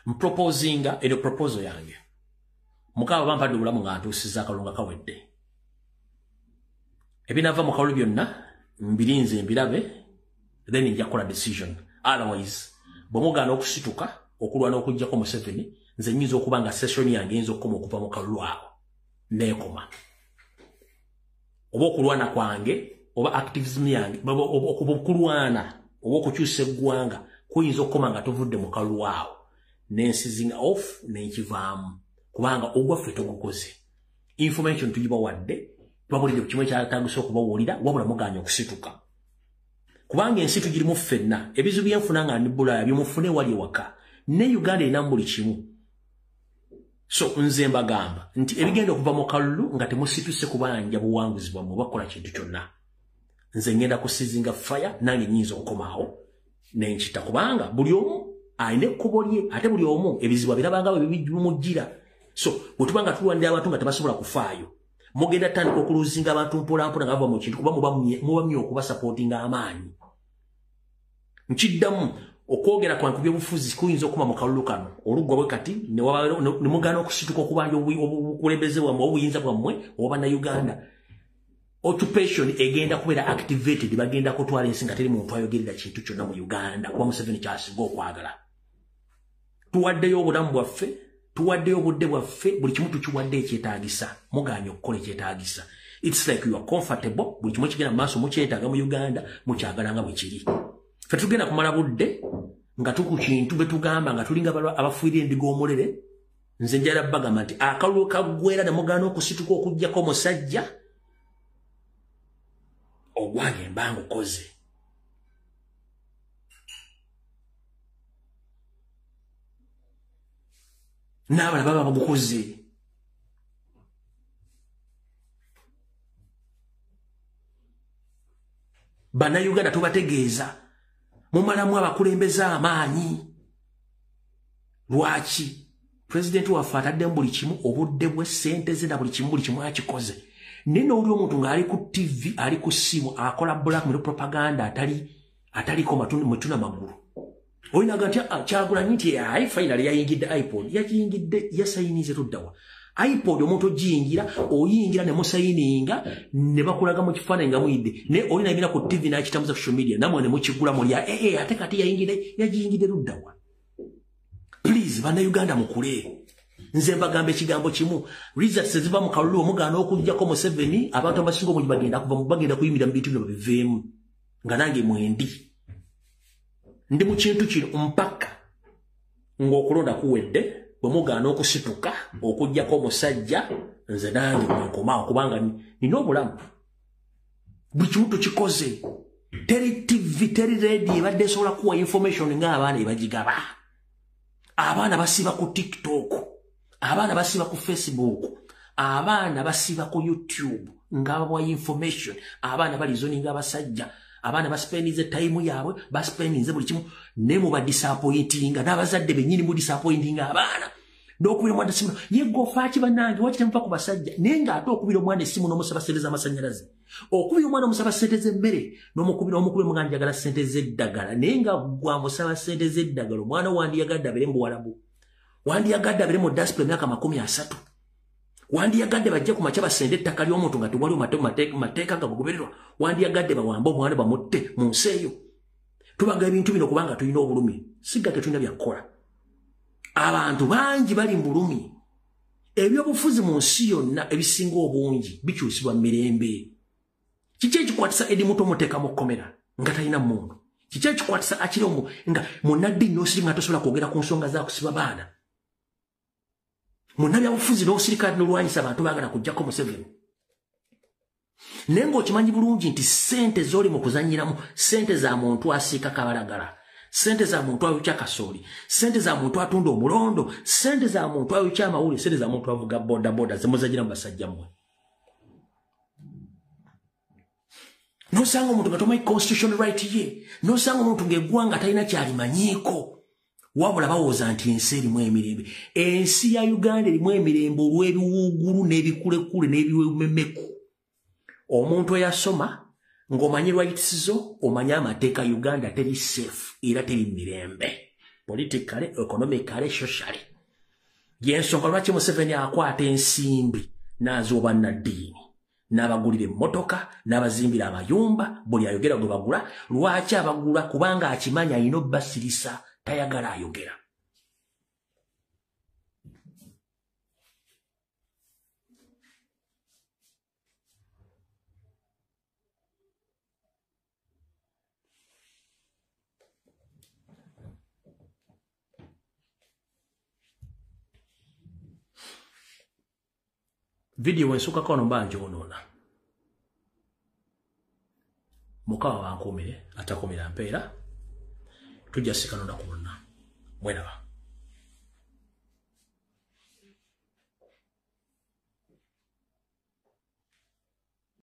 mproposinga eno proposal yange. Mukaba bampadde obulamu nga ntuusiza akalunga kawedde. Ebinava mu kalulu byonna mbirinze mbirabe then nja kukola decision. Otherwise bwemugaana okusituka okulwana okujjako Museveni nze nnyinza okuba nga session yange eyinza okukoma okuva mu kalulu awo neekoma. Oba okulwana kwange oba activism yange okulwana oba okukyusa eggwanga kuyinza okukoma nga tuvudde mu kalulu awo nensizinga off nenkivaamu kubanga ogwaffe togukoze. Information tugibawadde twabulidde kimwe kyatagisa okubawulira wabula muganya okusituka kubanga ensi tugirimu ffenna ebizibu byenfuna nga ndi Bulaaya byemufune wali ewaka ne Uganda erina buli kimu. So nze mbagamba nti ebigenda okuva mu kalulu nga temusituse kubanja buwanguzi bwammwe bakola kintu kyonna. Nze ngenda kusizinga fire nange nnyinza okukomaawo nenkita kubanga buli omu ayina ekkubo lye ate buli omu ebizibu abirabanga bibimujjira. So bwe tuba nga tulwanira abantu nga tebasobola kufaayo mugenda tandika okuluzinga abantu mpolampola nga bava mu kintu kuba mubamye okubasapootinga amaanyi. Nkiddamu okwogera kwange ku byobufuzi kuyinza okuma mu kalulu kano oluggwa bwe kati ne mugaana okusituka okubanja obukulembeze bwammwe obuyinza bwammwe oba na Uganda. Occupation egenda kubeera activated bagenda kutwala ensi nga teri muntu ayogerera kintu kyonna mu Uganda kuba Museveni kyasinga okwagala. Tuwaddeyo obulamu bwaffe tuwaddeyo obudde bwaffe buli kimu tukiwadde ekyetaagisa muganya okukola ekyetaagisa. It's like you are comfortable buli kimu ekigenda mu maaso mukyetaaga mu Uganda mukyagala nga bwe kiri. Ffe tugenda kumala budde nga tuku kintu bwe tugamba nga tulinga abafuirira endiga omulere. Nze njala bagamba nti akalulu kaggwera ne mugaana okusituka okuggyako omusajja ogwange mbanga ukoze. N'abala baba bagukoze. Bannayuganda tubategeeza mumalamu abakulembeze amaanyi. Lwaki President waffe ataddemu buli kimu obudde bwe ssente ze na buli kimu akikoze. Nino oli omuntu ng'ali ku TV ali ku ssimu akola blackmail propaganda ataliko matuna magulu. Oyina gati Kyagulanyi nti ai finally yayingidde iPod yakiyingidde yasayinize tuddawa. iPod omuntu ogiyingira oyingira ne musayininga ne bakulaga mu kifaananyi nga muyidde ne olina yingira ku TV n'akitamuza social media namwe ne mukigula mulya ate kati yagiyingidde luddawa. Please bannayuganda mukule. Nze mbagamba ekigambo kimu results eziva mu kalulu omugaana okuggyako Museveni abantu abasinga omungi bagenda kuyimira mu bintu bino babiveemu nga nange mwendi. Ndi mu kintu kino mpaka ng'okulonda kuwedde bwe mugaana okusituka okuggyako omusajja nze nange mwenkomaawo kubanga nina obulamu. Buli kimu tukikoze. Teri TV teri radio ebadde esobola kuwa information ng'abaana ebagigaba. Abaana basiba ku TikTok, abaana basiba ku Facebook, abaana basiba ku YouTube ng'abawa information, abaana balizoninga abasajja, abaana baspendize time yaabwe baspendize buli kimu ne mu badisappointinga n'abazadde bennyini mu disappointinga abaana n'okubira omwana essimu yeggo faaki bannange waki temuva ku basajja naye ng'ate okubira omwana essimu n'omusaba ssente z'amasannyalaze okubira omwana omusaba ssente z'emmere n'omukubira omukubira njagala ssente z'eddagala naye nga gwamusaba ssente z'eddagala omwana wandiyagadde abere mu Buwarabu wandiyagadde abere mu diaspora emyaka 30 Wandiyagadde bajja ku makya basende ettaka ly'omuntu nga tewaliwo mateeka gagobererwa. Wandiyagadde bawamba omwana bamutte mu nsi eyo. Tubaga ebintu bino kubanga tulina obulumi. Sigga tetulina byakukola. Abantu bangi bali mu bulumi. Ebyobufuzi mu nsi yonna ebisinga obungi bikyusibwa mirembe. Kiki ekikwatisa Edi Muto muteeka mu kkomera nga talina mmundu? Kiki ekikwatisa akiri nga munnaddiini n'osiri nga tosobola kwogera ku nsonga za kusiba baana? Munnabyabufuzi n'osirikale n'olwanyisa abantu baagala kujjako Museveni. Naye ng'okimanyi bulungi nti ssente z'oli mu kuzannyiramu ssente za muntu asiika kabalagala, ssente za muntu ayokya kasooli, ssente za muntu atunda omulondo, ssente za muntu ayokya amawulire, ssente za muntu avuga bodaboda ze muzannyira mu basajja mmwe. Nosanga omuntu nga tomanyi constitutional right ye, nosanga omuntu ng'eggwanga talina kyalimanyiiko. Wabula bawooza nti ensi erimu emirembe. Ensi ya Uganda erimu emirembe olw'ebiwuugulu n'ebikulekule n'ebiwememeku. Omuntu eyasoma ng'omanyi rights zo, omanyi amateeka Uganda teri safe era teri mirembe. Politically, economically, socially. Y'ensonga lwaki Museveni akwata ensimbi n'aziwa bannaddiini, n'abagulira emmotoka, n'abazimbira amayumba, buli ayogera gwe bagula. Lwaki abagula? Kubanga akimanya alina obbasirisa, tayagala ayogera. Video wensuka kono mbanje onona. Mukawa wankumire, atakumira mpeera. Tujja sikanonda kuona. Mwena ba.